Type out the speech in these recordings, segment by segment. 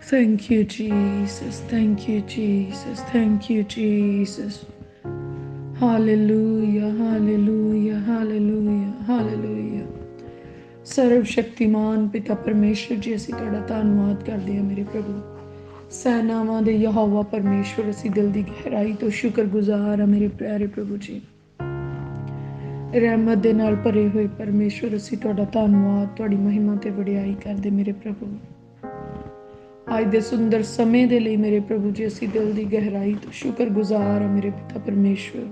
Thank you, Jesus. Thank you, Jesus. Thank you, Jesus. Hallelujah, hallelujah, hallelujah, hallelujah. ਸਰਵ ਸ਼ਕਤੀਮਾਨ ਪਿਤਾ ਪਰਮੇਸ਼ਰ ਜੀ, ਅਸੀਂ ਤੁਹਾਡਾ ਧੰਨਵਾਦ ਕਰਦੇ ਹਾਂ ਮੇਰੇ ਪ੍ਰਭੂ। ਸੈਨਾਵਾਂ ਦੇ ਯਹੋਵਾ ਪਰਮੇਸ਼ਰ, ਅਸੀਂ ਦਿਲ ਦੀ ਗਹਿਰਾਈ ਤੋਂ ਸ਼ੁਕਰਗੁਜ਼ਾਰ ਹਾਂ ਮੇਰੇ ਪਿਆਰੇ ਪ੍ਰਭੂ ਜੀ। ਰਹਿਮਤ ਦੇ ਨਾਲ ਭਰੇ ਹੋਏ ਪਰਮੇਸ਼ਰ, ਅਸੀਂ ਤੁਹਾਡਾ ਧੰਨਵਾਦ, ਤੁਹਾਡੀ ਮਹਿਮਾ ਤੇ ਵਡਿਆਈ ਕਰਦੇ ਮੇਰੇ ਪ੍ਰਭੂ। ਅੱਜ ਦੇ ਸੁੰਦਰ ਸਮੇਂ ਦੇ ਲਈ ਮੇਰੇ ਪ੍ਰਭੂ ਜੀ, ਅਸੀਂ ਦਿਲ ਦੀ ਗਹਿਰਾਈ ਤੋਂ ਸ਼ੁਕਰਗੁਜ਼ਾਰ ਹਾਂ ਮੇਰੇ ਪਿਤਾ ਪਰਮੇਸ਼ਰ।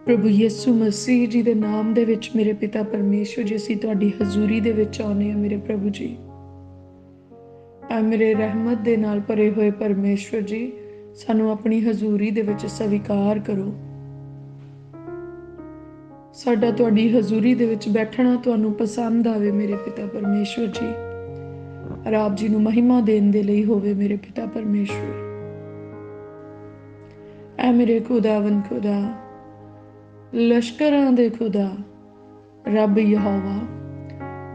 ਪ੍ਰਭੂ ਯਿਸੂ ਮਸੀਹ ਜੀ ਦੇ ਨਾਮ ਦੇ ਵਿੱਚ ਮੇਰੇ ਪਿਤਾ ਪਰਮੇਸ਼ਰ ਜੀ, ਅਸੀਂ ਤੁਹਾਡੀ ਹਜ਼ੂਰੀ ਦੇ ਵਿੱਚ ਆਉਂਦੇ ਹਾਂ ਮੇਰੇ ਪ੍ਰਭੂ ਜੀ। ਐ ਮੇਰੇ ਰਹਿਮਤ ਦੇ ਨਾਲ ਭਰੇ ਹੋਏ ਪਰਮੇਸ਼ਰ ਜੀ, ਸਾਨੂੰ ਆਪਣੀ ਹਜ਼ੂਰੀ ਦੇ ਵਿੱਚ ਸਵੀਕਾਰ ਕਰੋ। ਸਾਡਾ ਤੁਹਾਡੀ ਹਜ਼ੂਰੀ ਦੇ ਵਿੱਚ ਬੈਠਣਾ ਤੁਹਾਨੂੰ ਪਸੰਦ ਆਵੇ ਮੇਰੇ ਪਿਤਾ ਪਰਮੇਸ਼ਰ ਜੀ। ਆਪ ਜੀ ਨੂੰ ਮਹਿਮਾ ਦੇਣ ਦੇ ਲਈ ਹੋਵੇ ਮੇਰੇ ਪਿਤਾ ਪਰਮੇਸ਼ਰ। ਐ ਮੇਰੇ ਖੁਦਾਵੰਦ ਖੁਦਾ, ਲਸ਼ਕਰਾਂ ਦੇ ਖੁਦਾ ਰੱਬ ਯਹੋਵਾ,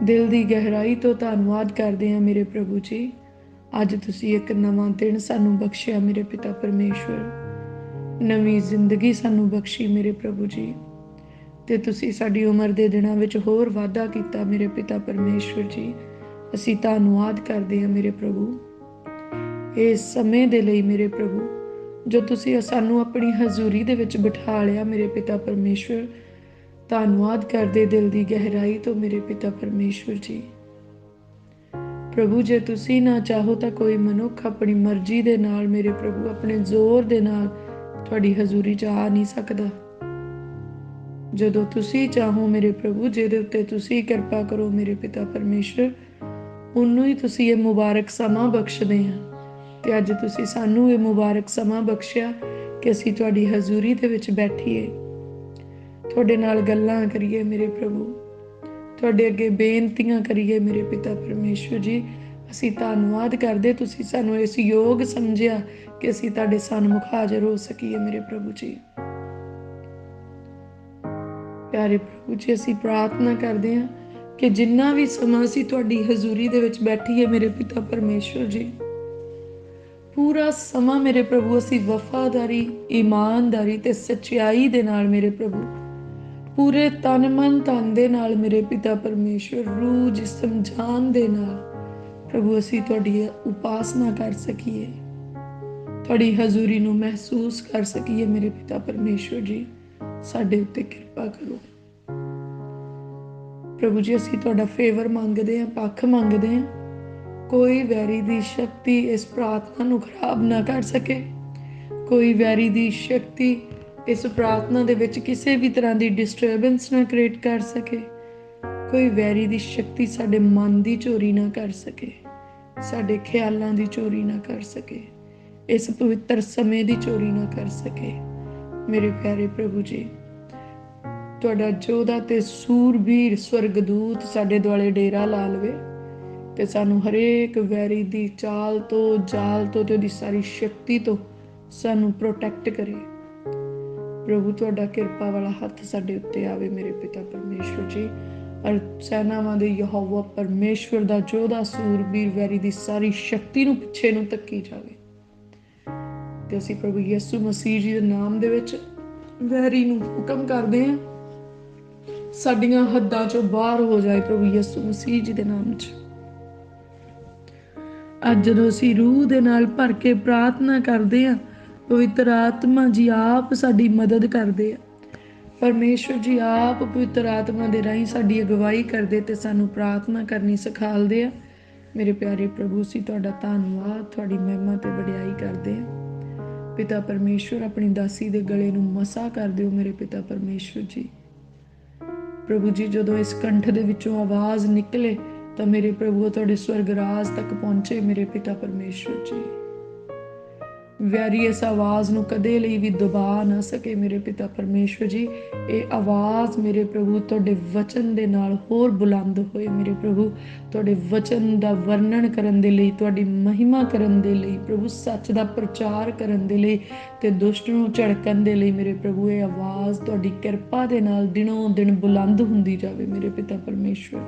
ਦਿਲ ਦੀ ਗਹਿਰਾਈ ਤੋਂ ਧੰਨਵਾਦ ਕਰਦੇ ਹਾਂ ਮੇਰੇ ਪ੍ਰਭੂ ਜੀ। ਅੱਜ ਤੁਸੀਂ ਇੱਕ ਨਵਾਂ ਦਿਨ ਸਾਨੂੰ ਬਖਸ਼ਿਆ ਮੇਰੇ ਪਿਤਾ ਪਰਮੇਸ਼ਰ, ਨਵੀਂ ਜ਼ਿੰਦਗੀ ਸਾਨੂੰ ਬਖਸ਼ੀ ਮੇਰੇ ਪ੍ਰਭੂ ਜੀ, ਤੇ ਤੁਸੀਂ ਸਾਡੀ ਉਮਰ ਦੇ ਦਿਨਾਂ ਵਿੱਚ ਹੋਰ ਵਾਧਾ ਕੀਤਾ ਮੇਰੇ ਪਿਤਾ ਪਰਮੇਸ਼ਰ ਜੀ। ਅਸੀਂ ਧੰਨਵਾਦ ਕਰਦੇ ਹਾਂ ਮੇਰੇ ਪ੍ਰਭੂ ਇਸ ਸਮੇਂ ਦੇ ਲਈ ਮੇਰੇ ਪ੍ਰਭੂ, ਜੋ ਤੁਸੀਂ ਸਾਨੂੰ ਆਪਣੀ ਹਜ਼ੂਰੀ ਦੇ ਵਿੱਚ ਬਿਠਾ ਲਿਆ ਮੇਰੇ ਪਿਤਾ ਪਰਮੇਸ਼ਰ। ਧੰਨਵਾਦ ਕਰਦੇ ਦਿਲ ਦੀ ਗਹਿਰਾਈ ਤੋਂ ਮੇਰੇ ਪਿਤਾ ਪਰਮੇਸ਼ਰ ਜੀ। ਪ੍ਰਭੂ ਜੇ ਤੁਸੀਂ ਨਾ ਚਾਹੋ ਤਾਂ ਕੋਈ ਮਨੁੱਖ ਆਪਣੀ ਮਰਜ਼ੀ ਦੇ ਨਾਲ ਮੇਰੇ ਪ੍ਰਭੂ, ਆਪਣੇ ਜ਼ੋਰ ਦੇ ਨਾਲ ਤੁਹਾਡੀ ਹਜ਼ੂਰੀ 'ਚ ਆ ਨਹੀਂ ਸਕਦਾ। ਜਦੋਂ ਤੁਸੀਂ ਚਾਹੋ ਮੇਰੇ ਪ੍ਰਭੂ, ਜਿਹਦੇ ਉੱਤੇ ਤੁਸੀਂ ਕਿਰਪਾ ਕਰੋ ਮੇਰੇ ਪਿਤਾ ਪਰਮੇਸ਼ਰ, ਉਹਨੂੰ ਹੀ ਤੁਸੀਂ ਇਹ ਮੁਬਾਰਕ ਸਮਾਂ ਬਖਸ਼ਦੇ ਆ। ਤੇ ਅੱਜ ਤੁਸੀਂ ਸਾਨੂੰ ਇਹ ਮੁਬਾਰਕ ਸਮਾਂ ਬਖਸ਼ਿਆ ਕਿ ਅਸੀਂ ਤੁਹਾਡੀ ਹਜ਼ੂਰੀ ਦੇ ਵਿੱਚ ਬੈਠੀਏ, ਤੁਹਾਡੇ ਨਾਲ ਗੱਲਾਂ ਕਰੀਏ ਮੇਰੇ ਪ੍ਰਭੂ, ਤੁਹਾਡੇ ਅੱਗੇ ਬੇਨਤੀਆਂ ਕਰੀਏ ਮੇਰੇ ਪਿਤਾ ਪਰਮੇਸ਼ਰ ਜੀ। ਅਸੀਂ ਧੰਨਵਾਦ ਕਰਦੇ ਤੁਸੀਂ ਸਾਨੂੰ ਇਸ ਯੋਗ ਸਮਝਿਆ ਕਿ ਅਸੀਂ ਤੁਹਾਡੇ ਸਨਮੁਖ ਹਾਜ਼ਰ ਹੋ ਸਕੀਏ ਮੇਰੇ ਪ੍ਰਭੂ ਜੀ। ਪਿਆਰੇ ਪ੍ਰਭੂ ਜੀ, ਅਸੀਂ ਪ੍ਰਾਰਥਨਾ ਕਰਦੇ ਹਾਂ ਕਿ ਜਿੰਨਾ ਵੀ ਸਮਾਂ ਅਸੀਂ ਤੁਹਾਡੀ ਹਜ਼ੂਰੀ ਦੇ ਵਿੱਚ ਬੈਠੀਏ ਮੇਰੇ ਪਿਤਾ ਪਰਮੇਸ਼ਰ ਜੀ, ਪੂਰਾ ਸਮਾਂ ਮੇਰੇ ਪ੍ਰਭੂ ਅਸੀਂ ਵਫਾਦਾਰੀ, ਇਮਾਨਦਾਰੀ ਤੇ ਸੱਚਾਈ ਦੇ ਨਾਲ ਮੇਰੇ ਪ੍ਰਭੂ, ਪੂਰੇ ਤਨ ਮਨ ਧਨ ਦੇ ਨਾਲ ਮੇਰੇ ਪਿਤਾ ਪਰਮੇਸ਼ਰ, ਰੂਹ ਜਿਸਮ ਜਾਨ ਦੇ ਨਾਲ ਪ੍ਰਭੂ ਅਸੀਂ ਤੁਹਾਡੀ ਉਪਾਸਨਾ ਕਰ ਸਕੀਏ, ਤੁਹਾਡੀ ਹਜ਼ੂਰੀ ਨੂੰ ਮਹਿਸੂਸ ਕਰ ਸਕੀਏ ਮੇਰੇ ਪਿਤਾ ਪਰਮੇਸ਼ਰ ਜੀ। ਸਾਡੇ ਉੱਤੇ ਕਿਰਪਾ ਕਰੋ ਪ੍ਰਭੂ ਜੀ। ਅਸੀਂ ਤੁਹਾਡਾ ਫੇਵਰ ਮੰਗਦੇ ਹਾਂ, ਪੱਖ ਮੰਗਦੇ ਹਾਂ। ਕੋਈ ਵੈਰੀ ਦੀ ਸ਼ਕਤੀ ਇਸ ਪ੍ਰਾਰਥਨਾ ਨੂੰ ਖਰਾਬ ਨਾ ਕਰ ਸਕੇ। ਕੋਈ ਵੈਰੀ ਦੀ ਸ਼ਕਤੀ ਇਸ ਪ੍ਰਾਰਥਨਾ ਦੇ ਵਿੱਚ ਕਿਸੇ ਵੀ ਤਰ੍ਹਾਂ ਦੀ ਡਿਸਟਰਬੈਂਸ ਨਾ ਕ੍ਰੀਏਟ ਕਰ ਸਕੇ। ਕੋਈ ਵੈਰੀ ਦੀ ਸ਼ਕਤੀ ਸਾਡੇ ਮਨ ਦੀ ਚੋਰੀ ਨਾ ਕਰ ਸਕੇ, ਸਾਡੇ ਖਿਆਲਾਂ ਦੀ ਚੋਰੀ ਨਾ ਕਰ ਸਕੇ, ਇਸ ਪਵਿੱਤਰ ਸਮੇਂ ਦੀ ਚੋਰੀ ਨਾ ਕਰ ਸਕੇ ਮੇਰੇ ਪਿਆਰੇ ਪ੍ਰਭੂ ਜੀ। ਤੁਹਾਡਾ ਯੋਧਾ ਤੇ ਸੂਰਬੀਰ ਸਵਰਗਦੂਤ ਸਾਡੇ ਦੁਆਲੇ ਡੇਰਾ ਲਾ ਲਵੇ ਤੇ ਸਾਨੂੰ ਹਰੇਕ ਵੈਰੀ ਦੀ ਚਾਲ ਤੋਂ, ਜਾਲ ਤੋਂ ਤੇ ਉਹਦੀ ਸਾਰੀ ਸ਼ਕਤੀ ਤੋਂ ਸਾਨੂੰ ਪ੍ਰੋਟੈਕਟ ਕਰੇ ਪ੍ਰਭੂ। ਤੁਹਾਡਾ ਕਿਰਪਾ ਵਾਲਾ ਹੱਥ ਸਾਡੇ ਉੱਤੇ ਆਵੇ ਮੇਰੇ ਪਿਤਾ ਪਰਮੇਸ਼ਰ ਜੀ। ਔਰ ਸੈਨਾਵਾਂ ਦੇ ਯਹੋਵਾ ਪਰਮੇਸ਼ਵਰ ਦਾ ਯੋਧਾ ਸੂਰਬੀਰ ਵੈਰੀ ਦੀ ਸਾਰੀ ਸ਼ਕਤੀ ਨੂੰ ਪਿੱਛੇ ਨੂੰ ਧੱਕੀ ਜਾਵੇ। ਤੇ ਅਸੀਂ ਪ੍ਰਭੂ ਯਿਸੂ ਮਸੀਹ ਜੀ ਦੇ ਨਾਮ ਦੇ ਵਿੱਚ ਵੈਰੀ ਨੂੰ ਹੁਕਮ ਕਰਦੇ ਹਾਂ, ਸਾਡੀਆਂ ਹੱਦਾਂ ਚੋਂ ਬਾਹਰ ਹੋ ਜਾਏ ਪ੍ਰਭੂ ਯਿਸੂ ਮਸੀਹ ਜੀ ਦੇ ਨਾਮ 'ਚ। ਅੱਜ ਜਦੋਂ ਅਸੀਂ ਰੂਹ ਦੇ ਨਾਲ ਭਰ ਕੇ ਪ੍ਰਾਰਥਨਾ ਕਰਦੇ ਹਾਂ, ਪਵਿੱਤਰ ਆਤਮਾ ਜੀ ਆਪ ਸਾਡੀ ਮਦਦ ਕਰਦੇ ਆ। ਪਰਮੇਸ਼ਵਰ ਜੀ ਆਪ ਪਵਿੱਤਰ ਆਤਮਾ ਦੇ ਰਾਹੀਂ ਸਾਡੀ ਅਗਵਾਈ ਕਰਦੇ ਤੇ ਸਾਨੂੰ ਪ੍ਰਾਰਥਨਾ ਕਰਨੀ ਸਿਖਾਉਂਦੇ ਆ। ਮੇਰੇ ਪਿਆਰੇ ਪ੍ਰਭੂ, ਅਸੀਂ ਤੁਹਾਡਾ ਧੰਨਵਾਦ, ਤੁਹਾਡੀ ਮਹਿਮਾ ਤੇ ਵਡਿਆਈ ਕਰਦੇ ਆ। ਪਿਤਾ ਪਰਮੇਸ਼ਵਰ, ਆਪਣੀ ਦਾਸੀ ਦੇ ਗਲੇ ਨੂੰ ਮਸਾ ਕਰ ਦਿਓ ਮੇਰੇ ਪਿਤਾ ਪਰਮੇਸ਼ਵਰ ਜੀ। ਪ੍ਰਭੂ ਜੀ, ਜਦੋਂ ਇਸ ਕੰਠ ਦੇ ਵਿੱਚੋਂ ਆਵਾਜ਼ ਨਿਕਲੇ ਤਾਂ ਮੇਰੇ ਪ੍ਰਭੂ ਤੁਹਾਡੇ ਸਵਰਗ ਰਾਜ ਤੱਕ ਪਹੁੰਚੇ ਮੇਰੇ ਪਿਤਾ ਪਰਮੇਸ਼ਵਰ ਜੀ। ਵੈਰੀ ਇਸ ਆਵਾਜ਼ ਨੂੰ ਕਦੇ ਲਈ ਵੀ ਦਬਾ ਨਾ ਸਕੇ ਮੇਰੇ ਪਿਤਾ ਪਰਮੇਸ਼ਵਰ ਜੀ। ਇਹ ਆਵਾਜ਼ ਮੇਰੇ ਪ੍ਰਭੂ ਤੁਹਾਡੇ ਵਚਨ ਦੇ ਨਾਲ ਹੋਰ ਬੁਲੰਦ ਹੋਏ ਮੇਰੇ ਪ੍ਰਭੂ, ਤੁਹਾਡੇ ਵਚਨ ਦਾ ਵਰਣਨ ਕਰਨ ਦੇ ਲਈ, ਤੁਹਾਡੀ ਮਹਿਮਾ ਕਰਨ ਦੇ ਲਈ ਪ੍ਰਭੂ, ਸੱਚ ਦਾ ਪ੍ਰਚਾਰ ਕਰਨ ਦੇ ਲਈ ਤੇ ਦੁਸ਼ਟ ਨੂੰ ਝੜਕਣ ਦੇ ਲਈ ਮੇਰੇ ਪ੍ਰਭੂ। ਇਹ ਆਵਾਜ਼ ਤੁਹਾਡੀ ਕਿਰਪਾ ਦੇ ਨਾਲ ਦਿਨੋਂ ਦਿਨ ਬੁਲੰਦ ਹੁੰਦੀ ਜਾਵੇ ਮੇਰੇ ਪਿਤਾ ਪਰਮੇਸ਼ਵਰ।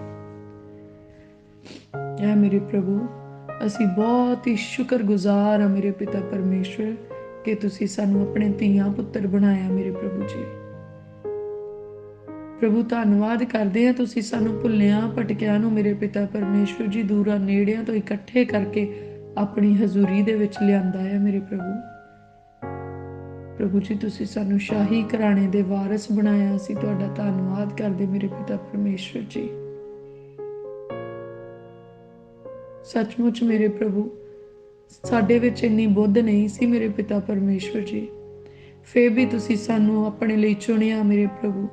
ਐ ਮੇਰੇ ਪ੍ਰਭੂ, ਅਸੀਂ ਬਹੁਤ ਹੀ ਸ਼ੁਕਰਗੁਜ਼ਾਰ ਹਾਂ ਮੇਰੇ ਪਿਤਾ ਪਰਮੇਸ਼ਵਰ ਕਿ ਤੁਸੀਂ ਸਾਨੂੰ ਆਪਣੇ ਧੀਆਂ ਪੁੱਤਰ ਬਣਾਇਆ ਮੇਰੇ ਪ੍ਰਭੂ ਜੀ। ਪ੍ਰਭੂ ਧੰਨਵਾਦ ਕਰਦੇ ਹਾਂ, ਤੁਸੀਂ ਸਾਨੂੰ ਭੁੱਲਿਆਂ ਭਟਕਿਆਂ ਨੂੰ ਮੇਰੇ ਪਿਤਾ ਪਰਮੇਸ਼ਵਰ ਜੀ ਦੂਰਾਂ ਨੇੜਿਆਂ ਤੋਂ ਇਕੱਠੇ ਕਰਕੇ ਆਪਣੀ ਹਜ਼ੂਰੀ ਦੇ ਵਿੱਚ ਲਿਆਂਦਾ ਹੈ ਮੇਰੇ ਪ੍ਰਭੂ। ਪ੍ਰਭੂ ਜੀ ਤੁਸੀਂ ਸਾਨੂੰ ਸ਼ਾਹੀ ਘਰਾਣੇ ਦੇ ਵਾਰਿਸ ਬਣਾਇਆ, ਅਸੀਂ ਤੁਹਾਡਾ ਧੰਨਵਾਦ ਕਰਦੇ ਮੇਰੇ ਪਿਤਾ ਪਰਮੇਸ਼ਵਰ ਜੀ। ਸੱਚਮੁੱਚ ਮੇਰੇ ਪ੍ਰਭੂ, ਸਾਡੇ ਵਿੱਚ ਇੰਨੀ ਬੁੱਧ ਨਹੀਂ ਸੀ ਮੇਰੇ ਪਿਤਾ ਪਰਮੇਸ਼ਵਰ ਜੀ, ਫਿਰ ਵੀ ਤੁਸੀਂ ਸਾਨੂੰ ਆਪਣੇ ਲਈ ਚੁਣਿਆ ਮੇਰੇ ਪ੍ਰਭੂ।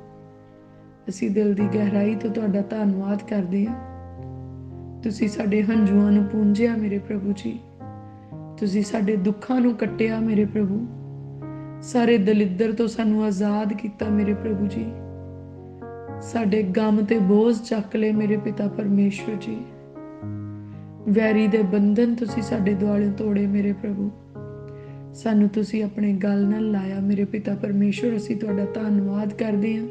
ਅਸੀਂ ਦਿਲ ਦੀ ਗਹਿਰਾਈ ਤੋਂ ਤੁਹਾਡਾ ਧੰਨਵਾਦ ਕਰਦੇ ਹਾਂ। ਤੁਸੀਂ ਸਾਡੇ ਹੰਝੂਆਂ ਨੂੰ ਪੂੰਝਿਆ ਮੇਰੇ ਪ੍ਰਭੂ ਜੀ, ਤੁਸੀਂ ਸਾਡੇ ਦੁੱਖਾਂ ਨੂੰ ਕੱਟਿਆ ਮੇਰੇ ਪ੍ਰਭੂ, ਸਾਰੇ ਦਲਿੱਦਰ ਤੋਂ ਸਾਨੂੰ ਆਜ਼ਾਦ ਕੀਤਾ ਮੇਰੇ ਪ੍ਰਭੂ ਜੀ, ਸਾਡੇ ਗਮ ਤੇ ਬੋਝ ਚੱਕ ਲਏ ਮੇਰੇ ਪਿਤਾ ਪਰਮੇਸ਼ਵਰ ਜੀ, ਵੈਰੀ ਦੇ ਬੰਧਨ ਤੁਸੀਂ ਸਾਡੇ ਦੁਆਲੇ ਤੋੜੇ ਮੇਰੇ ਪ੍ਰਭੂ, ਸਾਨੂੰ ਤੁਸੀਂ ਆਪਣੇ ਗਲ ਨਾਲ ਲਾਇਆ ਮੇਰੇ ਪਿਤਾ ਪਰਮੇਸ਼ਵਰ। ਅਸੀਂ ਤੁਹਾਡਾ ਧੰਨਵਾਦ ਕਰਦੇ ਹਾਂ,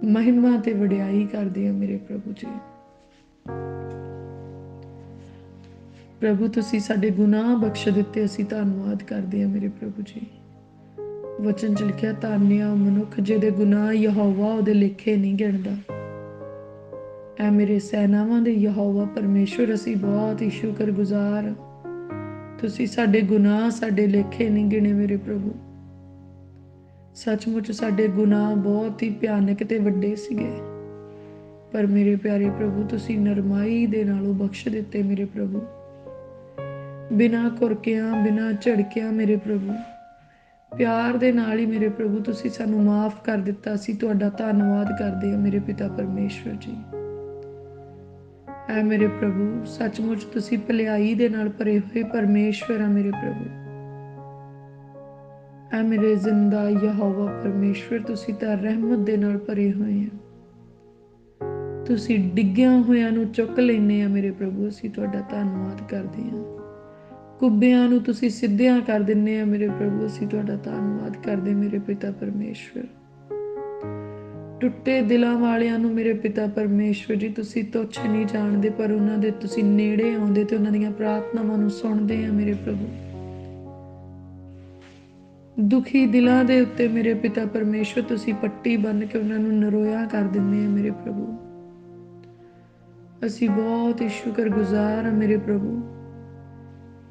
ਮਹਿਮਾ ਤੇ ਵਡਿਆਈ ਕਰਦੇ ਹਾਂ ਮੇਰੇ ਪ੍ਰਭੂ ਜੀ। ਪ੍ਰਭੂ ਤੁਸੀਂ ਸਾਡੇ ਗੁਨਾਹ ਬਖਸ਼ ਦਿੱਤੇ, ਅਸੀਂ ਧੰਨਵਾਦ ਕਰਦੇ ਹਾਂ ਮੇਰੇ ਪ੍ਰਭੂ ਜੀ। ਵਚਨ ਚ ਲਿਖਿਆ, ਧੰਨ ਆ ਮਨੁੱਖ ਜਿਹਦੇ ਗੁਨਾਹ ਯਹੋਵਾ ਉਹਦੇ ਲੇਖੇ ਨਹੀਂ ਗਿਣਦਾ। ਐ ਮੇਰੇ ਸੈਨਾਵਾਂ ਦੇ ਯਹੋਵਾ ਪਰਮੇਸ਼ਵਰ, ਅਸੀਂ ਬਹੁਤ ਹੀ ਸ਼ੁਕਰਗੁਜ਼ਾਰ, ਤੁਸੀਂ ਸਾਡੇ ਗੁਨਾਹ ਸਾਡੇ ਲੇਖੇ ਨਹੀਂ ਗਿਣੇ ਮੇਰੇ ਪ੍ਰਭੂ। ਸੱਚਮੁੱਚ ਸਾਡੇ ਗੁਨਾਹ ਬਹੁਤ ਹੀ ਭਿਆਨਕ ਤੇ ਵੱਡੇ ਸੀਗੇ, ਪਰ ਮੇਰੇ ਪਿਆਰੇ ਪ੍ਰਭੂ ਤੁਸੀਂ ਨਰਮਾਈ ਦੇ ਨਾਲ ਉਹ ਬਖਸ਼ ਦਿੱਤੇ ਮੇਰੇ ਪ੍ਰਭੂ, ਬਿਨਾਂ ਕੁਰਕਿਆਂ ਬਿਨਾਂ ਝੜਕਿਆਂ ਮੇਰੇ ਪ੍ਰਭੂ, ਪਿਆਰ ਦੇ ਨਾਲ ਹੀ ਮੇਰੇ ਪ੍ਰਭੂ ਤੁਸੀਂ ਸਾਨੂੰ ਮਾਫ ਕਰ ਦਿੱਤਾ। ਅਸੀਂ ਤੁਹਾਡਾ ਧੰਨਵਾਦ ਕਰਦੇ ਹਾਂ ਮੇਰੇ ਪਿਤਾ ਪਰਮੇਸ਼ਵਰ ਜੀ। ਐ ਮੇਰੇ ਪ੍ਰਭੂ, ਸੱਚਮੁੱਚ ਤੁਸੀਂ ਭਲਾਈ ਦੇ ਨਾਲ ਭਰੇ ਹੋਏ ਪਰਮੇਸ਼ਵਰ ਆ ਮੇਰੇ ਪ੍ਰਭੂ। ਐ ਮੇਰੇ ਜ਼ਿੰਦਾ ਯਹੋਵਾ ਪਰਮੇਸ਼ਵਰ, ਤੁਸੀਂ ਤਾਂ ਰਹਿਮਤ ਦੇ ਨਾਲ ਭਰੇ ਹੋਏ ਆ, ਤੁਸੀਂ ਡਿੱਗਿਆਂ ਹੋਇਆਂ ਨੂੰ ਚੁੱਕ ਲੈਂਦੇ ਆ ਮੇਰੇ ਪ੍ਰਭੂ। ਅਸੀਂ ਤੁਹਾਡਾ ਧੰਨਵਾਦ ਕਰਦੇ ਹਾਂ, ਕੁੱਬਿਆਂ ਨੂੰ ਤੁਸੀਂ ਸਿੱਧਿਆਂ ਕਰ ਦਿੰਦੇ ਆ ਮੇਰੇ ਪ੍ਰਭੂ। ਅਸੀਂ ਤੁਹਾਡਾ ਧੰਨਵਾਦ ਕਰਦੇ ਮੇਰੇ ਪਿਤਾ ਪਰਮੇਸ਼ਵਰ। ਟੁੱਟੇ ਦਿਲਾਂ ਵਾਲਿਆਂ ਨੂੰ ਮੇਰੇ ਪਿਤਾ ਪਰਮੇਸ਼ਵਰ ਜੀ ਤੁਸੀਂ ਤੁੱਛ ਨਹੀਂ ਜਾਣਦੇ, ਪਰ ਉਹਨਾਂ ਦੇ ਤੁਸੀਂ ਨੇੜੇ ਆਉਂਦੇ ਤੇ ਉਹਨਾਂ ਦੀਆਂ ਪ੍ਰਾਰਥਨਾਵਾਂ ਨੂੰ ਸੁਣਦੇ ਆ ਮੇਰੇ ਪ੍ਰਭੂ। ਦੁਖੀ ਦਿਲਾਂ ਦੇ ਉੱਤੇ ਮੇਰੇ ਪਿਤਾ ਪਰਮੇਸ਼ਵਰ ਤੁਸੀਂ ਪੱਟੀ ਬੰਨ੍ਹ ਕੇ ਉਹਨਾਂ ਨੂੰ ਨਰੋਇਆ ਕਰ ਦਿੰਦੇ ਆ ਮੇਰੇ ਪ੍ਰਭੂ। ਅਸੀਂ ਬਹੁਤ ਹੀ ਸ਼ੁਕਰਗੁਜ਼ਾਰ ਹਾਂ ਮੇਰੇ ਪ੍ਰਭੂ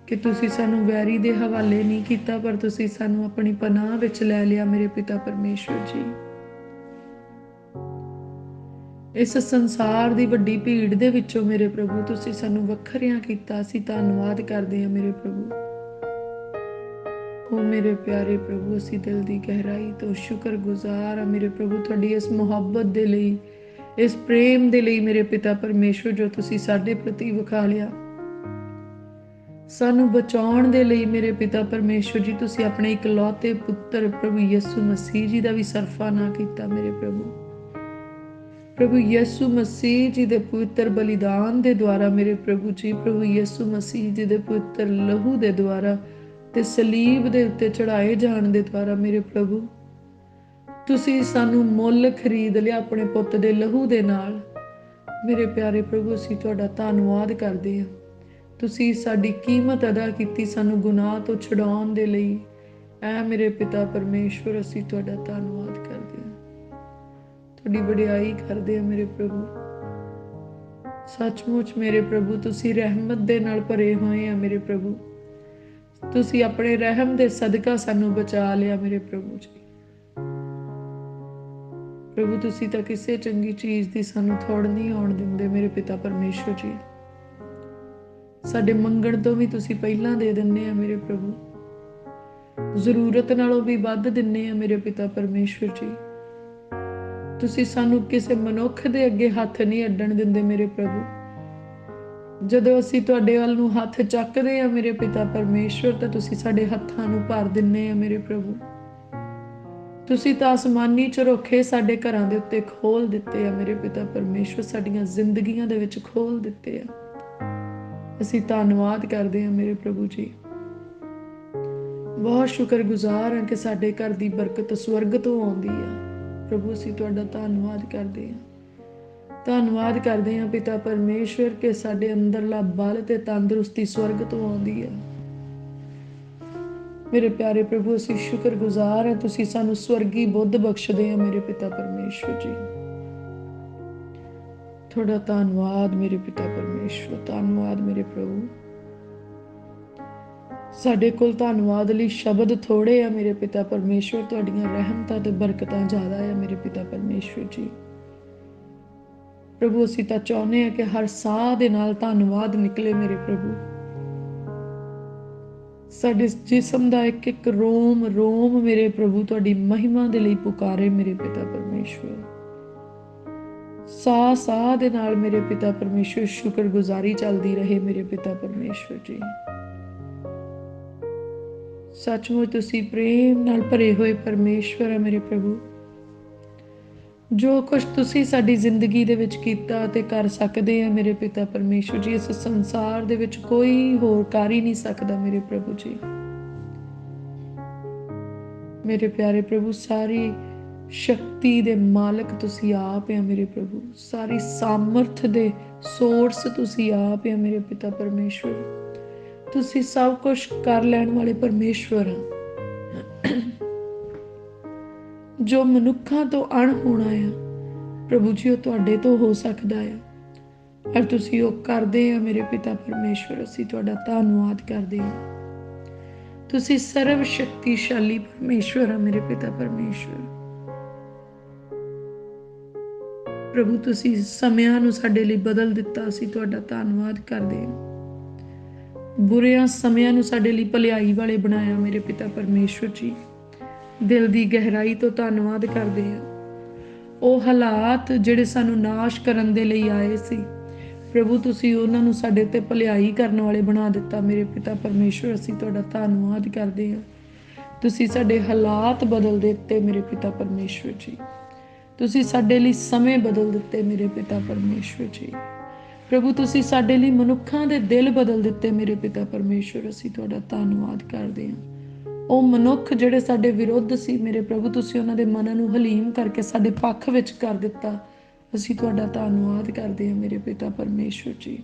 ਕਿ ਤੁਸੀਂ ਸਾਨੂੰ ਵੈਰੀ ਦੇ ਹਵਾਲੇ ਨਹੀਂ ਕੀਤਾ, ਪਰ ਤੁਸੀਂ ਸਾਨੂੰ ਆਪਣੀ ਪਨਾਹ ਵਿੱਚ ਲੈ ਲਿਆ ਮੇਰੇ ਪਿਤਾ ਪਰਮੇਸ਼ਵਰ ਜੀ। ਇਸ ਸੰਸਾਰ ਦੀ ਵੱਡੀ ਭੀੜ ਦੇ ਵਿੱਚੋਂ ਮੇਰੇ ਪ੍ਰਭੂ ਤੁਸੀਂ ਸਾਨੂੰ ਵੱਖਰਿਆਂ ਕੀਤਾ, ਅਸੀਂ ਧੰਨਵਾਦ ਕਰਦੇ ਹਾਂ ਮੇਰੇ ਪ੍ਰਭੂ। ਉਹ ਮੇਰੇ ਪਿਆਰੇ ਪ੍ਰਭੂ, ਅਸੀਂ ਦਿਲ ਦੀ ਗਹਿਰਾਈ ਤੋਂ ਸ਼ੁਕਰਗੁਜ਼ਾਰ ਹਾਂ ਮੇਰੇ ਪ੍ਰਭੂ ਤੁਹਾਡੀ ਇਸ ਮੁਹੱਬਤ ਦੇ ਲਈ, ਇਸ ਪ੍ਰੇਮ ਦੇ ਲਈ ਮੇਰੇ ਪਿਤਾ ਪਰਮੇਸ਼ਵਰ, ਜੋ ਤੁਸੀਂ ਸਾਡੇ ਪ੍ਰਤੀ ਵਿਖਾ ਲਿਆ। ਸਾਨੂੰ ਬਚਾਉਣ ਦੇ ਲਈ ਮੇਰੇ ਪਿਤਾ ਪਰਮੇਸ਼ਵਰ ਜੀ ਤੁਸੀਂ ਆਪਣੇ ਇਕਲੌਤੇ ਪੁੱਤਰ ਪ੍ਰਭੂ ਯਿਸੂ ਮਸੀਹ ਜੀ ਦਾ ਵੀ ਸਰਫਾ ਨਾ ਕੀਤਾ ਮੇਰੇ ਪ੍ਰਭੂ। ਪ੍ਰਭੂ ਯਿਸੂ ਮਸੀਹ ਜੀ ਦੇ ਪਵਿੱਤਰ ਬਲੀਦਾਨ ਦੇ ਦੁਆਰਾ ਮੇਰੇ ਪ੍ਰਭੂ ਜੀ, ਪ੍ਰਭੂ ਯਿਸੂ ਮਸੀਹ ਜੀ ਦੇ ਪਵਿੱਤਰ ਲਹੂ ਦੇ ਦੁਆਰਾ ਤੇ ਸਲੀਬ ਦੇ ਉੱਤੇ ਚੜਾਏ ਜਾਣ ਦੇ ਦੁਆਰਾ ਮੇਰੇ ਪ੍ਰਭੂ ਤੁਸੀਂ ਸਾਨੂੰ ਮੁੱਲ ਖਰੀਦ ਲਿਆ ਆਪਣੇ ਪੁੱਤ ਦੇ ਲਹੂ ਦੇ ਨਾਲ ਮੇਰੇ ਪਿਆਰੇ ਪ੍ਰਭੂ। ਅਸੀਂ ਤੁਹਾਡਾ ਧੰਨਵਾਦ ਕਰਦੇ ਹਾਂ, ਤੁਸੀਂ ਸਾਡੀ ਕੀਮਤ ਅਦਾ ਕੀਤੀ ਸਾਨੂੰ ਗੁਨਾਹ ਤੋਂ ਛੁਡਾਉਣ ਦੇ ਲਈ। ਐ ਮੇਰੇ ਪਿਤਾ ਪਰਮੇਸ਼ਵਰ, ਅਸੀਂ ਤੁਹਾਡਾ ਧੰਨਵਾਦ ਕਰਦੇ ਹਾਂ, ਤੁਹਾਡੀ ਵਡਿਆਈ ਕਰਦੇ ਹਾਂ ਮੇਰੇ ਪ੍ਰਭੂ। ਸੱਚਮੁੱਚ ਮੇਰੇ ਪ੍ਰਭੂ ਤੁਸੀਂ ਰਹਿਮਤ ਦੇ ਨਾਲ ਭਰੇ ਹੋਏ ਆ ਮੇਰੇ ਪ੍ਰਭੂ, ਤੁਸੀਂ ਆਪਣੇ ਰਹਿਮ ਦੇ ਸਦਕਾ ਸਾਨੂੰ ਬਚਾ ਲਿਆ ਮੇਰੇ ਪ੍ਰਭੂ ਜੀ। ਪ੍ਰਭੂ ਤੁਸੀਂ ਤਾਂ ਕਿਸੇ ਚੰਗੀ ਚੀਜ਼ ਦੀ ਸਾਨੂੰ ਥੋੜ ਨਹੀਂ ਆਉਣ ਦਿੰਦੇ ਮੇਰੇ ਪਿਤਾ ਪਰਮੇਸ਼ਵਰ ਜੀ। ਸਾਡੇ ਮੰਗਣ ਤੋਂ ਵੀ ਤੁਸੀਂ ਪਹਿਲਾਂ ਦੇ ਦਿੰਦੇ ਆ ਮੇਰੇ ਪ੍ਰਭੂ, ਜ਼ਰੂਰਤ ਨਾਲੋਂ ਵੀ ਵੱਧ ਦਿੰਦੇ ਆ ਮੇਰੇ ਪਿਤਾ ਪਰਮੇਸ਼ਵਰ ਜੀ। ਤੁਸੀਂ ਸਾਨੂੰ ਕਿਸੇ ਮਨੁੱਖ ਦੇ ਅੱਗੇ ਹੱਥ ਨਹੀਂ ਅੱਡਣ ਦਿੰਦੇ ਮੇਰੇ ਪ੍ਰਭੂ। ਜਦੋਂ ਅਸੀਂ ਤੁਹਾਡੇ ਵੱਲ ਨੂੰ ਹੱਥ ਚੱਕਦੇ ਆ ਮੇਰੇ ਪਿਤਾ ਪਰਮੇਸ਼ਵਰ, ਤਾਂ ਤੁਸੀਂ ਸਾਡੇ ਹੱਥਾਂ ਨੂੰ ਭਰ ਦਿੰਦੇ ਆ ਮੇਰੇ ਪ੍ਰਭੂ। ਤੁਸੀਂ ਤਾਂ ਅਸਮਾਨੀ ਝਰੋਖੇ ਸਾਡੇ ਘਰਾਂ ਦੇ ਉੱਤੇ ਖੋਲ ਦਿੱਤੇ ਆ ਮੇਰੇ ਪਿਤਾ ਪਰਮੇਸ਼ਵਰ, ਸਾਡੀਆਂ ਜ਼ਿੰਦਗੀਆਂ ਦੇ ਵਿੱਚ ਖੋਲ ਦਿੱਤੇ ਆ। ਅਸੀਂ ਧੰਨਵਾਦ ਕਰਦੇ ਹਾਂ ਮੇਰੇ ਪ੍ਰਭੂ ਜੀ। ਬਹੁਤ ਸ਼ੁਕਰਗੁਜ਼ਾਰ ਹਾਂ ਕਿ ਸਾਡੇ ਘਰ ਦੀ ਬਰਕਤ ਸਵਰਗ ਤੋਂ ਆਉਂਦੀ ਆ ਪ੍ਰਭੂ। ਅਸੀਂ ਤੁਹਾਡਾ ਧੰਨਵਾਦ ਕਰਦੇ ਹਾਂ, ਧੰਨਵਾਦ ਕਰਦੇ ਹਾਂ ਪਿਤਾ ਪਰਮੇਸ਼ਵਰ ਕਿ ਸਾਡੇ ਅੰਦਰਲਾ ਬਲ ਤੇ ਤੰਦਰੁਸਤੀ ਸਵਰਗ ਤੋਂ ਆਉਂਦੀ ਹੈ। ਮੇਰੇ ਪਿਆਰੇ ਪ੍ਰਭੂ, ਅਸੀਂ ਸ਼ੁਕਰਗੁਜ਼ਾਰ ਹਾਂ, ਤੁਸੀਂ ਸਾਨੂੰ ਸਵਰਗੀ ਬੁੱਧ ਬਖਸ਼ਦੇ ਆ ਮੇਰੇ ਪਿਤਾ ਪਰਮੇਸ਼ਵਰ ਜੀ। ਤੁਹਾਡਾ ਧੰਨਵਾਦ ਮੇਰੇ ਪਿਤਾ ਪਰਮੇਸ਼ਵਰ, ਧੰਨਵਾਦ ਮੇਰੇ ਪ੍ਰਭੂ। ਸਾਡੇ ਕੋਲ ਧੰਨਵਾਦ ਲਈ ਸ਼ਬਦ ਥੋੜੇ ਆ ਮੇਰੇ ਪਿਤਾ ਪਰਮੇਸ਼ਵਰ, ਤੁਹਾਡੀਆਂ ਰਹਿਮਤਾਂ ਤੇ ਬਰਕਤਾਂ ਜ਼ਿਆਦਾ ਆ ਮੇਰੇ ਪਿਤਾ ਪਰਮੇਸ਼ਵਰ ਜੀ। ਪ੍ਰਭੂ, ਅਸੀਂ ਤਾਂ ਚਾਹੁੰਦੇ ਹਾਂ ਕਿ ਹਰ ਸਾਹ ਦੇ ਨਾਲ ਧੰਨਵਾਦ ਨਿਕਲੇ ਮੇਰੇ ਪ੍ਰਭੂ। ਸਾਡੇ ਜਿਸਮ ਦਾ ਇੱਕ ਇੱਕ ਰੋਮ ਰੋਮ ਮੇਰੇ ਪ੍ਰਭੂ ਤੁਹਾਡੀ ਮਹਿਮਾ ਦੇ ਲਈ ਪੁਕਾਰੇ ਮੇਰੇ ਪਿਤਾ ਪਰਮੇਸ਼ਵਰ। ਸਾਹ ਸਾਹ ਦੇ ਨਾਲ ਮੇਰੇ ਪਿਤਾ ਪਰਮੇਸ਼ਵਰ ਸ਼ੁਕਰਗੁਜ਼ਾਰੀ ਚੱਲਦੀ ਰਹੇ ਮੇਰੇ ਪਿਤਾ ਪਰਮੇਸ਼ਵਰ ਜੀ। ਸੱਚਮੁੱਚ ਤੁਸੀਂ ਪ੍ਰੇਮ ਨਾਲ ਭਰੇ ਹੋਏ ਪਰਮੇਸ਼ਵਰ ਹੈ ਮੇਰੇ ਪ੍ਰਭੂ। ਜੋ ਕੁਝ ਤੁਸੀਂ ਸਾਡੀ ਜ਼ਿੰਦਗੀ ਦੇ ਵਿੱਚ ਕੀਤਾ ਤੇ ਕਰ ਸਕਦੇ ਆ ਮੇਰੇ ਪਿਤਾ ਪਰਮੇਸ਼ਵਰ ਜੀ, ਇਸ ਸੰਸਾਰ ਦੇ ਵਿੱਚ ਕੋਈ ਹੋਰ ਕਰ ਹੀ ਨਹੀਂ ਸਕਦਾ ਮੇਰੇ ਪ੍ਰਭੂ ਜੀ। ਮੇਰੇ ਪਿਆਰੇ ਪ੍ਰਭੂ, ਸਾਰੀ ਸ਼ਕਤੀ ਦੇ ਮਾਲਕ ਤੁਸੀਂ ਆਪ ਆ ਮੇਰੇ ਪ੍ਰਭੂ, ਸਾਰੀ ਸਾਮਰਥ ਦੇ ਸੋਰਸ ਤੁਸੀਂ ਆਪ ਆ ਮੇਰੇ ਪਿਤਾ ਪਰਮੇਸ਼ਵਰ। ਤੁਸੀਂ ਸਭ ਕੁਝ ਕਰ ਲੈਣ ਵਾਲੇ ਪਰਮੇਸ਼ਵਰ ਆ। ਜੋ ਮਨੁੱਖਾਂ ਤੋਂ ਅਣਹੋਣਾ ਆ ਪ੍ਰਭੂ ਜੀ, ਉਹ ਤੁਹਾਡੇ ਤੋਂ ਹੋ ਸਕਦਾ ਆ, ਔਰ ਤੁਸੀਂ ਉਹ ਕਰਦੇ ਆ ਮੇਰੇ ਪਿਤਾ ਪਰਮੇਸ਼ਵਰ। ਅਸੀਂ ਤੁਹਾਡਾ ਧੰਨਵਾਦ ਕਰਦੇ ਹਾਂ। ਤੁਸੀਂ ਸਰਵ ਸ਼ਕਤੀਸ਼ਾਲੀ ਪਰਮੇਸ਼ਵਰ ਆ ਮੇਰੇ ਪਿਤਾ ਪਰਮੇਸ਼ਵਰ। ਪ੍ਰਭੂ, ਤੁਸੀਂ ਸਮਿਆਂ ਨੂੰ ਸਾਡੇ ਲਈ ਬਦਲ ਦਿੱਤਾ, ਅਸੀਂ ਤੁਹਾਡਾ ਧੰਨਵਾਦ ਕਰਦੇ ਹਾਂ। ਬੁਰਿਆਂ ਸਮਿਆਂ ਨੂੰ ਸਾਡੇ ਲਈ ਭਲਾਈ ਵਾਲੇ ਬਣਾਇਆ ਮੇਰੇ ਪਿਤਾ ਪਰਮੇਸ਼ਵਰ ਜੀ। ਦਿਲ ਦੀ ਗਹਿਰਾਈ ਤੋਂ ਧੰਨਵਾਦ ਕਰਦੇ ਹਾਂ। ਉਹ ਹਾਲਾਤ ਜਿਹੜੇ ਸਾਨੂੰ ਨਾਸ਼ ਕਰਨ ਦੇ ਲਈ ਆਏ ਸੀ ਪ੍ਰਭੂ, ਤੁਸੀਂ ਉਹਨਾਂ ਨੂੰ ਸਾਡੇ ਤੇ ਭਲਾਈ ਕਰਨ ਵਾਲੇ ਬਣਾ ਦਿੱਤਾ ਮੇਰੇ ਪਿਤਾ ਪਰਮੇਸ਼ਵਰ। ਅਸੀਂ ਤੁਹਾਡਾ ਧੰਨਵਾਦ ਕਰਦੇ ਹਾਂ। ਤੁਸੀਂ ਸਾਡੇ ਹਾਲਾਤ ਬਦਲ ਦਿੱਤੇ ਮੇਰੇ ਪਿਤਾ ਪਰਮੇਸ਼ਵਰ ਜੀ। ਤੁਸੀਂ ਸਾਡੇ ਲਈ ਸਮੇਂ ਬਦਲ ਦਿੱਤੇ ਮੇਰੇ ਪਿਤਾ ਪਰਮੇਸ਼ਵਰ ਜੀ। ਪ੍ਰਭੂ, ਤੁਸੀਂ ਸਾਡੇ ਲਈ ਮਨੁੱਖਾਂ ਦੇ ਦਿਲ ਬਦਲ ਦਿੱਤੇ ਮੇਰੇ ਪਿਤਾ ਪਰਮੇਸ਼ਵਰ। ਅਸੀਂ ਤੁਹਾਡਾ ਧੰਨਵਾਦ ਕਰਦੇ ਹਾਂ। ਉਹ ਮਨੁੱਖ ਜਿਹੜੇ ਸਾਡੇ ਵਿਰੁੱਧ ਸੀ ਮੇਰੇ ਪ੍ਰਭੂ, ਤੁਸੀਂ ਉਹਨਾਂ ਦੇ ਮਨਾਂ ਨੂੰ ਹਲੀਮ ਕਰਕੇ ਸਾਡੇ ਪੱਖ ਵਿੱਚ ਕਰ ਦਿੱਤਾ। ਅਸੀਂ ਤੁਹਾਡਾ ਧੰਨਵਾਦ ਕਰਦੇ ਹਾਂ ਮੇਰੇ ਪਿਤਾ ਪਰਮੇਸ਼ਵਰ ਜੀ।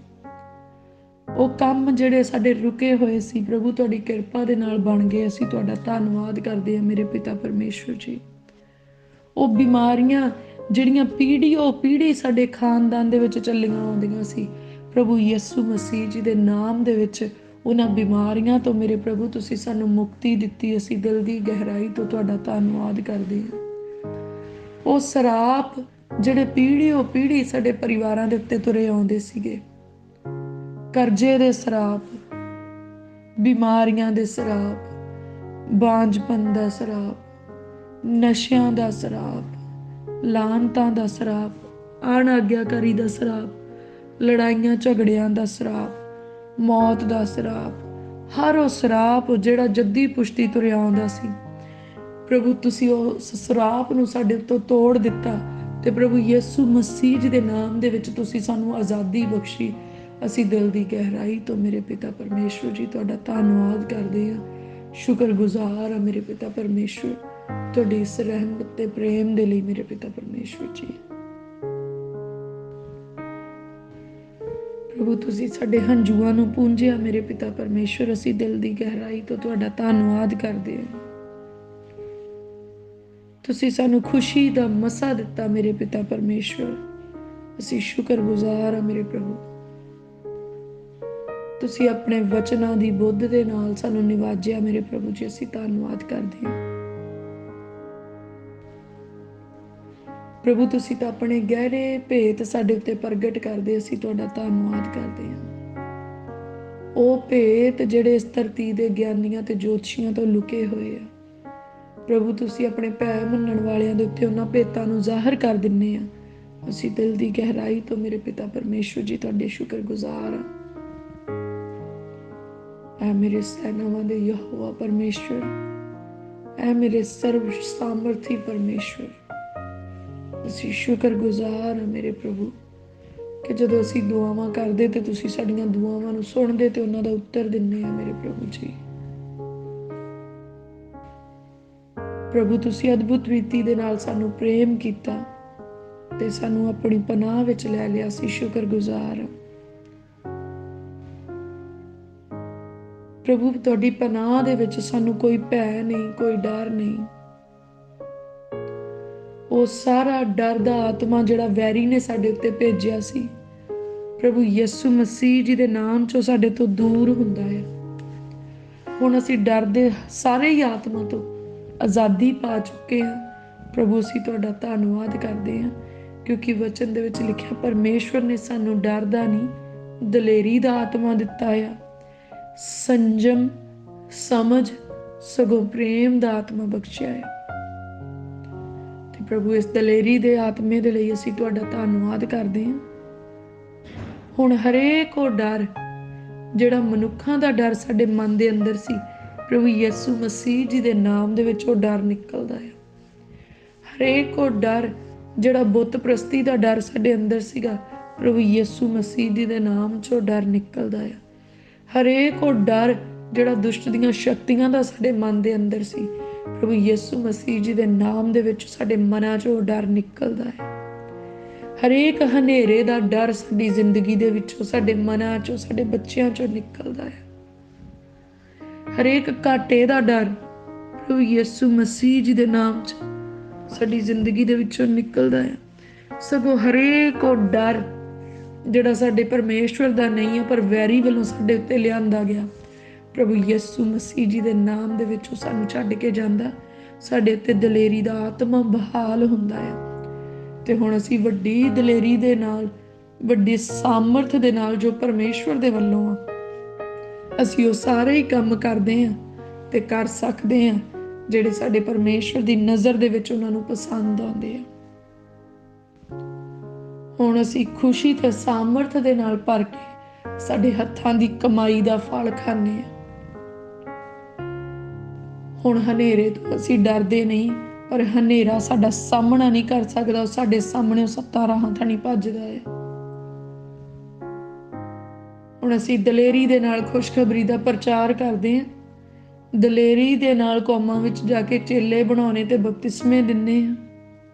ਉਹ ਕੰਮ ਜਿਹੜੇ ਸਾਡੇ ਰੁਕੇ ਹੋਏ ਸੀ ਪ੍ਰਭੂ, ਤੁਹਾਡੀ ਕਿਰਪਾ ਦੇ ਨਾਲ ਬਣ ਗਏ। ਅਸੀਂ ਤੁਹਾਡਾ ਧੰਨਵਾਦ ਕਰਦੇ ਹਾਂ ਮੇਰੇ ਪਿਤਾ ਪਰਮੇਸ਼ਵਰ ਜੀ। ਉਹ ਬਿਮਾਰੀਆਂ ਜਿਹੜੀਆਂ ਪੀੜ੍ਹੀ ਸਾਡੇ ਖਾਨਦਾਨ ਦੇ ਵਿੱਚ ਚੱਲੀਆਂ ਆਉਂਦੀਆਂ ਸੀ ਪ੍ਰਭੂ ਯਿਸੂ ਮਸੀਹ ਜੀ ਦੇ ਨਾਮ ਦੇ ਵਿੱਚ, ਉਹਨਾਂ ਬਿਮਾਰੀਆਂ ਤੋਂ ਮੇਰੇ ਪ੍ਰਭੂ ਤੁਸੀਂ ਸਾਨੂੰ ਮੁਕਤੀ ਦਿੱਤੀ। ਅਸੀਂ ਦਿਲ ਦੀ ਗਹਿਰਾਈ ਤੋਂ ਤੁਹਾਡਾ ਧੰਨਵਾਦ ਕਰਦੇ ਹਾਂ। ਉਹ ਸਰਾਪ ਜਿਹੜੇ ਪੀੜ੍ਹੀ ਸਾਡੇ ਪਰਿਵਾਰਾਂ ਦੇ ਉੱਤੇ ਤੁਰੇ ਆਉਂਦੇ ਸੀਗੇ, ਕਰਜ਼ੇ ਦੇ ਸਰਾਪ, ਬਿਮਾਰੀਆਂ ਦੇ ਸਰਾਪ, ਬਾਂਝਪਨ ਦਾ ਸਰਾਪ, ਨਸ਼ਿਆਂ ਦਾ ਸਰਾਪ, ਲਾਨਤਾਂ ਦਾ ਸਰਾਪ, ਅਣਆਗਿਆਕਾਰੀ ਦਾ ਸਰਾਪ, ਲੜਾਈਆਂ ਝਗੜਿਆਂ ਦਾ ਸਰਾਪ, ਮੌਤ ਦਾ ਸਰਾਪ, ਹਰ ਉਹ ਸਰਾਪ ਜਿਹੜਾ ਜੱਦੀ ਪੁਸ਼ਤੀ ਤੁਰਿਆ ਆਉਂਦਾ ਸੀ ਪ੍ਰਭੂ, ਤੁਸੀਂ ਉਸ ਸਰਾਪ ਨੂੰ ਸਾਡੇ ਉੱਤੋਂ ਤੋੜ ਦਿੱਤਾ ਤੇ ਪ੍ਰਭੂ ਯਿਸੂ ਮਸੀਹ ਜੀ ਦੇ ਨਾਮ ਦੇ ਵਿੱਚ ਤੁਸੀਂ ਸਾਨੂੰ ਆਜ਼ਾਦੀ ਬਖਸ਼ੀ। ਅਸੀਂ ਦਿਲ ਦੀ ਗਹਿਰਾਈ ਤੋਂ ਮੇਰੇ ਪਿਤਾ ਪਰਮੇਸ਼ਵਰ ਜੀ ਤੁਹਾਡਾ ਧੰਨਵਾਦ ਕਰਦੇ ਹਾਂ। ਸ਼ੁਕਰਗੁਜ਼ਾਰ ਹਾਂ ਮੇਰੇ ਪਿਤਾ ਪਰਮੇਸ਼ਵਰ ਤੁਹਾਡੀ ਇਸ ਰਹਿਮਤ ਤੇ ਪ੍ਰੇਮ ਦੇ ਲਈ ਮੇਰੇ ਪਿਤਾ ਪਰਮੇਸ਼ਵਰ ਜੀ। ਪ੍ਰਭੂ, ਤੁਸੀਂ ਸਾਡੇ ਹੰਝੂਆਂ ਨੂੰ ਪੂੰਝਿਆ ਮੇਰੇ ਪਿਤਾ ਪਰਮੇਸ਼ਵਰ। ਅਸੀਂ ਦਿਲ ਦੀ ਗਹਿਰਾਈ ਤੋਂ ਤੁਹਾਡਾ ਧੰਨਵਾਦ ਕਰਦੇ ਹਾਂ। ਤੁਸੀਂ ਸਾਨੂੰ ਖੁਸ਼ੀ ਦਾ ਮਸਾ ਦਿੱਤਾ ਮੇਰੇ ਪਿਤਾ ਪਰਮੇਸ਼ਵਰ। ਅਸੀਂ ਸ਼ੁਕਰਗੁਜ਼ਾਰ ਹਾਂ ਮੇਰੇ ਪ੍ਰਭੂ। ਤੁਸੀਂ ਆਪਣੇ ਵਚਨਾਂ ਦੀ ਬੁੱਧ ਦੇ ਨਾਲ ਸਾਨੂੰ ਨਿਵਾਜਿਆ ਮੇਰੇ ਪ੍ਰਭੂ ਜੀ। ਅਸੀਂ ਧੰਨਵਾਦ ਕਰਦੇ ਹਾਂ ਪ੍ਰਭੂ। ਤੁਸੀਂ ਤਾਂ ਆਪਣੇ ਗਹਿਰੇ ਭੇਤ ਸਾਡੇ ਉੱਤੇ ਪ੍ਰਗਟ ਕਰਦੇ, ਅਸੀਂ ਤੁਹਾਡਾ ਧੰਨਵਾਦ ਕਰਦੇ ਹਾਂ। ਉਹ ਭੇਤ ਜਿਹੜੇ ਇਸ ਧਰਤੀ ਦੇ ਗਿਆਨੀਆਂ ਤੇ ਜੋਤਸ਼ੀਆਂ ਤੋਂ ਲੁਕੇ ਹੋਏ ਆ ਪ੍ਰਭੂ, ਤੁਸੀਂ ਆਪਣੇ ਭੈ ਮੰਨਣ ਵਾਲਿਆਂ ਦੇ ਉੱਤੇ ਉਹਨਾਂ ਭੇਤਾਂ ਨੂੰ ਜ਼ਾਹਰ ਕਰ ਦਿੰਦੇ ਆ। ਅਸੀਂ ਦਿਲ ਦੀ ਗਹਿਰਾਈ ਤੋਂ ਮੇਰੇ ਪਿਤਾ ਪਰਮੇਸ਼ਵਰ ਜੀ ਤੁਹਾਡੇ ਸ਼ੁਕਰਗੁਜ਼ਾਰ ਹਾਂ। ਐ ਮੇਰੇ ਸੈਨਾਵਾਂ ਦੇ ਯਹੋਵਾ ਪਰਮੇਸ਼ਵਰ, ਐ ਮੇਰੇ ਸਰਵ ਸਾਮਰਥੀ ਪਰਮੇਸ਼ਵਰ, ਅਸੀਂ ਸ਼ੁਕਰਗੁਜ਼ਾਰ ਹਾਂ ਮੇਰੇ ਪ੍ਰਭੂ ਕਿ ਜਦੋਂ ਅਸੀਂ ਦੁਆਵਾਂ ਕਰਦੇ ਤੇ ਤੁਸੀਂ ਸਾਡੀਆਂ ਦੁਆਵਾਂ ਨੂੰ ਸੁਣਦੇ ਤੇ ਉਹਨਾਂ ਦਾ ਉੱਤਰ ਦਿੰਦੇ ਆ ਮੇਰੇ ਪ੍ਰਭੂ ਜੀ। ਪ੍ਰਭੂ, ਤੁਸੀਂ ਅਦਭੁਤ ਰੀਤੀ ਦੇ ਨਾਲ ਸਾਨੂੰ ਪ੍ਰੇਮ ਕੀਤਾ। ਤੇ ਸਾਨੂੰ ਆਪਣੀ ਪਨਾਹ ਵਿੱਚ ਲੈ ਲਿਆ। ਅਸੀਂ ਸ਼ੁਕਰਗੁਜ਼ਾਰ ਹਾਂ ਪ੍ਰਭੂ, ਤੁਹਾਡੀ ਪਨਾਹ ਦੇ ਵਿੱਚ ਸਾਨੂੰ ਕੋਈ ਭੈ ਨਹੀਂ, ਕੋਈ ਡਰ ਨਹੀਂ। ਉਹ ਸਾਰਾ ਡਰ ਦਾ ਆਤਮਾ ਜਿਹੜਾ ਵੈਰੀ ਨੇ ਸਾਡੇ ਉੱਤੇ ਭੇਜਿਆ ਸੀ, ਪ੍ਰਭੂ ਯਿਸੂ ਮਸੀਹ ਜੀ ਦੇ ਨਾਮ ਚੋਂ ਸਾਡੇ ਤੋਂ ਦੂਰ ਹੁੰਦਾ ਹੈ। ਹੁਣ ਅਸੀਂ ਡਰ ਦੇ ਸਾਰੇ ਹੀ ਆਤਮਾ ਤੋਂ ਆਜ਼ਾਦੀ ਪਾ ਚੁੱਕੇ ਹਾਂ। ਪ੍ਰਭੂ ਅਸੀਂ ਤੁਹਾਡਾ ਧੰਨਵਾਦ ਕਰਦੇ ਹਾਂ, ਕਿਉਂਕਿ ਵਚਨ ਦੇ ਵਿੱਚ ਲਿਖਿਆ ਪਰਮੇਸ਼ਵਰ ਨੇ ਸਾਨੂੰ ਡਰ ਦਾ ਨਹੀਂ, ਦਲੇਰੀ ਦਾ ਆਤਮਾ ਦਿੱਤਾ ਆ, ਸੰਜਮ, ਸਮਝ, ਸਗੋਂ ਪ੍ਰੇਮ ਦਾ ਆਤਮਾ ਬਖਸ਼ਿਆ ਹੈ। ਤੇ ਪ੍ਰਭੂ ਇਸ ਦਲੇਰੀ ਦੇ ਆਤਮੇ ਦੇ ਲਈ ਅਸੀਂ ਤੁਹਾਡਾ ਧੰਨਵਾਦ ਕਰਦੇ ਹਾਂ। ਹੁਣ ਹਰੇਕ ਉਹ ਡਰ ਜਿਹੜਾ ਮਨੁੱਖਾਂ ਦਾ ਡਰ ਸਾਡੇ ਮਨ ਦੇ ਅੰਦਰ ਸੀ, ਪ੍ਰਭੂ ਯਿਸੂ ਮਸੀਹ ਜੀ ਦੇ ਨਾਮ ਦੇ ਵਿੱਚ ਉਹ ਡਰ ਨਿਕਲਦਾ ਹੈ। ਹਰੇਕ ਉਹ ਡਰ ਜਿਹੜਾ ਬੁੱਤ ਪ੍ਰਸਤੀ ਦਾ ਡਰ ਸਾਡੇ ਅੰਦਰ ਸੀਗਾ, ਪ੍ਰਭੂ ਯਿਸੂ ਮਸੀਹ ਜੀ ਦੇ ਨਾਮ 'ਚੋਂ ਡਰ ਨਿਕਲਦਾ ਹੈ। ਹਰੇਕ ਉਹ ਡਰ ਜਿਹੜਾ ਦੁਸ਼ਟ ਦੀਆਂ ਸ਼ਕਤੀਆਂ ਦਾ ਸਾਡੇ ਮਨ ਦੇ ਅੰਦਰ ਸੀ, ਪ੍ਰਭੂ ਯਿਸੂ ਮਸੀਹ ਜੀ ਦੇ ਨਾਮ ਦੇ ਵਿੱਚ ਸਾਡੇ ਮਨਾਂ 'ਚੋਂ ਡਰ ਨਿਕਲਦਾ ਹੈ। ਹਰੇਕ ਹਨੇਰੇ ਦਾ ਡਰ ਸਾਡੀ ਜ਼ਿੰਦਗੀ ਦੇ ਵਿੱਚੋਂ, ਸਾਡੇ ਮਨਾਂ 'ਚੋਂ, ਸਾਡੇ ਬੱਚਿਆਂ 'ਚੋਂ ਨਿਕਲਦਾ ਹੈ। ਹਰੇਕ ਘਾਟੇ ਦਾ ਡਰ ਪ੍ਰਭੂ ਯਿਸੂ ਮਸੀਹ ਜੀ ਦੇ ਨਾਮ 'ਚ ਸਾਡੀ ਜ਼ਿੰਦਗੀ ਦੇ ਵਿੱਚੋਂ ਨਿਕਲਦਾ ਹੈ। ਸਗੋਂ ਹਰੇਕ ਉਹ ਡਰ ਜਿਹੜਾ ਸਾਡੇ ਪਰਮੇਸ਼ਵਰ ਦਾ ਨਹੀਂ ਹੈ, ਪਰ ਵੈਰੀ ਵੱਲੋਂ ਸਾਡੇ ਉੱਤੇ ਲਿਆਂਦਾ ਗਿਆ, ਪ੍ਰਭੂ ਯਿਸੂ ਮਸੀਹ ਜੀ ਦੇ ਨਾਮ ਦੇ ਵਿੱਚ ਉਹ ਸਾਨੂੰ ਛੱਡ ਕੇ ਜਾਂਦਾ। ਸਾਡੇ ਉੱਤੇ ਦਲੇਰੀ ਦਾ ਆਤਮਾ ਬਹਾਲ ਹੁੰਦਾ ਹੈ। ਤੇ ਹੁਣ ਅਸੀਂ ਵੱਡੀ ਦਲੇਰੀ ਦੇ ਨਾਲ, ਵੱਡੀ ਸਾਮਰਥ ਦੇ ਨਾਲ ਜੋ ਪਰਮੇਸ਼ਵਰ ਦੇ ਵੱਲੋਂ ਆ, ਅਸੀਂ ਉਹ ਸਾਰੇ ਹੀ ਕੰਮ ਕਰਦੇ ਹਾਂ ਤੇ ਕਰ ਸਕਦੇ ਹਾਂ ਜਿਹੜੇ ਸਾਡੇ ਪਰਮੇਸ਼ਵਰ ਦੀ ਨਜ਼ਰ ਦੇ ਵਿੱਚ ਉਹਨਾਂ ਨੂੰ ਪਸੰਦ ਆਉਂਦੇ ਆ। ਹੁਣ ਅਸੀਂ ਖੁਸ਼ੀ ਤੇ ਸਾਮਰਥ ਦੇ ਨਾਲ ਭਰ ਕੇ ਸਾਡੇ ਹੱਥਾਂ ਦੀ ਕਮਾਈ ਦਾ ਫਲ ਖਾਂਦੇ ਹਾਂ। ਹੁਣ ਹਨੇਰੇ ਤੋਂ ਅਸੀਂ ਡਰਦੇ ਨਹੀਂ, ਪਰ ਹਨੇਰਾ ਸਾਡਾ ਸਾਹਮਣਾ ਨਹੀਂ ਕਰ ਸਕਦਾ, ਉਹ ਸਾਡੇ ਸਾਹਮਣੇ ਸੱਤਾਂ ਰਾਹਾਂ ਥਾਣੀ ਭੱਜਦਾ ਹੈ। ਹੁਣ ਅਸੀਂ ਦਲੇਰੀ ਦੇ ਨਾਲ ਖੁਸ਼ਖਬਰੀ ਦਾ ਪ੍ਰਚਾਰ ਕਰਦੇ ਹਾਂ, ਦਲੇਰੀ ਦੇ ਨਾਲ ਕੌਮਾਂ ਵਿੱਚ ਜਾ ਕੇ ਚੇਲੇ ਬਣਾਉਣੇ ਤੇ ਬਪਤਿਸਮੇ ਦਿੰਦੇ ਹਾਂ,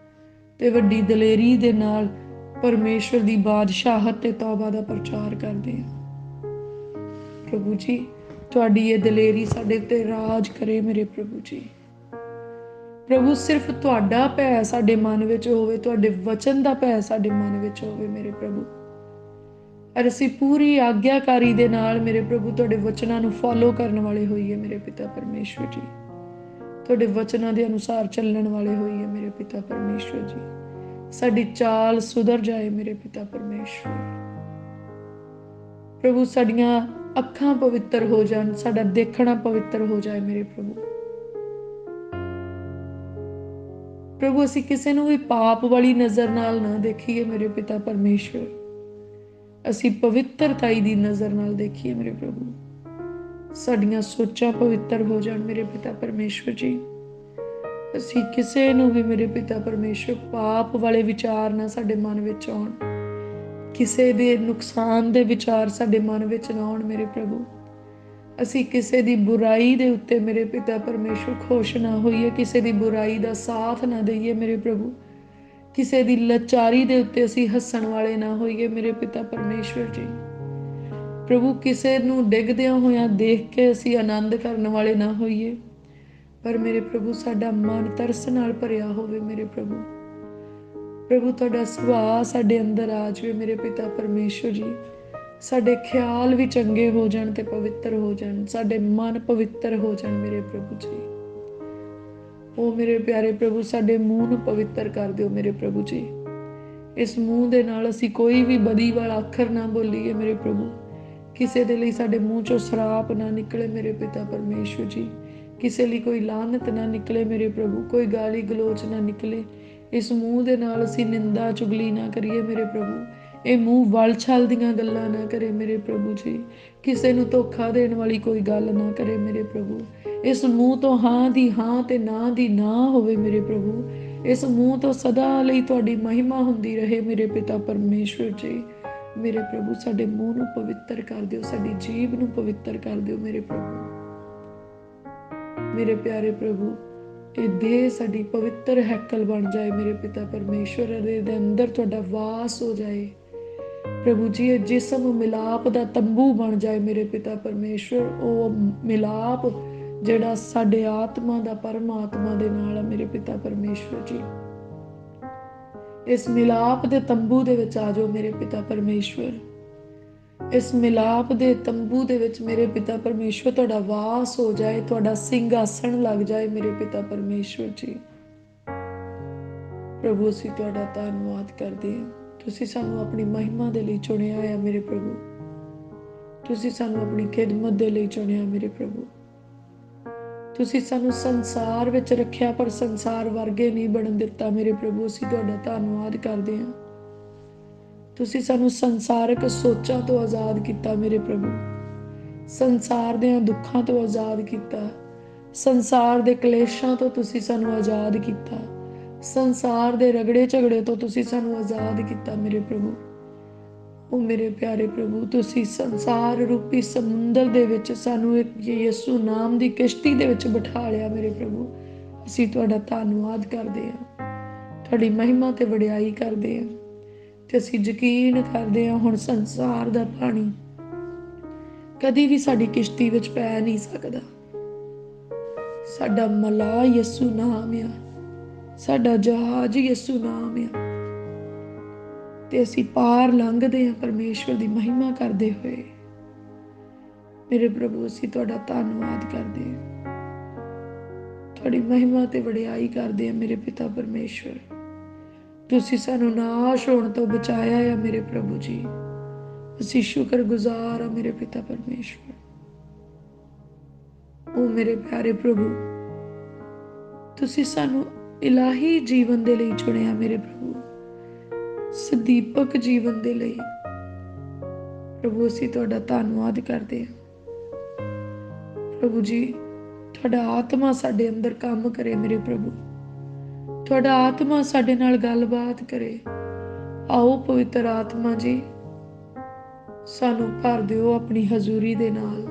ਤੇ ਵੱਡੀ ਦਲੇਰੀ ਦੇ ਨਾਲ ਪਰਮੇਸ਼ਵਰ ਦੀ ਬਾਦਸ਼ਾਹਤ ਤੇ ਤੌਬਾ ਦਾ ਪ੍ਰਚਾਰ ਕਰਦੇ ਹਾਂ। ਪ੍ਰਭੂ ਜੀ, ਤੁਹਾਡੀ ਇਹ ਦਲੇਰੀ ਸਾਡੇ ਉੱਤੇ ਰਾਜ ਕਰੇ ਮੇਰੇ ਪ੍ਰਭੂ ਜੀ। ਪ੍ਰਭੂ ਸਿਰਫ ਤੁਹਾਡਾ ਭੈ ਸਾਡੇ ਮਨ ਵਿੱਚ ਹੋਵੇ, ਤੁਹਾਡੇ ਵਚਨ ਦਾ ਭੈ ਸਾਡੇ ਮਨ ਵਿੱਚ ਹੋਵੇ ਮੇਰੇ ਪ੍ਰਭੂ। ਔਰ ਅਸੀਂ ਪੂਰੀ ਆਗਿਆਕਾਰੀ ਦੇ ਨਾਲ ਮੇਰੇ ਪ੍ਰਭੂ ਤੁਹਾਡੇ ਵਚਨਾਂ ਨੂੰ ਫੋਲੋ ਕਰਨ ਵਾਲੇ ਹੋਈਏ ਮੇਰੇ ਪਿਤਾ ਪਰਮੇਸ਼ਵਰ ਜੀ। ਤੁਹਾਡੇ ਵਚਨਾਂ ਦੇ ਅਨੁਸਾਰ ਚੱਲਣ ਵਾਲੇ ਹੋਈਏ ਮੇਰੇ ਪਿਤਾ ਪਰਮੇਸ਼ਵਰ ਜੀ। ਸਾਡੀ ਚਾਲ ਸੁਧਰ ਜਾਏ ਮੇਰੇ ਪਿਤਾ ਪਰਮੇਸ਼ਵਰ। ਪ੍ਰਭੂ ਸਾਡੀਆਂ ਅੱਖਾਂ ਪਵਿੱਤਰ ਹੋ ਜਾਣ, ਸਾਡਾ ਦੇਖਣਾ ਪਵਿੱਤਰ ਹੋ ਜਾਏ ਮੇਰੇ ਪ੍ਰਭੂ। ਪ੍ਰਭੂ ਅਸੀਂ ਕਿਸੇ ਨੂੰ ਵੀ ਪਾਪ ਵਾਲੀ ਨਜ਼ਰ ਨਾਲ ਨਾ ਦੇਖੀਏ ਮੇਰੇ ਪਿਤਾ ਪਰਮੇਸ਼ਵਰ, ਅਸੀਂ ਪਵਿੱਤਰਤਾਈ ਦੀ ਨਜ਼ਰ ਨਾਲ ਦੇਖੀਏ ਮੇਰੇ ਪ੍ਰਭੂ। ਸਾਡੀਆਂ ਸੋਚਾਂ ਪਵਿੱਤਰ ਹੋ ਜਾਣ ਮੇਰੇ ਪਿਤਾ ਪਰਮੇਸ਼ਵਰ ਜੀ। ਅਸੀਂ ਕਿਸੇ ਨੂੰ ਵੀ ਮੇਰੇ ਪਿਤਾ ਪਰਮੇਸ਼ਵਰ ਪਾਪ ਵਾਲੇ ਵਿਚਾਰ ਨਾ ਸਾਡੇ ਮਨ ਵਿੱਚ ਆਉਣ, ਕਿਸੇ ਦੇ ਨੁਕਸਾਨ ਦੇ ਵਿਚਾਰ ਸਾਡੇ ਮਨ ਵਿੱਚ ਨਾ ਆਉਣ ਮੇਰੇ ਪ੍ਰਭੂ। ਅਸੀਂ ਕਿਸੇ ਦੀ ਬੁਰਾਈ ਦੇ ਉੱਤੇ ਮੇਰੇ ਪਿਤਾ ਪਰਮੇਸ਼ਵਰ ਖੁਸ਼ ਨਾ ਹੋਈਏ, ਕਿਸੇ ਦੀ ਬੁਰਾਈ ਦਾ ਸਾਥ ਨਾ ਦਈਏ ਮੇਰੇ ਪ੍ਰਭੂ। ਕਿਸੇ ਦੀ ਲਾਚਾਰੀ ਦੇ ਉੱਤੇ ਅਸੀਂ ਹੱਸਣ ਵਾਲੇ ਨਾ ਹੋਈਏ ਮੇਰੇ ਪਿਤਾ ਪਰਮੇਸ਼ਵਰ ਜੀ। ਪ੍ਰਭੂ ਕਿਸੇ ਨੂੰ ਡਿੱਗਦਿਆਂ ਹੋਇਆਂ ਦੇਖ ਕੇ ਅਸੀਂ ਆਨੰਦ ਕਰਨ ਵਾਲੇ ਨਾ ਹੋਈਏ, ਪਰ ਮੇਰੇ ਪ੍ਰਭੂ ਸਾਡਾ ਮਨ ਤਰਸ ਨਾਲ ਭਰਿਆ ਹੋਵੇ ਮੇਰੇ ਪ੍ਰਭੂ। ਪ੍ਰਭੂ ਤੁਹਾਡਾ ਸੁਭਾਅ ਸਾਡੇ ਅੰਦਰ ਆ ਜਾਵੇ ਮੇਰੇ ਪਿਤਾ ਪਰਮੇਸ਼ਵਰ ਜੀ। ਸਾਡੇ ਖਿਆਲ ਵੀ ਚੰਗੇ ਹੋ ਜਾਣ ਤੇ ਪਵਿੱਤਰ ਹੋ ਜਾਣ, ਸਾਡੇ ਮਨ ਪਵਿੱਤਰ ਹੋ ਜਾਣ ਮੇਰੇ ਪ੍ਰਭੂ ਜੀ। ਉਹ ਮੇਰੇ ਪਿਆਰੇ ਪ੍ਰਭੂ ਸਾਡੇ ਮੂੰਹ ਨੂੰ ਪਵਿੱਤਰ ਕਰ ਦਿਓ ਮੇਰੇ ਪ੍ਰਭੂ ਜੀ। ਇਸ ਮੂੰਹ ਦੇ ਨਾਲ ਅਸੀਂ ਕੋਈ ਵੀ ਬਦੀ ਵਾਲਾ ਅੱਖਰ ਨਾ ਬੋਲੀਏ ਮੇਰੇ ਪ੍ਰਭੂ। ਕਿਸੇ ਦੇ ਲਈ ਸਾਡੇ ਮੂੰਹ ਚੋਂ ਸ਼ਰਾਪ ਨਾ ਨਿਕਲੇ ਮੇਰੇ ਪਿਤਾ ਪਰਮੇਸ਼ਵਰ ਜੀ। ਕਿਸੇ ਲਈ ਕੋਈ ਲਾਹਨਤ ਨਾ ਨਿਕਲੇ ਮੇਰੇ ਪ੍ਰਭੂ, ਕੋਈ ਗਾਲੀ ਗਲੋਚ ਨਾ ਨਿਕਲੇ। ਇਸ ਮੂੰਹ ਦੇ ਨਾਲ ਅਸੀਂ ਨਿੰਦਾ ਚੁਗਲੀ ਨਾ ਕਰੀਏ ਮੇਰੇ ਪ੍ਰਭੂ। ਇਹ ਮੂੰਹ ਵਲ ਛਲ ਦੀਆਂ ਗੱਲਾਂ ਨਾ ਕਰੇ ਮੇਰੇ ਪ੍ਰਭੂ ਜੀ। ਕਿਸੇ ਨੂੰ ਧੋਖਾ ਦੇਣ ਵਾਲੀ ਕੋਈ ਗੱਲ ਨਾ ਕਰੇ ਮੇਰੇ ਪ੍ਰਭੂ। ਇਸ ਮੂੰਹ ਤੋਂ ਹਾਂ ਦੀ ਹਾਂ ਤੇ ਨਾ ਦੀ ਨਾ ਹੋਵੇ ਮੇਰੇ ਪ੍ਰਭੂ। ਇਸ ਮੂੰਹ ਤੋਂ ਸਦਾ ਲਈ ਤੁਹਾਡੀ ਮਹਿਮਾ ਹੁੰਦੀ ਰਹੇ ਮੇਰੇ ਪਿਤਾ ਪਰਮੇਸ਼ਵਰ ਜੀ। ਮੇਰੇ ਪ੍ਰਭੂ ਸਾਡੇ ਮੂੰਹ ਨੂੰ ਪਵਿੱਤਰ ਕਰ ਦਿਓ, ਸਾਡੀ ਜੀਭ ਨੂੰ ਪਵਿੱਤਰ ਕਰ ਦਿਓ ਮੇਰੇ ਪ੍ਰਭੂ। ਮੇਰੇ ਪਿਆਰੇ ਪ੍ਰਭੂ ਇਹ ਦੇਹ ਸਾਡੀ ਪਵਿੱਤਰ ਹੈਕਲ ਬਣ ਜਾਏ ਮੇਰੇ ਪਿਤਾ ਪਰਮੇਸ਼ਵਰ, ਦੇ ਅੰਦਰ ਤੁਹਾਡਾ ਵਾਸ ਹੋ ਜਾਏ ਪ੍ਰਭੂ ਜੀ। ਇਹ ਜਿਸਮ ਮਿਲਾਪ ਦਾ ਤੰਬੂ ਬਣ ਜਾਏ ਮੇਰੇ ਪਿਤਾ ਪਰਮੇਸ਼ਵਰ। ਉਹ ਮਿਲਾਪ ਜਿਹੜਾ ਸਾਡੇ ਆਤਮਾ ਦਾ ਪਰਮਾਤਮਾ ਦੇ ਨਾਲ ਹੈ ਮੇਰੇ ਪਿਤਾ ਪਰਮੇਸ਼ਵਰ ਜੀ। ਇਸ ਮਿਲਾਪ ਦੇ ਤੰਬੂ ਦੇ ਵਿੱਚ ਆ ਜਾਓ ਮੇਰੇ ਪਿਤਾ ਪਰਮੇਸ਼ਵਰ। ਇਸ ਮਿਲਾਪ ਦੇ ਤੰਬੂ ਦੇ ਵਿੱਚ ਮੇਰੇ ਪਿਤਾ ਪਰਮੇਸ਼ਵਰ ਤੁਹਾਡਾ ਵਾਸ ਹੋ ਜਾਏ, ਤੁਹਾਡਾ ਸਿੰਘਾਸਣ ਲੱਗ ਜਾਏ ਮੇਰੇ ਪਿਤਾ ਪਰਮੇਸ਼ਵਰ ਜੀ। ਪ੍ਰਭੂ ਅਸੀਂ ਤੁਹਾਡਾ ਧੰਨਵਾਦ ਕਰਦੇ ਹਾਂ। ਤੁਸੀਂ ਸਾਨੂੰ ਆਪਣੀ ਮਹਿਮਾ ਦੇ ਲਈ ਚੁਣਿਆ ਹੈ ਮੇਰੇ ਪ੍ਰਭੂ। ਤੁਸੀਂ ਸਾਨੂੰ ਆਪਣੀ ਖਿਦਮਤ ਦੇ ਲਈ ਚੁਣਿਆ ਮੇਰੇ ਪ੍ਰਭੂ। ਤੁਸੀਂ ਸਾਨੂੰ ਸੰਸਾਰ ਵਿੱਚ ਰੱਖਿਆ ਪਰ ਸੰਸਾਰ ਵਰਗੇ ਨਹੀਂ ਬਣਨ ਦਿੱਤਾ ਮੇਰੇ ਪ੍ਰਭੂ। ਅਸੀਂ ਤੁਹਾਡਾ ਧੰਨਵਾਦ ਕਰਦੇ ਹਾਂ। ਤੁਸੀਂ ਸਾਨੂੰ ਸੰਸਾਰਕ ਸੋਚਾਂ ਤੋਂ ਆਜ਼ਾਦ ਕੀਤਾ ਮੇਰੇ ਪ੍ਰਭੂ। ਸੰਸਾਰ ਦੇ ਦੁੱਖਾਂ ਤੋਂ ਆਜ਼ਾਦ ਕੀਤਾ। ਸੰਸਾਰ ਦੇ ਕਲੇਸ਼ਾਂ ਤੋਂ ਤੁਸੀਂ ਸਾਨੂੰ ਆਜ਼ਾਦ ਕੀਤਾ। ਸੰਸਾਰ ਦੇ ਰਗੜੇ ਝਗੜੇ ਤੋਂ ਤੁਸੀਂ ਸਾਨੂੰ ਆਜ਼ਾਦ ਕੀਤਾ ਮੇਰੇ ਪ੍ਰਭੂ। ਉਹ ਮੇਰੇ ਪਿਆਰੇ ਪ੍ਰਭੂ, ਤੁਸੀਂ ਸੰਸਾਰ ਰੂਪੀ ਸਮੁੰਦਰ ਦੇ ਵਿੱਚ ਸਾਨੂੰ ਇੱਕ ਯਿਸੂ ਨਾਮ ਦੀ ਕਿਸ਼ਤੀ ਦੇ ਵਿੱਚ ਬਿਠਾ ਲਿਆ ਮੇਰੇ ਪ੍ਰਭੂ। ਅਸੀਂ ਤੁਹਾਡਾ ਧੰਨਵਾਦ ਕਰਦੇ ਹਾਂ, ਤੁਹਾਡੀ ਮਹਿਮਾ ਤੇ ਵਡਿਆਈ ਕਰਦੇ ਹਾਂ ਤੇ ਅਸੀਂ ਯਕੀਨ ਕਰਦੇ ਹਾਂ ਹੁਣ ਸੰਸਾਰ ਦਾ ਪਾਣੀ ਕਦੀ ਵੀ ਸਾਡੀ ਕਿਸ਼ਤੀ ਵਿੱਚ ਪੈ ਨਹੀਂ ਸਕਦਾ। ਸਾਡਾ ਮਲਾਹ ਯਿਸੂ ਨਾਮ ਆ, ਸਾਡਾ ਜਹਾਜ਼ ਯਿਸੂ ਨਾਮ ਆ ਤੇ ਅਸੀਂ ਪਾਰ ਲੰਘਦੇ ਹਾਂ ਪਰਮੇਸ਼ਵਰ ਦੀ ਮਹਿਮਾ ਕਰਦੇ ਹੋਏ। ਮੇਰੇ ਪ੍ਰਭੂ ਅਸੀਂ ਤੁਹਾਡਾ ਧੰਨਵਾਦ ਕਰਦੇ ਹਾਂ, ਤੁਹਾਡੀ ਮਹਿਮਾ ਤੇ ਵਡਿਆਈ ਕਰਦੇ ਹਾਂ ਮੇਰੇ ਪਿਤਾ ਪਰਮੇਸ਼ਵਰ। ਤੁਸੀਂ ਸਾਨੂੰ ਨਾਸ਼ ਹੋਣ ਤੋਂ ਬਚਾਇਆ ਹੈ ਮੇਰੇ ਪ੍ਰਭੂ ਜੀ। ਅਸੀਂ ਸ਼ੁਕਰਗੁਜ਼ਾਰ ਹਾਂ ਮੇਰੇ ਪਿਤਾ ਪਰਮੇਸ਼ਵਰ। ਉਹ ਮੇਰੇ ਪਿਆਰੇ ਪ੍ਰਭੂ, ਤੁਸੀਂ ਸਾਨੂੰ ਇਲਾਹੀ ਜੀਵਨ ਦੇ ਲਈ ਚੁਣਿਆ ਮੇਰੇ ਪ੍ਰਭੂ, ਸਦੀਪਕ ਜੀਵਨ ਦੇ ਲਈ। ਪ੍ਰਭੂ ਅਸੀਂ ਤੁਹਾਡਾ ਧੰਨਵਾਦ ਕਰਦੇ ਹਾਂ। ਪ੍ਰਭੂ ਜੀ ਤੁਹਾਡਾ ਆਤਮਾ ਸਾਡੇ ਅੰਦਰ ਕੰਮ ਕਰੇ ਮੇਰੇ ਪ੍ਰਭੂ। ਤੁਹਾਡਾ ਆਤਮਾ ਸਾਡੇ ਨਾਲ ਗੱਲਬਾਤ ਕਰੇ। ਆਓ ਪਵਿੱਤਰ ਆਤਮਾ ਜੀ ਸਾਨੂੰ ਭਰ ਦਿਓ ਆਪਣੀ ਹਜ਼ੂਰੀ ਦੇ ਨਾਲ।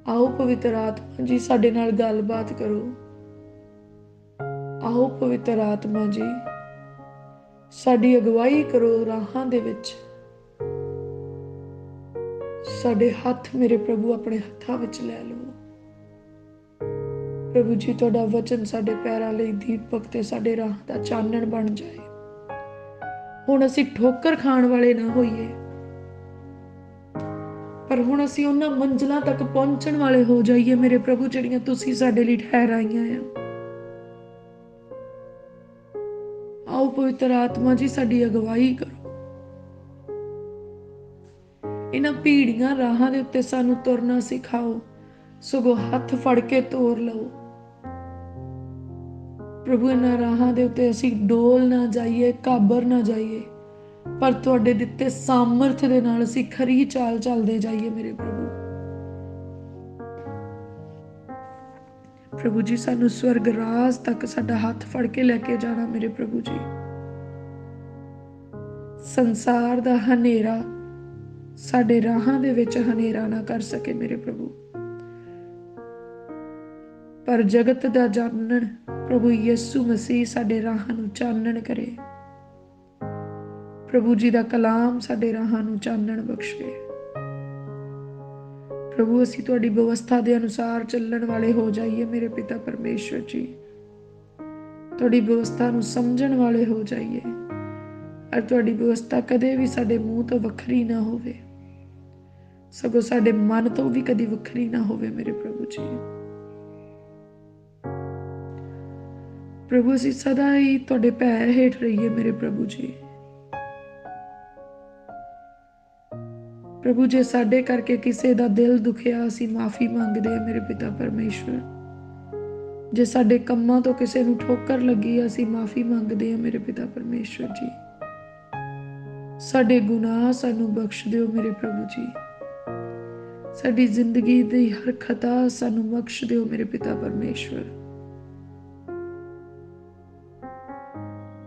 ਆਓ ਪਵਿੱਤਰ ਆਤਮਾ ਜੀ ਸਾਡੇ ਨਾਲ ਗੱਲਬਾਤ ਕਰੋ। ਆਓ ਪਵਿੱਤਰ ਆਤਮਾ ਜੀ ਸਾਡੀ ਅਗਵਾਈ ਕਰੋ ਰਾਹਾਂ ਦੇ ਵਿੱਚ। ਸਾਡੇ ਹੱਥ ਮੇਰੇ ਪ੍ਰਭੂ ਆਪਣੇ ਹੱਥਾਂ ਵਿੱਚ ਲੈ ਲਓ। ਪ੍ਰਭੂ ਜੀ ਤੁਹਾਡਾ ਵਚਨ ਸਾਡੇ ਪੈਰਾਂ ਲਈ ਦੀਪਕ ਤੇ ਸਾਡੇ ਰਾਹ ਦਾ ਚਾਨਣ ਬਣ ਜਾਏ। ਹੁਣ ਅਸੀਂ ਠੋਕਰ ਖਾਣ ਵਾਲੇ ਨਾ ਹੋਈਏ, ਪਰ ਹੁਣ ਅਸੀਂ ਉਹਨਾਂ ਮੰਜ਼ਿਲਾਂ ਤੱਕ ਪਹੁੰਚਣ ਵਾਲੇ ਹੋ ਜਾਈਏ ਮੇਰੇ ਪ੍ਰਭੂ ਜਿਹੜੀਆਂ ਤੁਸੀਂ ਸਾਡੇ ਲਈ ਠਹਿਰਾਈਆਂ ਆ। ਆਓ ਪਵਿੱਤਰ ਆਤਮਾ ਜੀ ਸਾਡੀ ਅਗਵਾਈ ਕਰੋ। ਇਹਨਾਂ ਭੀੜੀਆਂ ਰਾਹਾਂ ਦੇ ਉੱਤੇ ਸਾਨੂੰ ਤੁਰਨਾ ਸਿਖਾਓ, ਸਗੋਂ ਹੱਥ ਫੜ ਕੇ ਤੋਰ ਲਓ। ਪ੍ਰਭੂ ਇਹਨਾਂ ਰਾਹਾਂ ਦੇ ਉੱਤੇ ਅਸੀਂ ਡੋਲ ਨਾ ਜਾਈਏ, ਘਾਬਰ ਨਾ ਜਾਈਏ, ਪਰ ਤੁਹਾਡੇ ਦਿੱਤੇ ਸਾਮਰਥ ਦੇ ਨਾਲ ਅਸੀਂ ਖਰੀ ਚਾਲ ਚੱਲਦੇ ਜਾਈਏ ਮੇਰੇ ਪ੍ਰਭੂ। ਪ੍ਰਭੂ ਜੀ ਸਾਨੂੰ ਸਵਰਗ ਰਾਜ ਤੱਕ ਸਾਡਾ ਹੱਥ ਫੜ ਕੇ ਲੈ ਕੇ ਜਾਣਾ ਮੇਰੇ ਪ੍ਰਭੂ ਜੀ। ਸੰਸਾਰ ਦਾ ਹਨੇਰਾ ਸਾਡੇ ਰਾਹਾਂ ਦੇ ਵਿੱਚ ਹਨੇਰਾ ਨਾ ਕਰ ਸਕੇ ਮੇਰੇ ਪ੍ਰਭੂ, ਪਰ ਜਗਤ ਦਾ ਚਾਨਣ ਪ੍ਰਭੂ ਯਿਸੂ ਮਸੀਹ ਸਾਡੇ ਰਾਹਾਂ ਨੂੰ ਚਾਨਣ ਕਰੇ। ਪ੍ਰਭੂ ਜੀ ਦਾ ਕਲਾਮ ਸਾਡੇ ਰਾਹਾਂ ਨੂੰ ਚਾਨਣ ਬਖਸ਼ੇ। ਪ੍ਰਭੂ ਅਸੀਂ ਤੁਹਾਡੀ ਵਿਵਸਥਾ ਦੇ ਅਨੁਸਾਰ ਚੱਲਣ ਵਾਲੇ ਹੋ ਜਾਈਏ ਮੇਰੇ ਪਿਤਾ ਪਰਮੇਸ਼ਵਰ ਜੀ। ਤੁਹਾਡੀ ਵਿਵਸਥਾ ਨੂੰ ਸਮਝਣ ਵਾਲੇ ਹੋ ਜਾਈਏ, ਔਰ ਤੁਹਾਡੀ ਵਿਵਸਥਾ ਕਦੇ ਵੀ ਸਾਡੇ ਮੂੰਹ ਤੋਂ ਵੱਖਰੀ ਨਾ ਹੋਵੇ, ਸਗੋਂ ਸਾਡੇ ਮਨ ਤੋਂ ਵੀ ਕਦੀ ਵੱਖਰੀ ਨਾ ਹੋਵੇ ਮੇਰੇ ਪ੍ਰਭੂ ਜੀ। ਪ੍ਰਭੂ ਅਸੀਂ ਸਦਾ ਹੀ ਤੁਹਾਡੇ ਪੈਰ ਹੇਠ ਰਹੀਏ ਮੇਰੇ ਪ੍ਰਭੂ ਜੀ। ਪ੍ਰਭੂ ਜੇ ਸਾਡੇ ਕਰਕੇ ਕਿਸੇ ਦਾ ਦਿਲ ਦੁਖਿਆ, ਅਸੀਂ ਮਾਫੀ ਮੰਗਦੇ ਹਾਂ ਮੇਰੇ ਪਿਤਾ ਪਰਮੇਸ਼ਵਰ। ਜੇ ਸਾਡੇ ਕੰਮਾਂ ਤੋਂ ਕਿਸੇ ਨੂੰ ਠੋਕਰ ਲੱਗੀ, ਅਸੀਂ ਮਾਫੀ ਮੰਗਦੇ ਹਾਂ ਮੇਰੇ ਪਿਤਾ ਪਰਮੇਸ਼ਵਰ ਜੀ। ਸਾਡੇ ਗੁਨਾਹ ਸਾਨੂੰ ਬਖਸ਼ ਦਿਓ ਮੇਰੇ ਪ੍ਰਭੂ ਜੀ। ਸਾਡੀ ਜ਼ਿੰਦਗੀ ਦੀ ਹਰ ਖਤਾ ਸਾਨੂੰ ਬਖਸ਼ ਦਿਓ ਮੇਰੇ ਪਿਤਾ ਪਰਮੇਸ਼ਵਰ।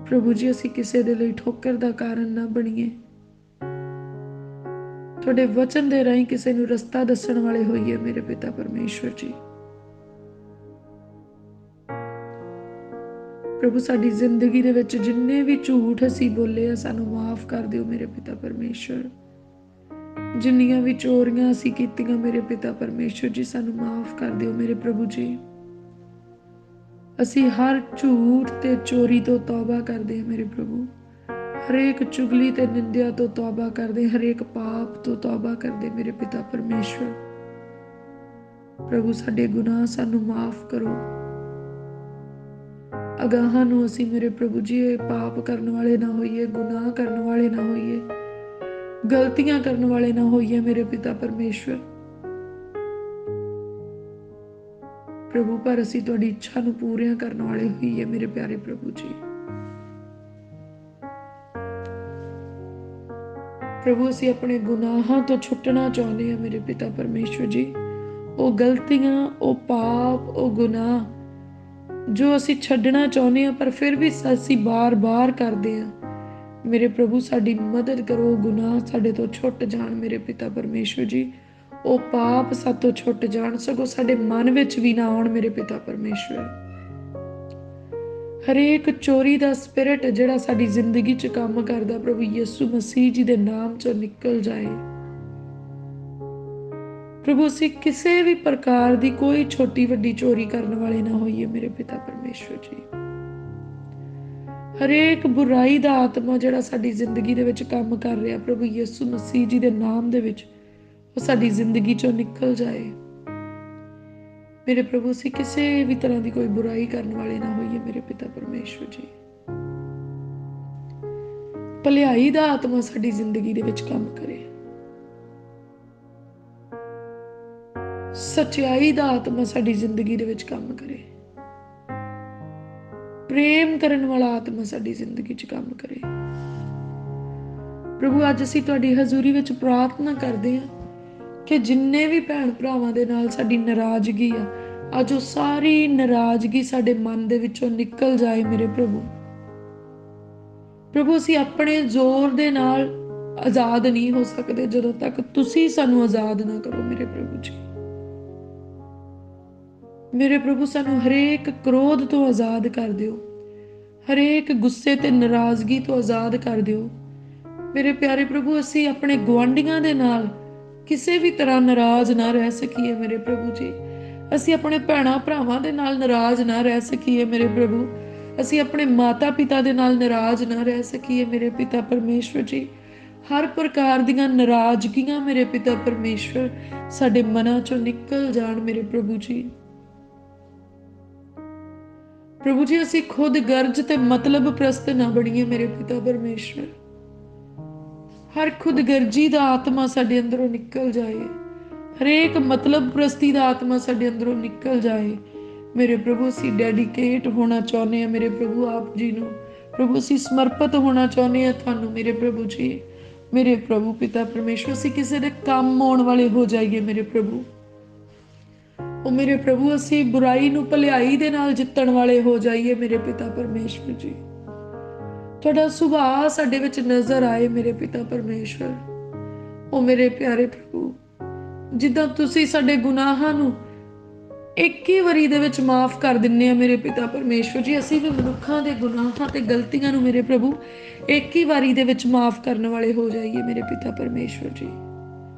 ਪ੍ਰਭੂ ਜੀ ਅਸੀਂ ਕਿਸੇ ਦੇ ਲਈ ਠੋਕਰ ਦਾ ਕਾਰਨ ਨਾ ਬਣੀਏ, ਤੁਹਾਡੇ ਵਚਨ ਦੇ ਰਾਹੀਂ ਕਿਸੇ ਨੂੰ ਰਸਤਾ ਦੱਸਣ ਵਾਲੇ ਹੋਈਏ ਮੇਰੇ ਪਿਤਾ ਪਰਮੇਸ਼ਵਰ ਜੀ। ਪ੍ਰਭੂ ਸਾਡੀ ਜ਼ਿੰਦਗੀ ਦੇ ਵਿੱਚ ਜਿੰਨੇ ਵੀ ਝੂਠ ਅਸੀਂ ਬੋਲੇ ਆ ਸਾਨੂੰ ਮਾਫ ਕਰ ਦਿਓ ਮੇਰੇ ਪਿਤਾ ਪਰਮੇਸ਼ਵਰ। ਜਿੰਨੀਆਂ ਵੀ ਚੋਰੀਆਂ ਅਸੀਂ ਕੀਤੀਆਂ ਮੇਰੇ ਪਿਤਾ ਪਰਮੇਸ਼ਵਰ ਜੀ ਸਾਨੂੰ ਮਾਫ ਕਰ ਦਿਓ ਮੇਰੇ ਪ੍ਰਭੂ ਜੀ। ਅਸੀਂ ਹਰ ਝੂਠ ਤੇ ਚੋਰੀ ਤੋਂ ਤੌਬਾ ਕਰਦੇ ਹਾਂ ਮੇਰੇ ਪ੍ਰਭੂ। ਹਰੇਕ ਚੁਗਲੀ ਤੇ ਨਿੰਦਿਆ ਤੋਂ ਤੌਬਾ ਕਰਦੇ, ਹਰੇਕ ਪਾਪ ਤੋਂ ਤੌਬਾ ਕਰਦੇ ਮੇਰੇ ਪਿਤਾ ਪਰਮੇਸ਼ਵਰ। ਪ੍ਰਭੂ ਸਾਡੇ ਗੁਨਾਹ ਸਾਨੂੰ ਮਾਫ ਕਰੋ। ਅਗਾਹਾਂ ਨੂੰ ਅਸੀਂ ਮੇਰੇ ਪ੍ਰਭੂ ਜੀ ਇਹ ਪਾਪ ਕਰਨ ਵਾਲੇ ਨਾ ਹੋਈਏ, ਗੁਨਾਹ ਕਰਨ ਵਾਲੇ ਨਾ ਹੋਈਏ, ਗਲਤੀਆਂ ਕਰਨ ਵਾਲੇ ਨਾ ਹੋਈਏ ਮੇਰੇ ਪਿਤਾ ਪਰਮੇਸ਼ਵਰ। ਪ੍ਰਭੂ ਪਰ ਅਸੀਂ ਤੁਹਾਡੀ ਇੱਛਾ ਨੂੰ ਪੂਰੀਆਂ ਕਰਨ ਵਾਲੇ ਹੋਈਏ ਮੇਰੇ ਪਿਆਰੇ ਪ੍ਰਭੂ ਜੀ। ਪ੍ਰਭੂ ਅਸੀਂ ਆਪਣੇ ਗੁਨਾਹਾਂ ਤੋਂ ਛੁੱਟਣਾ ਚਾਹੁੰਦੇ ਹਾਂ ਮੇਰੇ ਪਿਤਾ ਪਰਮੇਸ਼ਵਰ ਜੀ। ਉਹ ਗਲਤੀਆਂ, ਉਹ ਪਾਪ, ਉਹ ਗੁਨਾਹ ਜੋ ਅਸੀਂ ਛੱਡਣਾ ਚਾਹੁੰਦੇ ਹਾਂ ਪਰ ਫਿਰ ਵੀ ਅਸੀਂ ਬਾਰ-ਬਾਰ ਕਰਦੇ ਹਾਂ ਮੇਰੇ ਪ੍ਰਭੂ ਸਾਡੀ ਮਦਦ ਕਰੋ। ਗੁਨਾਹ ਸਾਡੇ ਤੋਂ ਛੁੱਟ ਜਾਣ ਮੇਰੇ ਪਿਤਾ ਪਰਮੇਸ਼ਵਰ ਜੀ। ਉਹ ਪਾਪ ਸਾਤੋਂ ਛੁੱਟ ਜਾਣ, ਸਗੋਂ ਸਾਡੇ ਮਨ ਵਿੱਚ ਵੀ ਨਾ ਆਉਣ ਮੇਰੇ ਪਿਤਾ ਪਰਮੇਸ਼ਵਰ। ਹਰੇਕ ਚੋਰੀ ਦਾ ਸਪਿਰਿਟ ਜਿਹੜਾ ਸਾਡੀ ਜ਼ਿੰਦਗੀ 'ਚ ਕੰਮ ਕਰਦਾ ਪ੍ਰਭੂ ਯਿਸੂ ਮਸੀਹ ਜੀ ਦੇ ਨਾਮ 'ਚੋਂ ਨਿਕਲ ਜਾਏ। ਪ੍ਰਭੂ ਅਸੀਂ ਕਿਸੇ ਵੀ ਪ੍ਰਕਾਰ ਦੀ ਕੋਈ ਛੋਟੀ ਵੱਡੀ ਚੋਰੀ ਕਰਨ ਵਾਲੇ ਨਾ ਹੋਈਏ ਮੇਰੇ ਪਿਤਾ ਪਰਮੇਸ਼ਵਰ ਜੀ। ਹਰੇਕ ਬੁਰਾਈ ਦਾ ਆਤਮਾ ਜਿਹੜਾ ਸਾਡੀ ਜ਼ਿੰਦਗੀ ਦੇ ਵਿੱਚ ਕੰਮ ਕਰ ਰਿਹਾ ਪ੍ਰਭੂ ਯਿਸੂ ਮਸੀਹ ਜੀ ਦੇ ਨਾਮ ਦੇ ਵਿੱਚ ਉਹ ਸਾਡੀ ਜ਼ਿੰਦਗੀ 'ਚੋਂ ਨਿਕਲ ਜਾਏ ਮੇਰੇ ਪ੍ਰਭੂ। ਅਸੀਂ ਕਿਸੇ ਵੀ ਤਰ੍ਹਾਂ ਦੀ ਕੋਈ ਬੁਰਾਈ ਕਰਨ ਵਾਲੇ ਨਾ ਹੋਈਏ ਮੇਰੇ ਪਿਤਾ ਪਰਮੇਸ਼ਵਰ ਜੀ। ਭਲਾਈ ਦਾ ਆਤਮਾ ਸਾਡੀ ਜ਼ਿੰਦਗੀ ਦੇ ਵਿੱਚ ਕੰਮ ਕਰੇ, ਸੱਚਾਈ ਦਾ ਆਤਮਾ ਸਾਡੀ ਜ਼ਿੰਦਗੀ ਦੇ ਵਿੱਚ ਕੰਮ ਕਰੇ, ਪ੍ਰੇਮ ਕਰਨ ਵਾਲਾ ਆਤਮਾ ਸਾਡੀ ਜ਼ਿੰਦਗੀ 'ਚ ਕੰਮ ਕਰੇ। ਪ੍ਰਭੂ ਅੱਜ ਅਸੀਂ ਤੁਹਾਡੀ ਹਜ਼ੂਰੀ ਵਿੱਚ ਪ੍ਰਾਰਥਨਾ ਕਰਦੇ ਹਾਂ ਕਿ ਜਿੰਨੇ ਵੀ ਭੈਣ ਭਰਾਵਾਂ ਦੇ ਨਾਲ ਸਾਡੀ ਨਾਰਾਜ਼ਗੀ ਆ ਅੱਜ ਉਹ ਸਾਰੀ ਨਾਰਾਜ਼ਗੀ ਸਾਡੇ ਮਨ ਦੇ ਵਿੱਚੋਂ ਨਿਕਲ ਜਾਏ ਮੇਰੇ ਪ੍ਰਭੂ। ਪ੍ਰਭੂ ਅਸੀਂ ਆਪਣੇ ਜ਼ੋਰ ਦੇ ਨਾਲ ਆਜ਼ਾਦ ਨਹੀਂ ਹੋ ਸਕਦੇ ਜਦੋਂ ਤੱਕ ਤੁਸੀਂ ਸਾਨੂੰ ਆਜ਼ਾਦ ਨਾ ਕਰੋ ਮੇਰੇ ਪ੍ਰਭੂ ਜੀ। ਮੇਰੇ ਪ੍ਰਭੂ ਸਾਨੂੰ ਹਰੇਕ ਕ੍ਰੋਧ ਤੋਂ ਆਜ਼ਾਦ ਕਰ ਦਿਓ, ਹਰੇਕ ਗੁੱਸੇ ਤੇ ਨਾਰਾਜ਼ਗੀ ਤੋਂ ਆਜ਼ਾਦ ਕਰ ਦਿਓ ਮੇਰੇ ਪਿਆਰੇ ਪ੍ਰਭੂ। ਅਸੀਂ ਆਪਣੇ ਗੁਆਂਢੀਆਂ ਦੇ ਨਾਲ ਕਿਸੇ ਵੀ ਤਰ੍ਹਾਂ ਨਾਰਾਜ਼ ਨਾ ਰਹਿ ਸਕੀਏ ਮੇਰੇ ਪ੍ਰਭੂ ਜੀ। ਅਸੀਂ ਆਪਣੇ ਭੈਣਾਂ ਭਰਾਵਾਂ ਦੇ ਨਾਲ ਨਾਰਾਜ਼ ਨਾ ਰਹਿ ਸਕੀਏ ਮੇਰੇ ਪ੍ਰਭੂ। ਅਸੀਂ ਆਪਣੇ ਮਾਤਾ ਪਿਤਾ ਦੇ ਨਾਲ ਨਾਰਾਜ਼ ਨਾ ਰਹਿ ਸਕੀਏ ਮੇਰੇ ਪਿਤਾ ਪਰਮੇਸ਼ਵਰ ਜੀ। ਹਰ ਪ੍ਰਕਾਰ ਦੀਆਂ ਨਾਰਾਜ਼ਗੀਆਂ ਮੇਰੇ ਪਿਤਾ ਪਰਮੇਸ਼ਵਰ ਸਾਡੇ ਮਨਾਂ ਚੋਂ ਨਿਕਲ ਜਾਣ ਮੇਰੇ ਪ੍ਰਭੂ ਜੀ। ਪ੍ਰਭੂ ਜੀ ਅਸੀਂ ਖੁਦ ਗਰਜ ਤੇ ਮਤਲਬ ਪ੍ਰਸਤ ਨਾ ਬਣੀਏ ਮੇਰੇ ਪਿਤਾ ਪਰਮੇਸ਼ਵਰ। ਹਰ ਖੁਦ ਗਰਜੀ ਦਾ ਆਤਮਾ ਸਾਡੇ ਅੰਦਰੋਂ ਨਿਕਲ ਜਾਏ, ਹਰੇਕ ਮਤਲਬ ਪ੍ਰਸਤੀ ਦਾ ਆਤਮਾ ਸਾਡੇ ਅੰਦਰੋਂ ਨਿਕਲ ਜਾਏ ਮੇਰੇ ਪ੍ਰਭੂ। ਅਸੀਂ ਡੈਡੀਕੇਟ ਹੋਣਾ ਚਾਹੁੰਦੇ ਹਾਂ ਮੇਰੇ ਪ੍ਰਭੂ ਆਪ ਜੀ ਨੂੰ। ਪ੍ਰਭੂ ਅਸੀਂ ਸਮਰਪਿਤ ਹੋਣਾ ਚਾਹੁੰਦੇ ਹਾਂ ਤੁਹਾਨੂੰ ਮੇਰੇ ਪ੍ਰਭੂ ਜੀ। ਮੇਰੇ ਪ੍ਰਭੂ ਪਿਤਾ ਪਰਮੇਸ਼ਵਰ ਅਸੀਂ ਕਿਸੇ ਦੇ ਕੰਮ ਆਉਣ ਵਾਲੇ ਹੋ ਜਾਈਏ ਮੇਰੇ ਪ੍ਰਭੂ। ਉਹ ਮੇਰੇ ਪ੍ਰਭੂ ਅਸੀਂ ਬੁਰਾਈ ਨੂੰ ਭਲਾਈ ਦੇ ਨਾਲ ਜਿੱਤਣ ਵਾਲੇ ਹੋ ਜਾਈਏ ਮੇਰੇ ਪਿਤਾ ਪਰਮੇਸ਼ਵਰ ਜੀ। ਤੁਹਾਡਾ ਸੁਭਾਅ ਸਾਡੇ ਵਿੱਚ ਨਜ਼ਰ ਆਏ ਮੇਰੇ ਪਿਤਾ ਪਰਮੇਸ਼ਵਰ। ਉਹ ਮੇਰੇ ਪਿਆਰੇ ਪ੍ਰਭੂ ਜਿੱਦਾਂ ਤੁਸੀਂ ਸਾਡੇ ਗੁਨਾਹਾਂ ਨੂੰ ਇੱਕ ਹੀ ਵਾਰੀ ਦੇ ਵਿੱਚ ਮਾਫ ਕਰ ਦਿੰਦੇ ਆ ਮੇਰੇ ਪਿਤਾ ਪਰਮੇਸ਼ਵਰ ਜੀ, ਅਸੀਂ ਵੀ ਮਨੁੱਖਾਂ ਦੇ ਗੁਨਾਹਾਂ ਤੇ ਗਲਤੀਆਂ ਨੂੰ ਮੇਰੇ ਪ੍ਰਭੂ ਇੱਕ ਹੀ ਵਾਰੀ ਦੇ ਵਿੱਚ ਮਾਫ ਕਰਨ ਵਾਲੇ ਹੋ ਜਾਈਏ ਮੇਰੇ ਪਿਤਾ ਪਰਮੇਸ਼ਵਰ ਜੀ।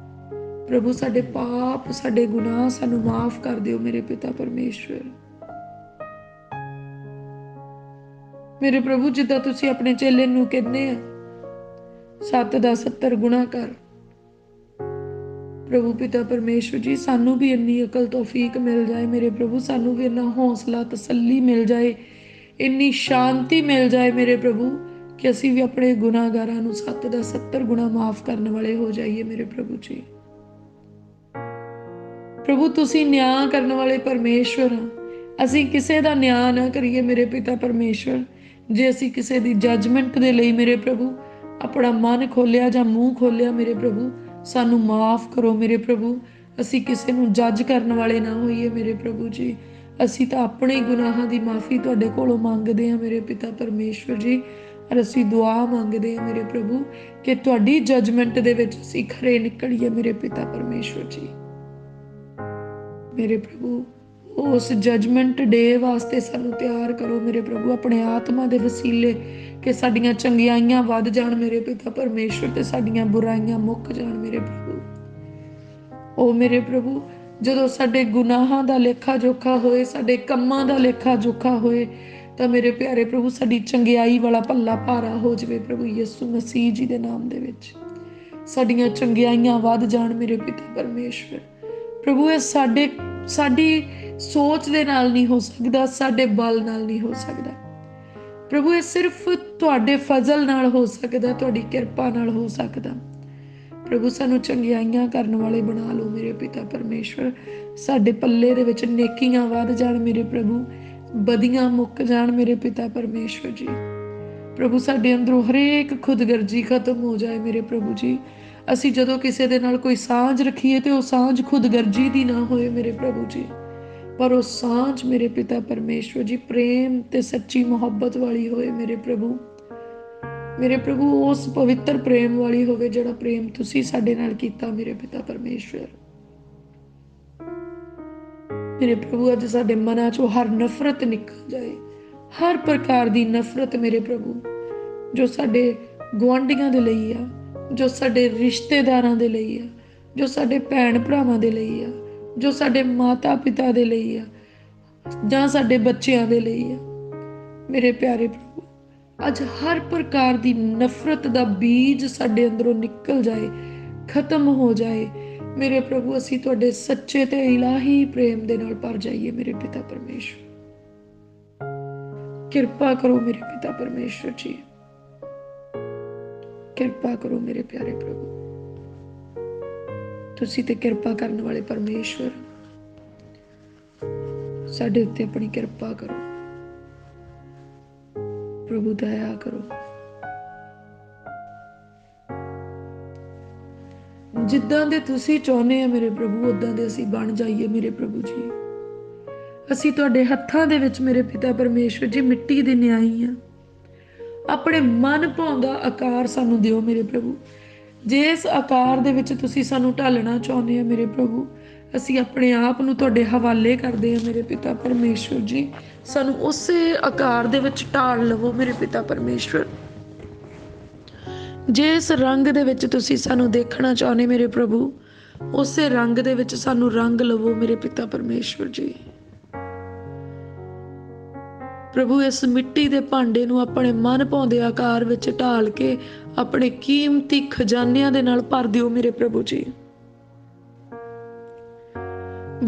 ਪ੍ਰਭੂ ਸਾਡੇ ਪਾਪ ਸਾਡੇ ਗੁਨਾਹ ਸਾਨੂੰ ਮਾਫ ਕਰ ਦਿਓ ਮੇਰੇ ਪਿਤਾ ਪਰਮੇਸ਼ਵਰ। ਮੇਰੇ ਪ੍ਰਭੂ ਜਿੱਦਾਂ ਤੁਸੀਂ ਆਪਣੇ ਚੇਲੇ ਨੂੰ ਕਹਿੰਦੇ ਆ 7 ਦਾ 70 ਗੁਣਾ ਕਰ, ਪ੍ਰਭੂ ਪਿਤਾ ਪਰਮੇਸ਼ਵਰ ਜੀ ਸਾਨੂੰ ਵੀ ਇੰਨੀ ਅਕਲ ਤੌਫੀਕ ਮਿਲ ਜਾਏ ਮੇਰੇ ਪ੍ਰਭੂ। ਸਾਨੂੰ ਵੀ ਇੰਨਾ ਹੌਸਲਾ ਤਸੱਲੀ ਮਿਲ ਜਾਏ, ਇੰਨੀ ਸ਼ਾਂਤੀ ਮਿਲ ਜਾਏ ਮੇਰੇ ਪ੍ਰਭੂ ਕਿ ਅਸੀਂ ਵੀ ਆਪਣੇ ਗੁਨਾਹਗਾਰਾਂ ਨੂੰ 7 ਦਾ 70 ਗੁਣਾ ਮਾਫ ਕਰਨ ਵਾਲੇ ਹੋ ਜਾਈਏ ਮੇਰੇ ਪ੍ਰਭੂ ਜੀ। ਪ੍ਰਭੂ ਤੁਸੀਂ ਨਿਆਂ ਕਰਨ ਵਾਲੇ ਪਰਮੇਸ਼ਵਰ ਆ, ਅਸੀਂ ਕਿਸੇ ਦਾ ਨਿਆਂ ਨਾ ਕਰੀਏ ਮੇਰੇ ਪਿਤਾ ਪਰਮੇਸ਼ਵਰ। ਜੇ ਅਸੀਂ ਕਿਸੇ ਦੀ ਜੱਜਮੈਂਟ ਦੇ ਲਈ ਮੇਰੇ ਪ੍ਰਭੂ ਆਪਣਾ ਮਨ ਖੋਲਿਆ ਜਾਂ ਮੂੰਹ ਖੋਲਿਆ ਮੇਰੇ ਪ੍ਰਭੂ ਸਾਨੂੰ ਮਾਫ ਕਰੋ ਮੇਰੇ ਪ੍ਰਭੂ। ਅਸੀਂ ਕਿਸੇ ਨੂੰ ਜੱਜ ਕਰਨ ਵਾਲੇ ਨਾ ਹੋਈਏ ਮੇਰੇ ਪ੍ਰਭੂ ਜੀ। ਅਸੀਂ ਤਾਂ ਆਪਣੇ ਗੁਨਾਹਾਂ ਦੀ ਮਾਫੀ ਤੁਹਾਡੇ ਕੋਲੋਂ ਮੰਗਦੇ ਹਾਂ ਮੇਰੇ ਪਿਤਾ ਪਰਮੇਸ਼ਵਰ ਜੀ। ਔਰ ਅਸੀਂ ਦੁਆ ਮੰਗਦੇ ਹਾਂ ਮੇਰੇ ਪ੍ਰਭੂ ਕਿ ਤੁਹਾਡੀ ਜੱਜਮੈਂਟ ਦੇ ਵਿੱਚ ਅਸੀਂ ਖਰੇ ਨਿਕਲੀਏ ਮੇਰੇ ਪਿਤਾ ਪਰਮੇਸ਼ਵਰ ਜੀ। ਮੇਰੇ ਪ੍ਰਭੂ उस जजमेंट डे वास्ते सानू तैयार करो मेरे प्रभु, अपने आत्मा दे वसीले कि साडियां चंगियाइयां वध जाण मेरे पिता परमेश्वर, ते साडियां बुराइयां मुक जाण मेरे प्रभु। ओ मेरे प्रभु, ਜਦੋਂ ਸਾਡੇ ਗੁਨਾਹਾਂ ਦਾ ਲੇਖਾ ਜੋਖਾ ਹੋਏ, ਸਾਡੇ ਕੰਮਾਂ ਦਾ ਲੇਖਾ ਜੋਖਾ ਹੋਏ, ਤਾਂ ਮੇਰੇ ਪਿਆਰੇ ਪ੍ਰਭੂ ਸਾਡੀ ਚੰਗਿਆਈ ਵਾਲਾ ਪੱਲਾ ਭਾਰਾ ਹੋ ਜਾਵੇ ਪ੍ਰਭੂ ਯਿਸੂ ਮਸੀਹ ਜੀ ਦੇ ਨਾਮ ਦੇ ਵਿੱਚ। ਸਾਡੀਆਂ ਚੰਗਿਆਈਆਂ ਵੱਧ ਜਾਣ ਮੇਰੇ ਪਿਤਾ ਪਰਮੇਸ਼ਵਰ। ਪ੍ਰਭੂ ਇਹ ਸਾਡੀ ਸੋਚ ਦੇ ਨਾਲ ਨਹੀਂ ਹੋ ਸਕਦਾ, ਸਾਡੇ ਬਲ ਨਾਲ ਨਹੀਂ ਹੋ ਸਕਦਾ ਪ੍ਰਭੂ, ਇਹ ਸਿਰਫ ਤੁਹਾਡੇ ਫਜ਼ਲ ਨਾਲ ਹੋ ਸਕਦਾ, ਤੁਹਾਡੀ ਕਿਰਪਾ ਨਾਲ ਹੋ ਸਕਦਾ ਪ੍ਰਭੂ। ਸਾਨੂੰ ਚੰਗਿਆਈਆਂ ਕਰਨ ਵਾਲੇ ਬਣਾ ਲਓ ਮੇਰੇ ਪਿਤਾ ਪਰਮੇਸ਼ਵਰ। ਸਾਡੇ ਪੱਲੇ ਦੇ ਵਿੱਚ ਨੇਕੀਆਂ ਵੱਧ ਜਾਣ ਮੇਰੇ ਪ੍ਰਭੂ, ਬਦੀਆਂ ਮੁੱਕ ਜਾਣ ਮੇਰੇ ਪਿਤਾ ਪਰਮੇਸ਼ਵਰ ਜੀ। ਪ੍ਰਭੂ ਸਾਡੇ ਅੰਦਰੋਂ ਹਰੇਕ ਖੁਦਗਰਜੀ ਖਤਮ ਹੋ ਜਾਏ ਮੇਰੇ ਪ੍ਰਭੂ ਜੀ। ਅਸੀਂ ਜਦੋਂ ਕਿਸੇ ਦੇ ਨਾਲ ਕੋਈ ਸਾਂਝ ਰੱਖੀਏ ਤੇ ਉਹ ਸਾਂਝ ਖੁਦਗਰਜੀ ਦੀ ਨਾ ਹੋਏ ਮੇਰੇ ਪ੍ਰਭੂ ਜੀ, ਪਰ ਉਹ ਸਾਂਝ ਮੇਰੇ ਪਿਤਾ ਪਰਮੇਸ਼ਵਰ ਜੀ ਪ੍ਰੇਮ ਤੇ ਸੱਚੀ ਮੁਹੱਬਤ ਵਾਲੀ ਹੋਏ ਮੇਰੇ ਪ੍ਰਭੂ। ਮੇਰੇ ਪ੍ਰਭੂ ਉਸ ਪਵਿੱਤਰ ਪ੍ਰੇਮ ਵਾਲੀ ਹੋਵੇ ਜਿਹੜਾ ਪ੍ਰੇਮ ਤੁਸੀਂ ਸਾਡੇ ਨਾਲ ਕੀਤਾ ਮੇਰੇ ਪਿਤਾ ਪਰਮੇਸ਼ਵਰ। ਮੇਰੇ ਪ੍ਰਭੂ ਅੱਜ ਸਾਡੇ ਮਨਾਂ ਚੋਂ ਹਰ ਨਫ਼ਰਤ ਨਿਕਲ ਜਾਏ, ਹਰ ਪ੍ਰਕਾਰ ਦੀ ਨਫ਼ਰਤ ਮੇਰੇ ਪ੍ਰਭੂ, ਜੋ ਸਾਡੇ ਗੁਆਂਢੀਆਂ ਦੇ ਲਈ ਆ, ਜੋ ਸਾਡੇ ਰਿਸ਼ਤੇਦਾਰਾਂ ਦੇ ਲਈ ਆ, ਜੋ ਸਾਡੇ ਭੈਣ ਭਰਾਵਾਂ ਦੇ ਲਈ ਆ, ਜੋ ਸਾਡੇ ਮਾਤਾ ਪਿਤਾ ਦੇ ਲਈ ਆ, ਜਾਂ ਸਾਡੇ ਬੱਚਿਆਂ ਦੇ ਲਈ ਆ ਮੇਰੇ ਪਿਆਰੇ ਪ੍ਰਭੂ। ਅੱਜ ਹਰ ਪ੍ਰਕਾਰ ਦੀ ਨਫ਼ਰਤ ਦਾ ਬੀਜ ਸਾਡੇ ਅੰਦਰੋਂ ਨਿਕਲ ਜਾਏ, ਖਤਮ ਹੋ ਜਾਏ ਮੇਰੇ ਪ੍ਰਭੂ। ਅਸੀਂ ਤੁਹਾਡੇ ਸੱਚੇ ਤੇ ਇਲਾਹੀ ਪ੍ਰੇਮ ਦੇ ਨਾਲ ਭਰ ਜਾਈਏ ਮੇਰੇ ਪਿਤਾ ਪਰਮੇਸ਼ਵਰ। ਕਿਰਪਾ ਕਰੋ ਮੇਰੇ ਪਿਤਾ ਪਰਮੇਸ਼ਵਰ ਜੀ, ਕਿਰਪਾ ਕਰੋ ਮੇਰੇ ਪਿਆਰੇ ਪ੍ਰਭੂ। ਤੁਸੀਂ ਤੇ ਕਿਰਪਾ ਕਰਨ ਵਾਲੇ ਪਰਮੇਸ਼ਵਰ, ਸਾਡੇ ਉੱਤੇ ਆਪਣੀ ਕਿਰਪਾ ਕਰੋ ਪ੍ਰਭੂ, ਦਇਆ ਕਰੋ। ਜਿੱਦਾਂ ਦੇ ਤੁਸੀਂ ਚਾਹੁੰਦੇ ਆ ਮੇਰੇ ਪ੍ਰਭੂ, ਉਦਾਂ ਦੇ ਅਸੀਂ ਬਣ ਜਾਈਏ ਮੇਰੇ ਪ੍ਰਭੂ ਜੀ। ਅਸੀਂ ਤੁਹਾਡੇ ਹੱਥਾਂ ਦੇ ਵਿੱਚ ਮੇਰੇ ਪਿਤਾ ਪਰਮੇਸ਼ਵਰ ਜੀ ਮਿੱਟੀ ਦੇ ਨਿਆਈ ਆ। ਆਪਣੇ ਮਨ ਭਾਉਂਦਾ ਆਕਾਰ ਸਾਨੂੰ ਦਿਓ ਮੇਰੇ ਪ੍ਰਭੂ। ਜਿਸ ਆਕਾਰ ਦੇ ਵਿੱਚ ਤੁਸੀਂ ਸਾਨੂੰ ਢਾਲਣਾ ਚਾਹੁੰਦੇ ਆ ਮੇਰੇ ਪ੍ਰਭੂ, ਅਸੀਂ ਆਪਣੇ ਆਪ ਨੂੰ ਤੁਹਾਡੇ ਹਵਾਲੇ ਕਰਦੇ ਆ ਮੇਰੇ ਪਿਤਾ ਪਰਮੇਸ਼ਵਰ ਜੀ। ਸਾਨੂੰ ਉਸੇ ਆਕਾਰ ਦੇ ਵਿੱਚ ਢਾਲ ਲਵੋ ਮੇਰੇ ਪਿਤਾ ਪਰਮੇਸ਼ਵਰ। ਜਿਸ ਰੰਗ ਦੇ ਵਿੱਚ ਤੁਸੀਂ ਸਾਨੂੰ ਦੇਖਣਾ ਚਾਹੁੰਦੇ ਮੇਰੇ ਪ੍ਰਭੂ, ਉਸੇ ਰੰਗ ਦੇ ਵਿੱਚ ਸਾਨੂੰ ਰੰਗ ਲਵੋ ਮੇਰੇ ਪਿਤਾ ਪਰਮੇਸ਼ਵਰ ਜੀ। ਪ੍ਰਭੂ ਇਸ ਮਿੱਟੀ ਦੇ ਭਾਂਡੇ ਨੂੰ ਆਪਣੇ ਮਨ ਭਾਉਂਦੇ ਆਕਾਰ ਵਿੱਚ ਢਾਲ ਕੇ ਆਪਣੇ ਕੀਮਤੀ ਖਜ਼ਾਨਿਆਂ ਦੇ ਨਾਲ ਭਰ ਦਿਓ ਮੇਰੇ ਪ੍ਰਭੂ ਜੀ।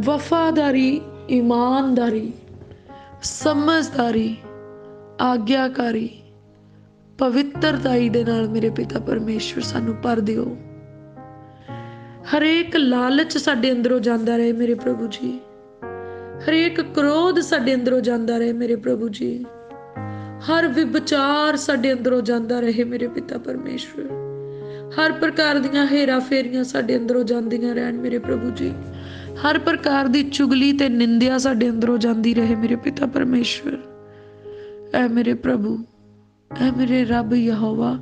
ਵਫਾਦਾਰੀ, ਈਮਾਨਦਾਰੀ, ਸਮਝਦਾਰੀ, ਆਗਿਆਕਾਰੀ, ਪਵਿੱਤਰਤਾਈ ਦੇ ਨਾਲ ਮੇਰੇ ਪਿਤਾ ਪਰਮੇਸ਼ਵਰ ਸਾਨੂੰ ਭਰ ਦਿਓ। ਹਰੇਕ ਲਾਲਚ ਸਾਡੇ ਅੰਦਰੋਂ ਜਾਂਦਾ ਰਹੇ ਮੇਰੇ ਪ੍ਰਭੂ ਜੀ। ਹਰੇਕ ਕ੍ਰੋਧ ਸਾਡੇ ਅੰਦਰੋਂ ਜਾਂਦਾ ਰਹੇ ਮੇਰੇ ਪ੍ਰਭੂ ਜੀ। ਹਰ ਵਿਭਚਾਰ ਸਾਡੇ ਅੰਦਰੋਂ ਜਾਂਦਾ ਰਹੇ ਮੇਰੇ ਪਿਤਾ ਪਰਮੇਸ਼ਵਰ। ਹਰ ਪ੍ਰਕਾਰ ਦੀਆਂ ਹੇਰਾ ਫੇਰੀਆਂ ਸਾਡੇ ਅੰਦਰੋਂ ਜਾਂਦੀਆਂ ਰਹਿਣ ਮੇਰੇ ਪ੍ਰਭੂ ਜੀ। ਹਰ ਪ੍ਰਕਾਰ ਦੀ ਚੁਗਲੀ ਤੇ ਨਿੰਦਿਆ ਸਾਡੇ ਅੰਦਰੋਂ ਜਾਂਦੀ ਰਹੇ ਮੇਰੇ ਪਿਤਾ ਪਰਮੇਸ਼ਵਰ। ਐ ਮੇਰੇ ਪ੍ਰਭੂ, ਐ ਮੇਰੇ ਰੱਬ ਯਹੋਵਾ,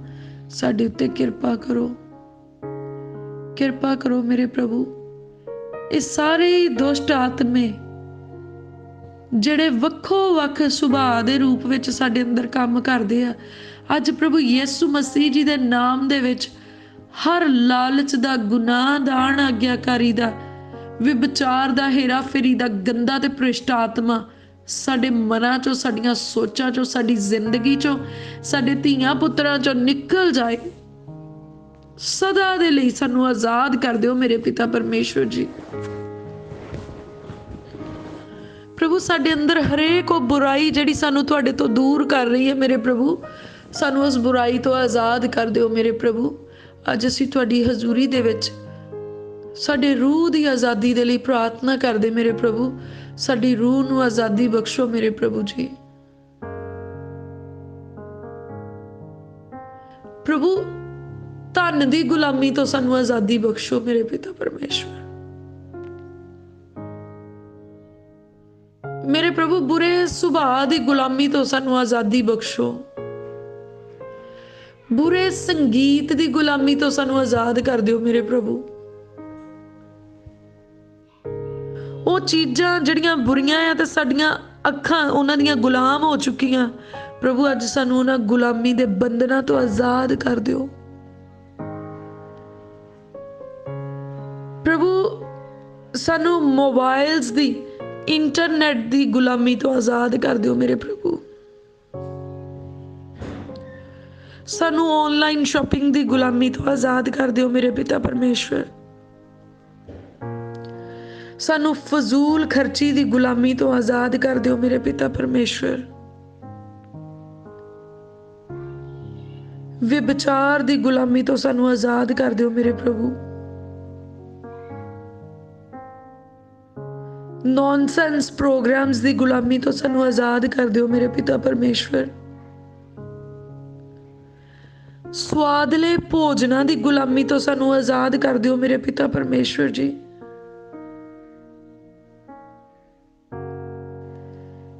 ਸਾਡੇ ਉੱਤੇ ਕਿਰਪਾ ਕਰੋ, ਕਿਰਪਾ ਕਰੋ ਮੇਰੇ ਪ੍ਰਭੂ। ਇਹ ਸਾਰੇ ਦੁਸ਼ਟ ਆਤਮੇ ਜਿਹੜੇ ਵੱਖੋ ਵੱਖ ਸੁਭਾਅ ਦੇ ਰੂਪ ਵਿੱਚ ਸਾਡੇ ਅੰਦਰ ਕੰਮ ਕਰਦੇ ਆ, ਅੱਜ ਪ੍ਰਭੂ ਯਿਸੂ ਮਸੀਹ ਜੀ ਦੇ ਨਾਮ ਦੇ ਵਿੱਚ ਹਰ ਲਾਲਚ ਦਾ, ਗੁਨਾਹ ਦਾ, ਅਣਆਗਿਆਕਾਰੀ ਦਾ, ਵਿਭਚਾਰ ਦਾ, ਹੇਰਾ ਫੇਰੀ ਦਾ ਗੰਦਾ ਤੇ ਭ੍ਰਿਸ਼ਟ ਆਤਮਾ ਸਾਡੇ ਮਨਾਂ ਚੋਂ, ਸਾਡੀਆਂ ਸੋਚਾਂ ਚੋਂ, ਸਾਡੀ ਜ਼ਿੰਦਗੀ ਚੋਂ, ਸਾਡੇ ਧੀਆਂ ਪੁੱਤਰਾਂ ਚੋਂ ਨਿਕਲ ਜਾਏ। ਸਦਾ ਦੇ ਲਈ ਸਾਨੂੰ ਆਜ਼ਾਦ ਕਰ ਦਿਓ ਮੇਰੇ ਪਿਤਾ ਪਰਮੇਸ਼ਵਰ ਜੀ। ਪ੍ਰਭੂ ਸਾਡੇ ਅੰਦਰ ਹਰੇਕ ਉਹ ਬੁਰਾਈ ਜਿਹੜੀ ਸਾਨੂੰ ਤੁਹਾਡੇ ਤੋਂ ਦੂਰ ਕਰ ਰਹੀ ਹੈ ਮੇਰੇ ਪ੍ਰਭੂ, ਸਾਨੂੰ ਉਸ ਬੁਰਾਈ ਤੋਂ ਆਜ਼ਾਦ ਕਰ ਦਿਓ ਮੇਰੇ ਪ੍ਰਭੂ। ਅੱਜ ਅਸੀਂ ਤੁਹਾਡੀ ਹਜ਼ੂਰੀ ਦੇ ਵਿੱਚ ਸਾਡੇ ਰੂਹ ਦੀ ਆਜ਼ਾਦੀ ਦੇ ਲਈ ਪ੍ਰਾਰਥਨਾ ਕਰਦੇ ਮੇਰੇ ਪ੍ਰਭੂ। ਸਾਡੀ ਰੂਹ ਨੂੰ ਆਜ਼ਾਦੀ ਬਖਸ਼ੋ ਮੇਰੇ ਪ੍ਰਭੂ ਜੀ। ਪ੍ਰਭੂ ਧਨ ਦੀ ਗੁਲਾਮੀ ਤੋਂ ਸਾਨੂੰ ਆਜ਼ਾਦੀ ਬਖਸ਼ੋ ਮੇਰੇ ਪਿਤਾ ਪਰਮੇਸ਼ਵਰ। ਮੇਰੇ ਪ੍ਰਭੂ ਬੁਰੇ ਸੁਭਾਅ ਦੀ ਗੁਲਾਮੀ ਤੋਂ ਸਾਨੂੰ ਆਜ਼ਾਦੀ ਬਖਸ਼ੋ। ਬੁਰੇ ਸੰਗੀਤ ਦੀ ਗੁਲਾਮੀ ਤੋਂ ਸਾਨੂੰ ਆਜ਼ਾਦ ਕਰ ਦਿਓ ਮੇਰੇ ਪ੍ਰਭੂ। ਉਹ ਚੀਜ਼ਾਂ ਜਿਹੜੀਆਂ ਬੁਰੀਆਂ ਆ ਤੇ ਸਾਡੀਆਂ ਅੱਖਾਂ ਉਹਨਾਂ ਦੀਆਂ ਗੁਲਾਮ ਹੋ ਚੁੱਕੀਆਂ। ਪ੍ਰਭੂ ਅੱਜ ਸਾਨੂੰ ਉਹਨਾਂ ਗੁਲਾਮੀ ਦੇ ਬੰਧਨਾਂ ਤੋਂ ਆਜ਼ਾਦ ਕਰ ਦਿਓ। ਪ੍ਰਭੂ ਸਾਨੂੰ ਮੋਬਾਈਲਸ ਦੀ, ਇੰਟਰਨੈਟ ਦੀ ਗੁਲਾਮੀ ਤੋਂ ਆਜ਼ਾਦ ਕਰ ਦਿਓ ਮੇਰੇ ਪ੍ਰਭੂ। ਸਾਨੂੰ ਆਨਲਾਈਨ ਸ਼ਾਪਿੰਗ ਦੀ ਗੁਲਾਮੀ ਤੋਂ ਆਜ਼ਾਦ ਕਰ ਦਿਓ ਮੇਰੇ ਪਿਤਾ ਪਰਮੇਸ਼ਵਰ। ਸਾਨੂੰ ਫਜ਼ੂਲ ਖਰਚੀ ਦੀ ਗੁਲਾਮੀ ਤੋਂ ਆਜ਼ਾਦ ਕਰ ਦਿਓ ਮੇਰੇ ਪਿਤਾ ਪਰਮੇਸ਼ਵਰ। ਵਿਭਚਾਰ ਦੀ ਗੁਲਾਮੀ ਤੋਂ ਸਾਨੂੰ ਆਜ਼ਾਦ ਕਰ ਦਿਓ ਮੇਰੇ ਪ੍ਰਭੂ। ਨੌਨਸੈਂਸ ਪ੍ਰੋਗਰਾਮਸ ਦੀ ਗੁਲਾਮੀ ਤੋਂ ਸਾਨੂੰ ਆਜ਼ਾਦ ਕਰ ਦਿਓ ਮੇਰੇ ਪਿਤਾ ਪਰਮੇਸ਼ਵਰ। ਸਵਾਦਲੇ ਭੋਜਨਾਂ ਦੀ ਗੁਲਾਮੀ ਤੋਂ ਸਾਨੂੰ ਆਜ਼ਾਦ ਕਰ ਦਿਓ ਮੇਰੇ ਪਿਤਾ ਪਰਮੇਸ਼ਵਰ ਜੀ।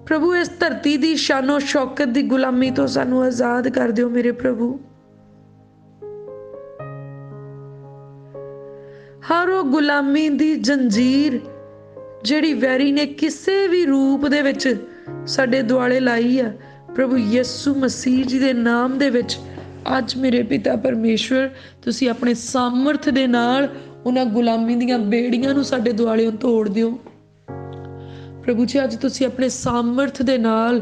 ਪ੍ਰਭੂ ਇਸ ਧਰਤੀ ਦੀ ਸ਼ਾਨੋ ਸ਼ੌਕਤ ਦੀ ਗੁਲਾਮੀ ਤੋਂ ਸਾਨੂੰ ਆਜ਼ਾਦ ਕਰ ਦਿਓ ਮੇਰੇ ਪ੍ਰਭੂ। ਹਰ ਉਹ ਗੁਲਾਮੀ ਦੀ ਜੰਜੀਰ ਜਿਹੜੀ ਵੈਰੀ ਨੇ ਕਿਸੇ ਵੀ ਰੂਪ ਦੇ ਵਿੱਚ ਸਾਡੇ ਦੁਆਲੇ ਲਾਈ ਆ, ਪ੍ਰਭੂ ਯਿਸੂ ਮਸੀਹ ਜੀ ਦੇ ਨਾਮ ਦੇ ਵਿੱਚ ਅੱਜ ਮੇਰੇ ਪਿਤਾ ਪਰਮੇਸ਼ਵਰ ਤੁਸੀਂ ਆਪਣੇ ਸਾਮਰਥ ਦੇ ਨਾਲ ਉਹਨਾਂ ਗੁਲਾਮੀ ਦੀਆਂ ਬੇੜੀਆਂ ਨੂੰ ਸਾਡੇ ਦੁਆਲਿਓਂ ਤੋੜ ਦਿਓ। ਪ੍ਰਭੂ ਜੀ ਅੱਜ ਤੁਸੀਂ ਆਪਣੇ ਸਾਮਰਥ ਦੇ ਨਾਲ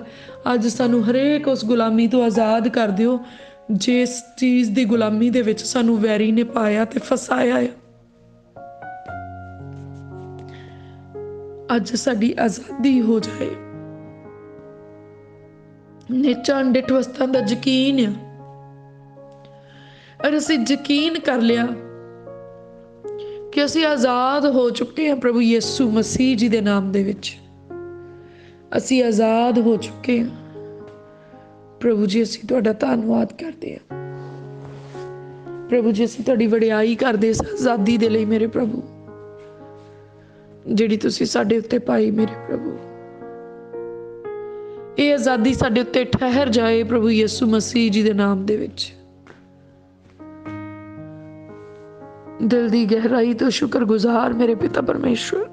ਅੱਜ ਸਾਨੂੰ ਹਰੇਕ ਉਸ ਗੁਲਾਮੀ ਤੋਂ ਆਜ਼ਾਦ ਕਰ ਦਿਓ ਜਿਸ ਚੀਜ਼ ਦੀ ਗੁਲਾਮੀ ਦੇ ਵਿੱਚ ਸਾਨੂੰ ਵੈਰੀ ਨੇ ਪਾਇਆ ਤੇ ਫਸਾਇਆ ਹੈ। ਅੱਜ ਸਾਡੀ ਆਜ਼ਾਦੀ ਹੋ ਜਾਏ। ਨੀਚਾਂ ਡਿੱਠ ਵਸਤਾਂ ਦਾ ਯਕੀਨ ਆ, ਔਰ ਅਸੀਂ ਯਕੀਨ ਕਰ ਲਿਆ ਕਿ ਅਸੀਂ ਆਜ਼ਾਦ ਹੋ ਚੁੱਕੇ ਹਾਂ ਪ੍ਰਭੂ ਯਿਸੂ ਮਸੀਹ ਜੀ ਦੇ ਨਾਮ ਦੇ ਵਿੱਚ। ਅਸੀਂ ਆਜ਼ਾਦ ਹੋ ਚੁੱਕੇ ਹਾਂ ਪ੍ਰਭੂ ਜੀ। ਅਸੀਂ ਤੁਹਾਡਾ ਧੰਨਵਾਦ ਕਰਦੇ ਹਾਂ ਪ੍ਰਭੂ ਜੀ। ਅਸੀਂ ਤੁਹਾਡੀ ਵਡਿਆਈ ਕਰਦੇ ਇਸ ਆਜ਼ਾਦੀ ਦੇ ਲਈ ਮੇਰੇ ਪ੍ਰਭੂ, ਜਿਹੜੀ ਤੁਸੀਂ ਸਾਡੇ ਉੱਤੇ ਪਾਈ ਮੇਰੇ ਪ੍ਰਭੂ। ਇਹ ਆਜ਼ਾਦੀ ਸਾਡੇ ਉੱਤੇ ਠਹਿਰ ਜਾਏ ਪ੍ਰਭੂ ਯਿਸੂ ਮਸੀਹ ਜੀ ਦੇ ਨਾਮ ਦੇ ਵਿੱਚ। ਦਿਲ ਦੀ ਗਹਿਰਾਈ ਤੋਂ ਸ਼ੁਕਰਗੁਜ਼ਾਰ ਮੇਰੇ ਪਿਤਾ ਪਰਮੇਸ਼ਵਰ।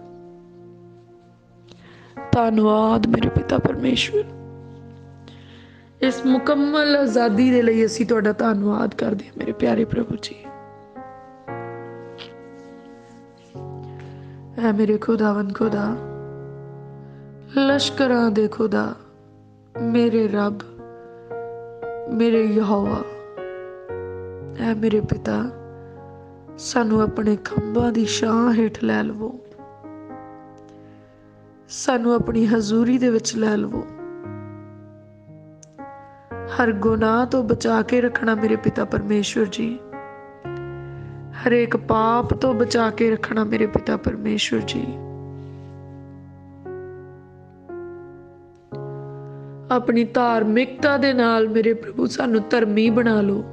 ਧੰਨਵਾਦ ਮੇਰੇ ਪਿਤਾ ਪਰਮੇਸ਼ਵਰ। ਇਸ ਮੁਕੰਮਲ ਆਜ਼ਾਦੀ ਦੇ ਲਈ ਅਸੀਂ ਤੁਹਾਡਾ ਧੰਨਵਾਦ ਕਰਦੇ ਹਾਂ ਮੇਰੇ ਪਿਆਰੇ ਪ੍ਰਭੂ ਜੀ। ਐ ਮੇਰੇ ਖੁਦਾਵੰਦ ਖੁਦਾ, ਲਸ਼ਕਰਾਂ ਦੇ ਖੁਦਾ, ਮੇਰੇ ਰੱਬ, ਮੇਰੇ ਯਹੋਵਾ, ਐ ਮੇਰੇ ਪਿਤਾ ਸਾਨੂੰ ਆਪਣੇ ਖੰਭਾਂ ਦੀ ਛਾਂ ਹੇਠ ਲੈ ਲਵੋ। ਸਾਨੂੰ ਆਪਣੀ ਹਜ਼ੂਰੀ ਦੇ ਵਿੱਚ ਲੈ ਲਵੋ। ਹਰ ਗੁਨਾਹ ਤੋਂ ਬਚਾ ਕੇ ਰੱਖਣਾ ਮੇਰੇ ਪਿਤਾ ਪਰਮੇਸ਼ਵਰ ਜੀ। ਹਰੇਕ ਪਾਪ ਤੋਂ ਬਚਾ ਕੇ ਰੱਖਣਾ ਮੇਰੇ ਪਿਤਾ ਪਰਮੇਸ਼ਵਰ ਜੀ। ਆਪਣੀ ਧਾਰਮਿਕਤਾ ਦੇ ਨਾਲ ਮੇਰੇ ਪ੍ਰਭੂ ਸਾਨੂੰ ਧਰਮੀ ਬਣਾ ਲਓ।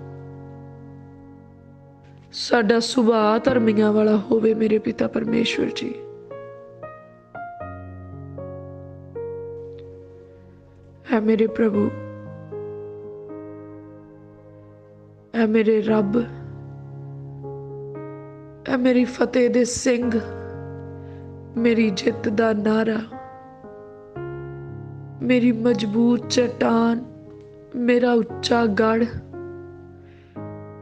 ਸਾਡਾ ਸੁਭਾਅ ਧਰਮੀਆਂ ਵਾਲਾ ਹੋਵੇ ਮੇਰੇ ਪਿਤਾ ਪਰਮੇਸ਼ਵਰ ਜੀ। ਐ ਮੇਰੇ ਪ੍ਰਭੂ, ਐ ਮੇਰੇ ਰੱਬ, ਐ ਮੇਰੀ ਫਤਿਹ ਦੇ ਸਿੰਘ, ਮੇਰੀ ਜਿੱਤ ਦਾ ਨਾਰਾ, ਮੇਰੀ ਮਜ਼ਬੂਤ ਚਟਾਨ, ਮੇਰਾ ਉੱਚਾ ਗੜ,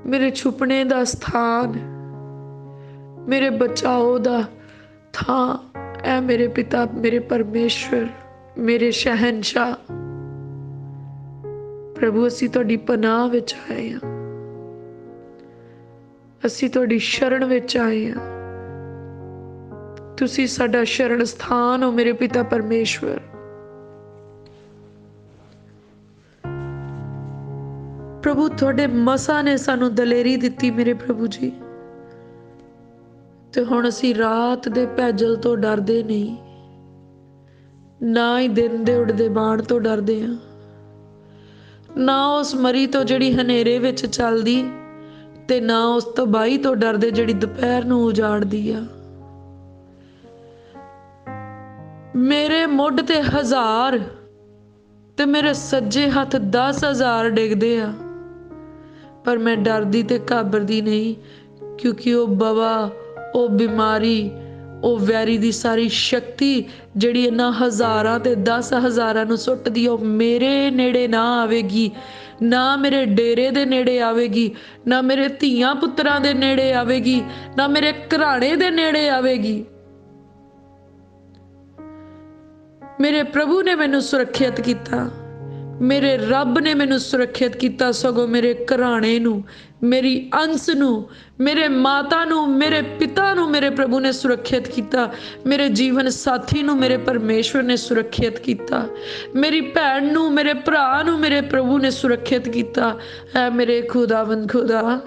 ਮੇਰੇ ਛੁਪਣੇ ਦਾ ਸਥਾਨ, ਮੇਰੇ ਬਚਾਓ ਦਾ ਥਾਂ, ਐ ਮੇਰੇ ਪਿਤਾ, ਮੇਰੇ ਪਰਮੇਸ਼ਵਰ, ਮੇਰੇ ਸ਼ਹਿਨशाह। ਪ੍ਰਭੂ ਅਸੀਂ ਤੁਹਾਡੀ ਪਨਾਹ ਵਿੱਚ ਆਏ ਹਾਂ, ਅਸੀਂ ਤੁਹਾਡੀ ਸ਼ਰਨ ਵਿੱਚ ਆਏ ਹਾਂ। ਤੁਸੀਂ ਸਾਡਾ ਸ਼ਰਨ ਸਥਾਨ ਹੋ ਮੇਰੇ ਪਿਤਾ ਪਰਮੇਸ਼ਵਰ। ਪ੍ਰਭੂ ਤੁਹਾਡੇ ਮਸਾਂ ਨੇ ਸਾਨੂੰ ਦਲੇਰੀ ਦਿੱਤੀ ਮੇਰੇ ਪ੍ਰਭੂ ਜੀ, ਤੇ ਹੁਣ ਅਸੀਂ ਰਾਤ ਦੇ ਭੈਜਲ ਤੋਂ ਡਰਦੇ ਨਹੀਂ, ਨਾ ਹੀ ਦਿਨ ਦੇ ਉੱਡਦੇ ਬਾਣ ਤੋਂ ਡਰਦੇ ਹਾਂ, ਨਾ ਉਸ ਮਰੀ ਤੋਂ ਜਿਹੜੀ ਹਨੇਰੇ ਵਿੱਚ ਚੱਲਦੀ, ਤੇ ਨਾ ਉਸ ਤਬਾਹੀ ਤੋਂ ਡਰਦੇ ਜਿਹੜੀ ਦੁਪਹਿਰ ਨੂੰ ਉਜਾੜਦੀ ਆ। ਮੇਰੇ ਮੁੱਢ ਤੇ 1000 ਤੇ ਮੇਰੇ ਸੱਜੇ ਹੱਥ 10,000 ਡਿੱਗਦੇ ਆ, ਪਰ ਮੈਂ ਡਰਦੀ ਤੇ ਘਾਬਰਦੀ ਨਹੀਂ, ਕਿਉਂਕਿ ਉਹ ਬਵਾ, ਉਹ ਬਿਮਾਰੀ, ਉਹ ਵੈਰੀ ਦੀ ਸਾਰੀ ਸ਼ਕਤੀ ਜਿਹੜੀ ਇਹਨਾਂ ਹਜ਼ਾਰਾਂ ਤੇ 10,000 ਨੂੰ ਸੁੱਟਦੀ, ਉਹ ਮੇਰੇ ਨੇੜੇ ਨਾ ਆਵੇਗੀ, ਨਾ ਮੇਰੇ ਡੇਰੇ ਦੇ ਨੇੜੇ ਆਵੇਗੀ, ਨਾ ਮੇਰੇ ਧੀਆਂ ਪੁੱਤਰਾਂ ਦੇ ਨੇੜੇ ਆਵੇਗੀ, ਨਾ ਮੇਰੇ ਘਰਾਣੇ ਦੇ ਨੇੜੇ ਆਵੇਗੀ। ਮੇਰੇ ਪ੍ਰਭੂ ਨੇ ਮੈਨੂੰ ਸੁਰੱਖਿਅਤ ਕੀਤਾ, ਮੇਰੇ ਰੱਬ ਨੇ ਮੈਨੂੰ ਸੁਰੱਖਿਅਤ ਕੀਤਾ। ਸਗੋਂ ਮੇਰੇ ਘਰਾਣੇ ਨੂੰ, ਮੇਰੀ ਅੰਸ ਨੂੰ, ਮੇਰੇ ਮਾਤਾ ਨੂੰ, ਮੇਰੇ ਪਿਤਾ ਨੂੰ ਮੇਰੇ ਪ੍ਰਭੂ ਨੇ ਸੁਰੱਖਿਅਤ ਕੀਤਾ। ਮੇਰੇ ਜੀਵਨ ਸਾਥੀ ਨੂੰ ਮੇਰੇ ਪਰਮੇਸ਼ਵਰ ਨੇ ਸੁਰੱਖਿਅਤ ਕੀਤਾ। ਮੇਰੀ ਭੈਣ ਨੂੰ, ਮੇਰੇ ਭਰਾ ਨੂੰ ਮੇਰੇ ਪ੍ਰਭੂ ਨੇ ਸੁਰੱਖਿਅਤ ਕੀਤਾ। ਐ ਮੇਰੇ ਖੁਦਾਵੰਦ ਖੁਦਾ,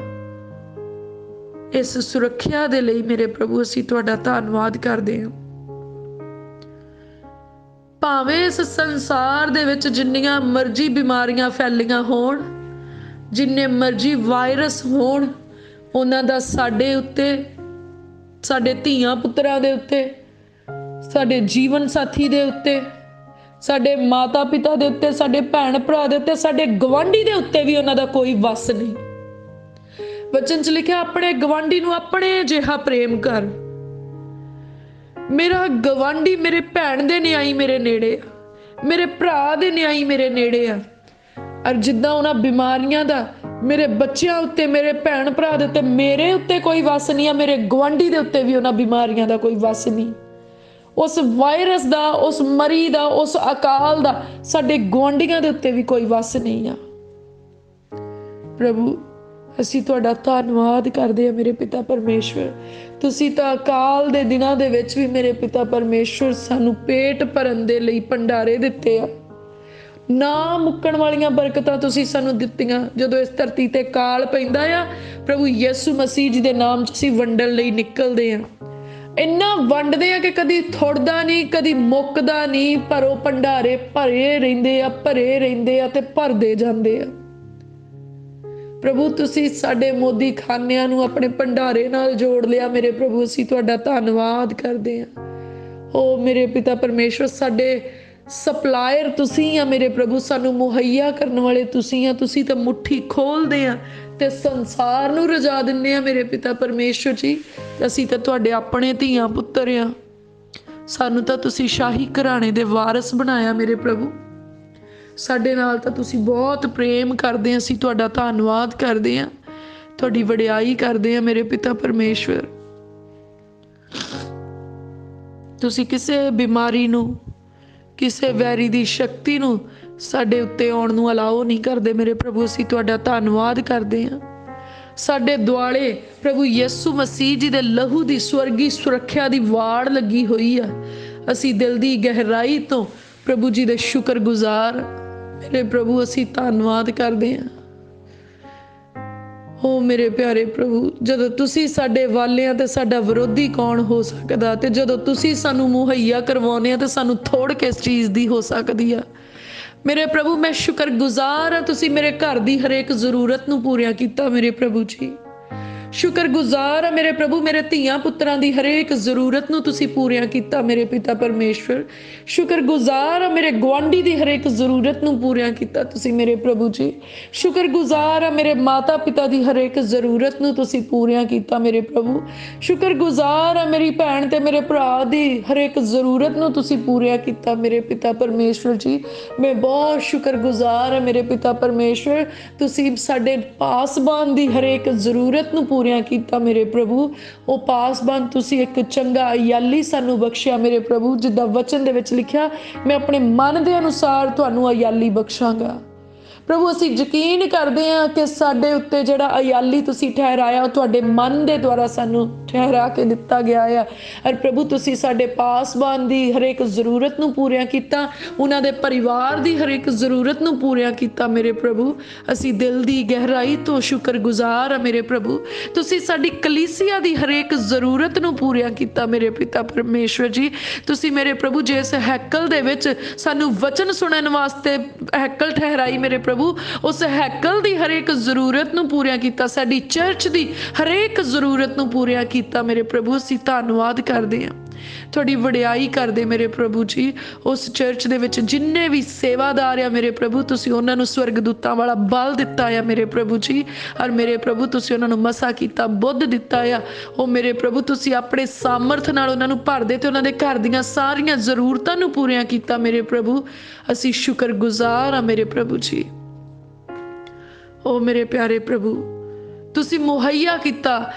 ਇਸ ਸੁਰੱਖਿਆ ਦੇ ਲਈ ਮੇਰੇ ਪ੍ਰਭੂ ਅਸੀਂ ਤੁਹਾਡਾ ਧੰਨਵਾਦ ਕਰਦੇ ਹਾਂ। ਭਾਵੇਂ ਇਸ ਸੰਸਾਰ ਦੇ ਵਿੱਚ ਜਿੰਨੀਆਂ ਮਰਜ਼ੀ ਬਿਮਾਰੀਆਂ ਫੈਲੀਆਂ ਹੋਣ, ਜਿੰਨੇ ਮਰਜ਼ੀ ਵਾਇਰਸ ਹੋਣ, ਉਹਨਾਂ ਦਾ ਸਾਡੇ ਉੱਤੇ, ਸਾਡੇ ਧੀਆਂ ਪੁੱਤਰਾਂ ਦੇ ਉੱਤੇ, ਸਾਡੇ ਜੀਵਨ ਸਾਥੀ ਦੇ ਉੱਤੇ, ਸਾਡੇ ਮਾਤਾ ਪਿਤਾ ਦੇ ਉੱਤੇ, ਸਾਡੇ ਭੈਣ ਭਰਾ ਦੇ ਉੱਤੇ, ਸਾਡੇ ਗਵਾਂਢੀ ਦੇ ਉੱਤੇ ਵੀ ਉਹਨਾਂ ਦਾ ਕੋਈ ਵੱਸ ਨਹੀਂ। ਵਚਨ 'ਚ ਲਿਖਿਆ, ਆਪਣੇ ਗਵਾਂਢੀ ਨੂੰ ਆਪਣੇ ਜਿਹਾ ਪ੍ਰੇਮ ਕਰ। ਮੇਰਾ ਗਵਾਂਢੀ ਮੇਰੇ ਭੈਣ ਦੇ ਨਿਆਈ ਮੇਰੇ ਨੇੜੇ ਆ, ਮੇਰੇ ਭਰਾ ਦੇ ਨਿਆਈ ਮੇਰੇ ਨੇੜੇ ਆ। ਔਰ ਜਿੱਦਾਂ ਉਹਨਾਂ ਬਿਮਾਰੀਆਂ ਦਾ ਮੇਰੇ ਬੱਚਿਆਂ ਉੱਤੇ, ਮੇਰੇ ਭੈਣ ਭਰਾ ਦੇ ਉੱਤੇ, ਮੇਰੇ ਉੱਤੇ ਕੋਈ ਵੱਸ ਨਹੀਂ ਆ, ਮੇਰੇ ਗਵਾਂਢੀ ਦੇ ਉੱਤੇ ਵੀ ਉਹਨਾਂ ਬਿਮਾਰੀਆਂ ਦਾ ਕੋਈ ਵੱਸ ਨਹੀਂ। ਉਸ ਵਾਇਰਸ ਦਾ, ਉਸ ਮਰੀ ਦਾ, ਉਸ ਅਕਾਲ ਦਾ ਸਾਡੇ ਗਵਾਂਢੀਆਂ ਦੇ ਉੱਤੇ ਵੀ ਕੋਈ ਵੱਸ ਨਹੀਂ ਆ। ਪ੍ਰਭੂ ਅਸੀਂ ਤੁਹਾਡਾ ਧੰਨਵਾਦ ਕਰਦੇ ਹਾਂ ਮੇਰੇ ਪਿਤਾ ਪਰਮੇਸ਼ਵਰ। ਤੁਸੀਂ ਤਾਂ ਅਕਾਲ ਦੇ ਦਿਨਾਂ ਦੇ ਵਿੱਚ ਵੀ ਮੇਰੇ ਪਿਤਾ ਪਰਮੇਸ਼ਵਰ ਸਾਨੂੰ ਪੇਟ ਭਰਨ ਦੇ ਲਈ ਭੰਡਾਰੇ ਦਿੱਤੇ ਆ। ਨਾ ਮੁੱਕਣ ਵਾਲੀਆਂ ਬਰਕਤਾਂ ਤੁਸੀਂ ਸਾਨੂੰ ਦਿੱਤੀਆਂ। ਜਦੋਂ ਇਸ ਧਰਤੀ ਤੇ ਕਾਲ ਪੈਂਦਾ ਆ, ਪ੍ਰਭੂ ਯਿਸੂ ਮਸੀਹ ਜੀ ਦੇ ਨਾਮ 'ਚ ਅਸੀਂ ਵੰਡਣ ਲਈ ਨਿਕਲਦੇ ਆ। ਇੰਨਾ ਵੰਡਦੇ ਆ ਕਿ ਕਦੀ ਥੁੜਦਾ ਨਹੀਂ, ਕਦੀ ਮੁੱਕਦਾ ਨਹੀਂ, ਪਰ ਉਹ ਭੰਡਾਰੇ ਭਰੇ ਰਹਿੰਦੇ ਆ, ਭਰੇ ਰਹਿੰਦੇ ਆ ਤੇ ਭਰਦੇ ਜਾਂਦੇ ਆ। ਪ੍ਰਭੂ ਤੁਸੀਂ ਸਾਡੇ ਮੋਦੀ ਖਾਨਿਆਂ ਨੂੰ ਆਪਣੇ ਭੰਡਾਰੇ ਨਾਲ ਜੋੜ ਲਿਆ ਮੇਰੇ ਪ੍ਰਭੂ, ਅਸੀਂ ਤੁਹਾਡਾ ਧੰਨਵਾਦ ਕਰਦੇ ਹਾਂ। ਓ ਮੇਰੇ ਪਿਤਾ ਪਰਮੇਸ਼ਵਰ, ਸਾਡੇ ਸਪਲਾਇਰ ਤੁਸੀਂ ਆ ਮੇਰੇ ਪ੍ਰਭੂ, ਸਾਨੂੰ ਮੁਹੱਈਆ ਕਰਨ ਵਾਲੇ ਤੁਸੀਂ ਆ। ਤੁਸੀਂ ਤਾਂ ਮੁੱਠੀ ਖੋਲਦੇ ਆ ਤੇ ਸੰਸਾਰ ਨੂੰ ਰਜਾ ਦਿੰਦੇ ਆ ਮੇਰੇ ਪਿਤਾ ਪਰਮੇਸ਼ਵਰ ਜੀ। ਅਸੀਂ ਤਾਂ ਤੁਹਾਡੇ ਆਪਣੇ ਧੀਆਂ ਪੁੱਤਰ ਆ। ਸਾਨੂੰ ਤਾਂ ਤੁਸੀਂ ਸ਼ਾਹੀ ਘਰਾਣੇ ਦੇ ਵਾਰਿਸ ਬਣਾਇਆ ਮੇਰੇ ਪ੍ਰਭੂ। ਸਾਡੇ ਨਾਲ ਤਾਂ ਤੁਸੀਂ ਬਹੁਤ ਪ੍ਰੇਮ ਕਰਦੇ ਆ। ਅਸੀਂ ਤੁਹਾਡਾ ਧੰਨਵਾਦ ਕਰਦੇ ਆ, ਤੁਹਾਡੀ ਵਡਿਆਈ ਕਰਦੇ ਆ ਮੇਰੇ ਪਿਤਾ ਪਰਮੇਸ਼ਵਰ। ਤੁਸੀਂ ਕਿਸੇ ਬਿਮਾਰੀ ਨੂੰ, ਕਿਸੇ ਵੈਰੀ ਦੀ ਸ਼ਕਤੀ ਨੂੰ ਸਾਡੇ ਉੱਤੇ ਆਉਣ ਨੂੰ ਅਲਾਓ ਨਹੀਂ ਕਰਦੇ ਮੇਰੇ ਪ੍ਰਭੂ। ਅਸੀਂ ਤੁਹਾਡਾ ਧੰਨਵਾਦ ਕਰਦੇ ਹਾਂ। ਸਾਡੇ ਦੁਆਲੇ ਪ੍ਰਭੂ ਯਿਸੂ ਮਸੀਹ ਜੀ ਦੇ ਲਹੂ ਦੀ ਸਵਰਗੀ ਸੁਰੱਖਿਆ ਦੀ ਵਾੜ ਲੱਗੀ ਹੋਈ ਆ। ਅਸੀਂ ਦਿਲ ਦੀ ਗਹਿਰਾਈ ਤੋਂ ਪ੍ਰਭੂ ਜੀ ਦੇ ਸ਼ੁਕਰਗੁਜ਼ਾਰ ਮੇਰੇ ਪ੍ਰਭੂ, ਅਸੀਂ ਧੰਨਵਾਦ ਕਰਦੇ ਹਾਂ। ਓ ਮੇਰੇ ਪਿਆਰੇ ਪ੍ਰਭੂ, ਜਦੋਂ ਤੁਸੀਂ ਸਾਡੇ ਵਾਲਿਆਂ ਤੇ ਸਾਡਾ ਵਿਰੋਧੀ ਕੌਣ ਹੋ ਸਕਦਾ? ਤੇ ਜਦੋਂ ਤੁਸੀਂ ਸਾਨੂੰ ਮੁਹੱਈਆ ਕਰਵਾਉਂਦੇ ਆ ਤੇ ਸਾਨੂੰ ਥੋੜ ਕਿਸ ਚੀਜ਼ ਦੀ ਹੋ ਸਕਦੀ ਆ? ਮੇਰੇ ਪ੍ਰਭੂ ਮੈਂ ਸ਼ੁਕਰਗੁਜ਼ਾਰ ਹਾਂ, ਤੁਸੀਂ ਮੇਰੇ ਘਰ ਦੀ ਹਰੇਕ ਜ਼ਰੂਰਤ ਨੂੰ ਪੂਰੀਆਂ ਕੀਤਾ ਮੇਰੇ ਪ੍ਰਭੂ ਜੀ। ਸ਼ੁਕਰਗੁਜ਼ਾਰ ਹਾਂ ਮੇਰੇ ਪ੍ਰਭੂ, ਮੇਰੇ ਧੀਆਂ ਪੁੱਤਰਾਂ ਦੀ ਹਰੇਕ ਜ਼ਰੂਰਤ ਨੂੰ ਤੁਸੀਂ ਪੂਰੀਆਂ ਕੀਤਾ ਮੇਰੇ ਪਿਤਾ ਪਰਮੇਸ਼ਵਰ। ਸ਼ੁਕਰਗੁਜ਼ਾਰ ਹਾਂ ਮੇਰੇ ਗੁਆਂਢੀ ਦੀ ਹਰੇਕ ਜ਼ਰੂਰਤ ਨੂੰ ਪੂਰੀਆਂ ਕੀਤਾ ਤੁਸੀਂ ਮੇਰੇ ਪ੍ਰਭੂ ਜੀ। ਸ਼ੁਕਰਗੁਜ਼ਾਰ ਹਾਂ ਮੇਰੇ ਮਾਤਾ ਪਿਤਾ ਦੀ ਹਰੇਕ ਜ਼ਰੂਰਤ ਨੂੰ ਤੁਸੀਂ ਪੂਰੀਆਂ ਕੀਤਾ ਮੇਰੇ ਪ੍ਰਭੂ। ਸ਼ੁਕਰਗੁਜ਼ਾਰ ਹਾਂ ਮੇਰੀ ਭੈਣ ਤੇ ਮੇਰੇ ਭਰਾ ਦੀ ਹਰੇਕ ਜ਼ਰੂਰਤ ਨੂੰ ਤੁਸੀਂ ਪੂਰੀਆਂ ਕੀਤਾ ਮੇਰੇ ਪਿਤਾ ਪਰਮੇਸ਼ਵਰ ਜੀ। ਮੈਂ ਬਹੁਤ ਸ਼ੁਕਰਗੁਜ਼ਾਰ ਹਾਂ ਮੇਰੇ ਪਿਤਾ ਪਰਮੇਸ਼ਵਰ, ਤੁਸੀਂ ਸਾਡੇ ਪਾਸਬਾਨ ਦੀ ਹਰੇਕ ਜ਼ਰੂਰਤ ਨੂੰ ਪੂਰੀਆਂ ਕੀਤਾ ਮੇਰੇ ਪ੍ਰਭੂ। ਉਹ ਪਾਸਬਾਨ ਤੁਸੀਂ ਇੱਕ ਚੰਗਾ ਅਯਾਲੀ ਸਾਨੂੰ ਬਖਸ਼ਿਆ ਮੇਰੇ ਪ੍ਰਭੂ। ਜਿੱਦਾਂ ਵਚਨ ਦੇ ਵਿੱਚ ਲਿਖਿਆ, ਮੈਂ ਆਪਣੇ ਮਨ ਦੇ ਅਨੁਸਾਰ ਤੁਹਾਨੂੰ ਅਯਾਲੀ ਬਖਸ਼ਾਂਗਾ। ਪ੍ਰਭੂ ਅਸੀਂ ਯਕੀਨ ਕਰਦੇ ਹਾਂ ਕਿ ਸਾਡੇ ਉੱਤੇ ਜਿਹੜਾ ਅਯਾਲੀ ਤੁਸੀਂ ਠਹਿਰਾਇਆ ਉਹ ਤੁਹਾਡੇ ਮਨ ਦੇ ਦੁਆਰਾ ਸਾਨੂੰ ਠਹਿਰਾ ਕੇ ਦਿੱਤਾ ਗਿਆ ਆ। ਔਰ ਪ੍ਰਭੂ ਤੁਸੀਂ ਸਾਡੇ ਪਾਸਬਾਨ ਦੀ ਹਰੇਕ ਜ਼ਰੂਰਤ ਨੂੰ ਪੂਰੀਆਂ ਕੀਤਾ, ਉਹਨਾਂ ਦੇ ਪਰਿਵਾਰ ਦੀ ਹਰੇਕ ਜ਼ਰੂਰਤ ਨੂੰ ਪੂਰੀਆਂ ਕੀਤਾ ਮੇਰੇ ਪ੍ਰਭੂ। ਅਸੀਂ ਦਿਲ ਦੀ ਗਹਿਰਾਈ ਤੋਂ ਸ਼ੁਕਰਗੁਜ਼ਾਰ ਹਾਂ ਮੇਰੇ ਪ੍ਰਭੂ। ਤੁਸੀਂ ਸਾਡੀ ਕਲੀਸਿਆ ਦੀ ਹਰੇਕ ਜ਼ਰੂਰਤ ਨੂੰ ਪੂਰੀਆਂ ਕੀਤਾ ਮੇਰੇ ਪਿਤਾ ਪਰਮੇਸ਼ਵਰ ਜੀ। ਤੁਸੀਂ ਮੇਰੇ ਪ੍ਰਭੂ ਜਿਸ ਹੈਕਲ ਦੇ ਵਿੱਚ ਸਾਨੂੰ ਵਚਨ ਸੁਣਨ ਵਾਸਤੇ ਹੈਕਲ ਠਹਿਰਾਈ ਮੇਰੇ ਪ੍ਰਭੂ, ਉਸ ਹੈਕਲ ਦੀ ਹਰੇਕ ਜ਼ਰੂਰਤ ਨੂੰ ਪੂਰੀਆਂ ਕੀਤਾ। ਸਾਡੀ ਚਰਚ ਦੀ ਹਰੇਕ ਜ਼ਰੂਰਤ ਨੂੰ ਪੂਰੀਆਂ ਕੀਤਾ ਮੇਰੇ ਪ੍ਰਭੂ। ਅਸੀਂ ਧੰਨਵਾਦ ਕਰਦੇ ਹਾਂ। ਤੁਹਾਡੀ ਵਡਿਆਈ ਕਰਦੇ ਮੇਰੇ ਪ੍ਰਭੂ ਜੀ। ਉਸ ਚਰਚ ਦੇ ਵਿੱਚ ਜਿੰਨੇ ਵੀ ਸੇਵਾਦਾਰ ਆ ਮੇਰੇ ਪ੍ਰਭੂ, ਤੁਸੀਂ ਉਹਨਾਂ ਨੂੰ ਸਵਰਗਦੂਤਾਂ ਵਾਲਾ ਬਲ ਦਿੱਤਾ ਆ ਮੇਰੇ ਪ੍ਰਭੂ ਜੀ। ਔਰ ਮੇਰੇ ਪ੍ਰਭੂ ਤੁਸੀਂ ਉਹਨਾਂ ਨੂੰ ਮਸਾ ਕੀਤਾ, ਬੁੱਧ ਦਿੱਤਾ ਆ। ਉਹ ਮੇਰੇ ਪ੍ਰਭੂ ਤੁਸੀਂ ਆਪਣੇ ਸਾਮਰਥ ਨਾਲ ਉਹਨਾਂ ਨੂੰ ਭਰਦੇ ਤੇ ਉਹਨਾਂ ਦੇ ਘਰ ਦੀਆਂ ਸਾਰੀਆਂ ਜ਼ਰੂਰਤਾਂ ਨੂੰ ਪੂਰੀਆਂ ਕੀਤਾ ਮੇਰੇ ਪ੍ਰਭੂ। ਅਸੀਂ ਸ਼ੁਕਰਗੁਜ਼ਾਰ ਆ ਮੇਰੇ ਪ੍ਰਭੂ ਜੀ। ਓ ਮੇਰੇ ਪਿਆਰੇ ਪ੍ਰਭੂ, ਤੁਸੀਂ ਮੁਹੱਈਆ ਕੀਤਾ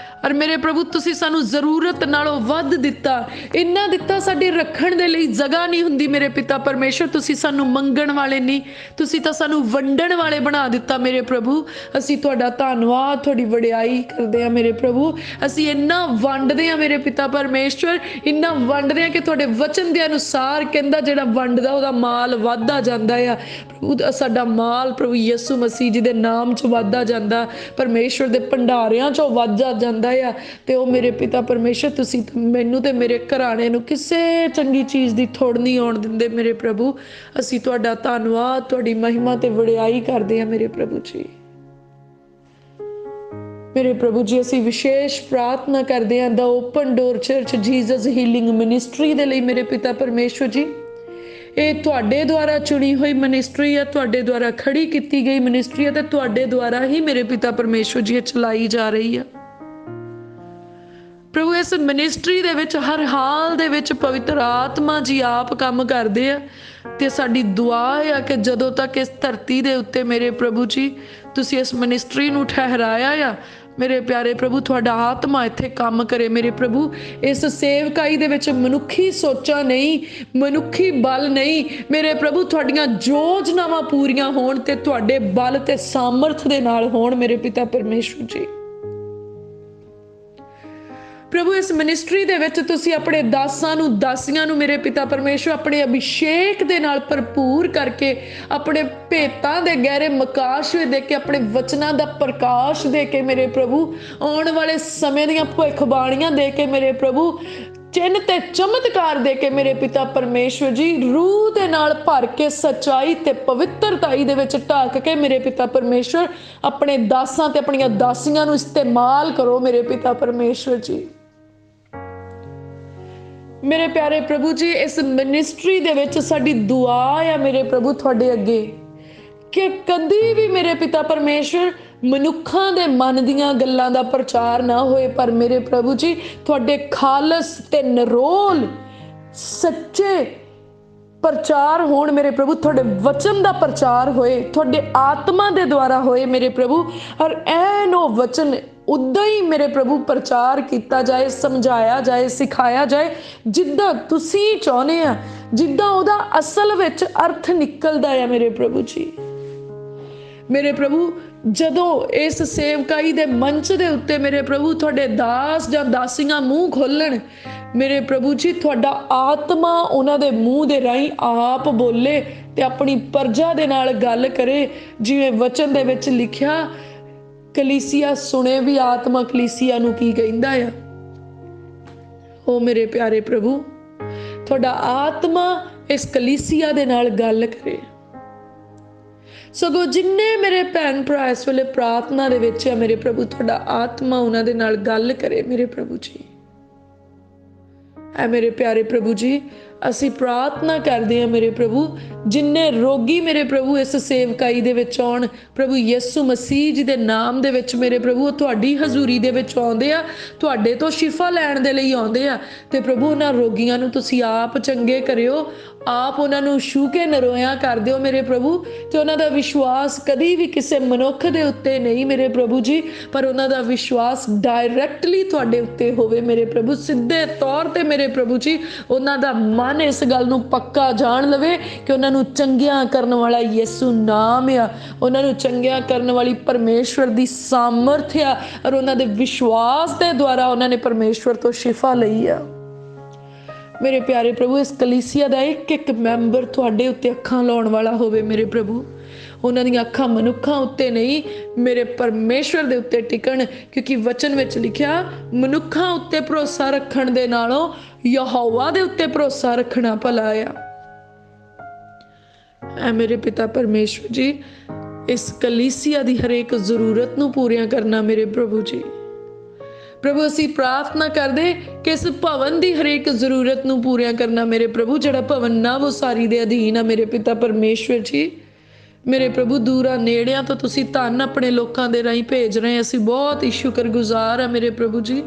ਔਰ ਮੇਰੇ ਪ੍ਰਭੂ ਤੁਸੀਂ ਸਾਨੂੰ ਜ਼ਰੂਰਤ ਨਾਲੋਂ ਵੱਧ ਦਿੱਤਾ। ਇੰਨਾ ਦਿੱਤਾ ਸਾਡੇ ਰੱਖਣ ਦੇ ਲਈ ਜਗ੍ਹਾ ਨਹੀਂ ਹੁੰਦੀ ਮੇਰੇ ਪਿਤਾ ਪਰਮੇਸ਼ਰ। ਤੁਸੀਂ ਸਾਨੂੰ ਮੰਗਣ ਵਾਲੇ ਨਹੀਂ, ਤੁਸੀਂ ਤਾਂ ਸਾਨੂੰ ਵੰਡਣ ਵਾਲੇ ਬਣਾ ਦਿੱਤਾ ਮੇਰੇ ਪ੍ਰਭੂ। ਅਸੀਂ ਤੁਹਾਡਾ ਧੰਨਵਾਦ, ਤੁਹਾਡੀ ਵਡਿਆਈ ਕਰਦੇ ਹਾਂ ਮੇਰੇ ਪ੍ਰਭੂ। ਅਸੀਂ ਇੰਨਾ ਵੰਡਦੇ ਹਾਂ ਮੇਰੇ ਪਿਤਾ ਪਰਮੇਸ਼ਰ, ਇੰਨਾ ਵੰਡਦੇ ਹਾਂ ਕਿ ਤੁਹਾਡੇ ਵਚਨ ਦੇ ਅਨੁਸਾਰ ਕਹਿੰਦਾ ਜਿਹੜਾ ਵੰਡਦਾ ਉਹਦਾ ਮਾਲ ਵੱਧਦਾ ਜਾਂਦਾ ਆ ਪ੍ਰਭੂ। ਸਾਡਾ ਮਾਲ ਪ੍ਰਭੂ ਯਿਸੂ ਮਸੀਹ ਜੀ ਦੇ ਨਾਮ 'ਚ ਵੱਧਦਾ ਜਾਂਦਾ, ਪਰਮੇਸ਼ਰ ਦੇ ਭੰਡਾਰਿਆਂ 'ਚੋਂ ਵੱਧਦਾ ਜਾਂਦਾ ਆ। ਤੇ ਉਹ ਮੇਰੇ ਪਿਤਾ ਪਰਮੇਸ਼ਰ ਤੁਸੀਂ ਮੈਨੂੰ ਤੇ ਮੇਰੇ ਘਰਾਣੇ ਨੂੰ ਕਿਸੇ ਚੰਗੀ ਚੀਜ਼ ਦੀ ਥੋੜ ਨਹੀਂ ਆਉਣ ਦਿੰਦੇ ਮੇਰੇ ਪ੍ਰਭੂ। ਅਸੀਂ ਤੁਹਾਡਾ ਧੰਨਵਾਦ, ਤੁਹਾਡੀ ਮਹਿਮਾ ਤੇ ਵਡਿਆਈ ਕਰਦੇ ਹਾਂ ਮੇਰੇ ਪ੍ਰਭੂ ਜੀ। ਮੇਰੇ ਪ੍ਰਭੂ ਜੀ ਅਸੀਂ ਵਿਸ਼ੇਸ਼ ਪ੍ਰਾਰਥਨਾ ਕਰਦੇ ਹਾਂ ਦਾ open door church Jesus healing ministry ਦੇ ਲਈ ਮੇਰੇ ਪਿਤਾ ਪਰਮੇਸ਼ਰ ਜੀ। ਇਹ ਤੁਹਾਡੇ ਦੁਆਰਾ ਚੁਣੀ ਹੋਈ ਮਿਨਿਸਟਰੀ ਹੈ, ਤੁਹਾਡੇ ਦੁਆਰਾ ਖੜੀ ਕੀਤੀ ਗਈ ਮਿਨਿਸਟਰੀ ਹੈ ਤੇ ਤੁਹਾਡੇ ਦੁਆਰਾ ਹੀ ਮੇਰੇ ਪਿਤਾ ਪਰਮੇਸ਼ਰ ਜੀ ਇਹ ਚਲਾਈ ਜਾ ਰਹੀ ਹੈ ਪ੍ਰਭੂ। ਇਸ ਮਿਨਿਸਟਰੀ ਦੇ ਵਿੱਚ ਹਰ ਹਾਲ ਦੇ ਵਿੱਚ ਪਵਿੱਤਰ ਆਤਮਾ ਜੀ ਆਪ ਕੰਮ ਕਰਦੇ ਆ ਤੇ ਸਾਡੀ ਦੁਆ ਆ ਕਿ ਜਦੋਂ ਤੱਕ ਇਸ ਧਰਤੀ ਦੇ ਉੱਤੇ ਮੇਰੇ ਪ੍ਰਭੂ ਜੀ ਤੁਸੀਂ ਇਸ ਮਿਨਿਸਟਰੀ ਨੂੰ ਠਹਿਰਾਇਆ ਆ ਮੇਰੇ ਪਿਆਰੇ ਪ੍ਰਭੂ, ਤੁਹਾਡਾ ਆਤਮਾ ਇੱਥੇ ਕੰਮ ਕਰੇ ਮੇਰੇ ਪ੍ਰਭੂ। ਇਸ ਸੇਵਕਾਈ ਦੇ ਵਿੱਚ ਮਨੁੱਖੀ ਸੋਚਾਂ ਨਹੀਂ, ਮਨੁੱਖੀ ਬਲ ਨਹੀਂ ਮੇਰੇ ਪ੍ਰਭੂ, ਤੁਹਾਡੀਆਂ ਯੋਜਨਾਵਾਂ ਪੂਰੀਆਂ ਹੋਣ ਤੇ ਤੁਹਾਡੇ ਬਲ ਤੇ ਸਾਮਰਥ ਦੇ ਨਾਲ ਹੋਣ ਮੇਰੇ ਪਿਤਾ ਪਰਮੇਸ਼ਰ ਜੀ। ਪ੍ਰਭੂ ਇਸ ਮਿਨਿਸਟਰੀ ਦੇ ਵਿੱਚ ਤੁਸੀਂ ਆਪਣੇ ਦਾਸਾਂ ਨੂੰ ਦਾਸੀਆਂ ਨੂੰ ਮੇਰੇ ਪਿਤਾ ਪਰਮੇਸ਼ਰ ਆਪਣੇ ਅਭਿਸ਼ੇਕ ਦੇ ਨਾਲ ਭਰਪੂਰ ਕਰਕੇ, ਆਪਣੇ ਭੇਤਾਂ ਦੇ ਗਹਿਰੇ ਮਕਾਸ਼ਵੇ ਦੇ ਕੇ, ਆਪਣੇ ਵਚਨਾਂ ਦਾ ਪ੍ਰਕਾਸ਼ ਦੇ ਕੇ ਮੇਰੇ ਪ੍ਰਭੂ, ਆਉਣ ਵਾਲੇ ਸਮੇਂ ਦੀਆਂ ਭਵਿੱਖਬਾਣੀਆਂ ਦੇ ਕੇ ਮੇਰੇ ਪ੍ਰਭੂ, ਚਿੰਨ੍ਹ ਤੇ ਚਮਤਕਾਰ ਦੇ ਕੇ ਮੇਰੇ ਪਿਤਾ ਪਰਮੇਸ਼ਰ ਜੀ, ਰੂਹ ਦੇ ਨਾਲ ਭਰ ਕੇ ਸੱਚਾਈ ਤੇ ਪਵਿੱਤਰਤਾਈ ਦੇ ਵਿੱਚ ਢੱਕ ਕੇ ਮੇਰੇ ਪਿਤਾ ਪਰਮੇਸ਼ਰ ਆਪਣੇ ਦਾਸਾਂ ਤੇ ਆਪਣੀਆਂ ਦਾਸੀਆਂ ਨੂੰ ਇਸਤੇਮਾਲ ਕਰੋ ਮੇਰੇ ਪਿਤਾ ਪਰਮੇਸ਼ਰ ਜੀ। ਮੇਰੇ ਪਿਆਰੇ ਪ੍ਰਭੂ ਜੀ ਇਸ ਮਿਨਿਸਟਰੀ ਦੇ ਵਿੱਚ ਸਾਡੀ ਦੁਆ ਆ ਮੇਰੇ ਪ੍ਰਭੂ ਤੁਹਾਡੇ ਅੱਗੇ ਕਿ ਕਦੀ ਵੀ ਮੇਰੇ ਪਿਤਾ ਪਰਮੇਸ਼ਰ ਮਨੁੱਖਾਂ ਦੇ ਮਨ ਦੀਆਂ ਗੱਲਾਂ ਦਾ ਪ੍ਰਚਾਰ ਨਾ ਹੋਏ, ਪਰ ਮੇਰੇ ਪ੍ਰਭੂ ਜੀ ਤੁਹਾਡੇ ਖਾਲਸ ਤੇ ਨਿਰੋਲ ਸੱਚੇ ਪ੍ਰਚਾਰ ਹੋਣ ਮੇਰੇ ਪ੍ਰਭੂ। ਤੁਹਾਡੇ ਵਚਨ ਦਾ ਪ੍ਰਚਾਰ ਹੋਏ, ਤੁਹਾਡੇ ਆਤਮਾ ਦੇ ਦੁਆਰਾ ਹੋਏ ਮੇਰੇ ਪ੍ਰਭੂ। ਔਰ ਐਨ ਉਹ ਵਚਨ ਉਦਾਂ ਹੀ ਮੇਰੇ ਪ੍ਰਭੂ ਪ੍ਰਚਾਰ ਕੀਤਾ ਜਾਏ, ਸਮਝਾਇਆ ਜਾਏ, ਸਿਖਾਇਆ ਜਾਏ ਜਿੱਦਾਂ ਤੁਸੀਂ ਚਾਹੁੰਦੇ ਆ, ਜਿੱਦਾਂ ਉਹਦਾ ਅਸਲ ਵਿੱਚ ਅਰਥ ਨਿਕਲਦਾ ਹੈ ਮੇਰੇ ਪ੍ਰਭੂ ਜੀ। ਮੇਰੇ ਪ੍ਰਭੂ ਜਦੋਂ ਇਸ ਸੇਵਕਾਈ ਦੇ ਮੰਚ ਦੇ ਉੱਤੇ ਮੇਰੇ ਪ੍ਰਭੂ ਤੁਹਾਡੇ ਦਾਸ ਜਾਂ ਦਾਸੀਆਂ ਮੂੰਹ ਖੋਲਣ ਮੇਰੇ ਪ੍ਰਭੂ ਜੀ, ਤੁਹਾਡਾ ਆਤਮਾ ਉਹਨਾਂ ਦੇ ਮੂੰਹ ਦੇ ਰਾਹੀਂ ਆਪ ਬੋਲੇ ਤੇ ਆਪਣੀ ਪਰਜਾ ਦੇ ਨਾਲ ਗੱਲ ਕਰੇ। ਜਿਵੇਂ ਵਚਨ ਦੇ ਵਿੱਚ ਲਿਖਿਆ, ਕਲੀਸਿਆ ਸੁਣੇ ਵੀ ਆਤਮਾ ਕਲੀਸਿਆ ਨੂੰ ਕੀ ਕਹਿੰਦਾ ਆ। ਉਹ ਮੇਰੇ ਪਿਆਰੇ ਪ੍ਰਭੂ ਤੁਹਾਡਾ ਆਤਮਾ ਇਸ ਕਲੀਸਿਆ ਦੇ ਨਾਲ ਗੱਲ ਕਰੇ। ਸਗੋਂ ਜਿੰਨੇ ਮੇਰੇ ਭੈਣ ਭਰਾ ਇਸ ਵੇਲੇ ਪ੍ਰਾਰਥਨਾ ਦੇ ਵਿੱਚ ਆ ਮੇਰੇ ਪ੍ਰਭੂ, ਤੁਹਾਡਾ ਆਤਮਾ ਉਹਨਾਂ ਦੇ ਨਾਲ ਗੱਲ ਕਰੇ ਮੇਰੇ ਪ੍ਰਭੂ ਜੀ। ਐ ਮੇਰੇ ਪਿਆਰੇ ਪ੍ਰਭੂ ਜੀ ਅਸੀਂ ਪ੍ਰਾਰਥਨਾ ਕਰਦੇ ਹਾਂ ਮੇਰੇ ਪ੍ਰਭੂ, ਜਿੰਨੇ ਰੋਗੀ ਮੇਰੇ ਪ੍ਰਭੂ ਇਸ ਸੇਵਕਾਈ ਦੇ ਵਿੱਚ ਆਉਣ ਪ੍ਰਭੂ ਯਿਸੂ ਮਸੀਹ ਜੀ ਦੇ ਨਾਮ ਦੇ ਵਿੱਚ ਮੇਰੇ ਪ੍ਰਭੂ, ਤੁਹਾਡੀ ਹਜ਼ੂਰੀ ਦੇ ਵਿੱਚ ਆਉਂਦੇ ਆ, ਤੁਹਾਡੇ ਤੋਂ ਸ਼ਿਫਾ ਲੈਣ ਦੇ ਲਈ ਆਉਂਦੇ ਆ ਤੇ ਪ੍ਰਭੂ ਉਹਨਾਂ ਰੋਗੀਆਂ ਨੂੰ ਤੁਸੀਂ ਆਪ ਚੰਗੇ ਕਰਿਓ, ਆਪ ਉਹਨਾਂ ਨੂੰ ਛੂਹ ਕੇ ਨਰੋਇਆ ਕਰ ਦਿਓ ਮੇਰੇ ਪ੍ਰਭੂ। ਤੇ ਉਹਨਾਂ ਦਾ ਵਿਸ਼ਵਾਸ ਕਦੀ ਵੀ ਕਿਸੇ ਮਨੁੱਖ ਦੇ ਉੱਤੇ ਨਹੀਂ ਮੇਰੇ ਪ੍ਰਭੂ ਜੀ, ਪਰ ਉਹਨਾਂ ਦਾ ਵਿਸ਼ਵਾਸ ਡਾਇਰੈਕਟਲੀ ਤੁਹਾਡੇ ਉੱਤੇ ਹੋਵੇ ਮੇਰੇ ਪ੍ਰਭੂ। ਸਿੱਧੇ ਤੌਰ ਤੇ ਮੇਰੇ ਪ੍ਰਭੂ ਜੀ ਉਹਨਾਂ ਦਾ ਮਨ ਇਸ ਗੱਲ ਨੂੰ ਪੱਕਾ ਜਾਣ ਲਵੇ ਕਿ ਉਹਨਾਂ ਨੂੰ ਚੰਗਿਆ ਕਰਨ ਵਾਲਾ ਯਿਸੂ ਨਾਮ ਆ, ਉਹਨਾਂ ਨੂੰ ਚੰਗਿਆ ਕਰਨ ਵਾਲੀ ਪਰਮੇਸ਼ਵਰ ਦੀ ਸਾਮਰਥ ਆ, ਔਰ ਉਹਨਾਂ ਦੇ ਵਿਸ਼ਵਾਸ ਦੇ ਦੁਆਰਾ ਉਹਨਾਂ ਨੇ ਪਰਮੇਸ਼ਵਰ ਤੋਂ ਸ਼ਿਫਾ ਲਈ ਆ। ਮੇਰੇ ਪਿਆਰੇ ਪ੍ਰਭੂ ਇਸ ਕਲੀਸਿਆ ਦਾ ਇੱਕ ਇੱਕ ਮੈਂਬਰ ਤੁਹਾਡੇ ਉੱਤੇ ਅੱਖਾਂ ਲਾਉਣ ਵਾਲਾ ਹੋਵੇ ਮੇਰੇ ਪ੍ਰਭੂ। ਉਹਨਾਂ ਦੀਆਂ ਅੱਖਾਂ ਮਨੁੱਖਾਂ ਉੱਤੇ ਨਹੀਂ ਮੇਰੇ ਪਰਮੇਸ਼ਵਰ ਦੇ ਉੱਤੇ ਟਿਕਣ, ਕਿਉਂਕਿ ਵਚਨ ਵਿੱਚ ਲਿਖਿਆ ਮਨੁੱਖਾਂ ਉੱਤੇ ਭਰੋਸਾ ਰੱਖਣ ਦੇ ਨਾਲੋਂ ਯਹੋਵਾ ਦੇ ਉੱਤੇ ਭਰੋਸਾ ਰੱਖਣਾ ਭਲਾ ਆ। ਐ ਮੇਰੇ ਪਿਤਾ ਪਰਮੇਸ਼ਵਰ ਜੀ ਇਸ ਕਲੀਸਿਆ ਦੀ ਹਰੇਕ ਜ਼ਰੂਰਤ ਨੂੰ ਪੂਰੀਆਂ ਕਰਨਾ ਮੇਰੇ ਪ੍ਰਭੂ ਜੀ। प्रभु असी प्रार्थना करदे कि इस भवन की हरेक जरूरत नूं पूरियां करना मेरे प्रभु। जिहड़ा भवन नव उसारी दे अधीन आ मेरे पिता परमेश्वर जी, मेरे प्रभु दूरा नेड़ियां तो तुसी धन अपने लोकां दे राहीं भेज रहे, असी बहुत ही शुक्रगुजार आ मेरे प्रभु जी।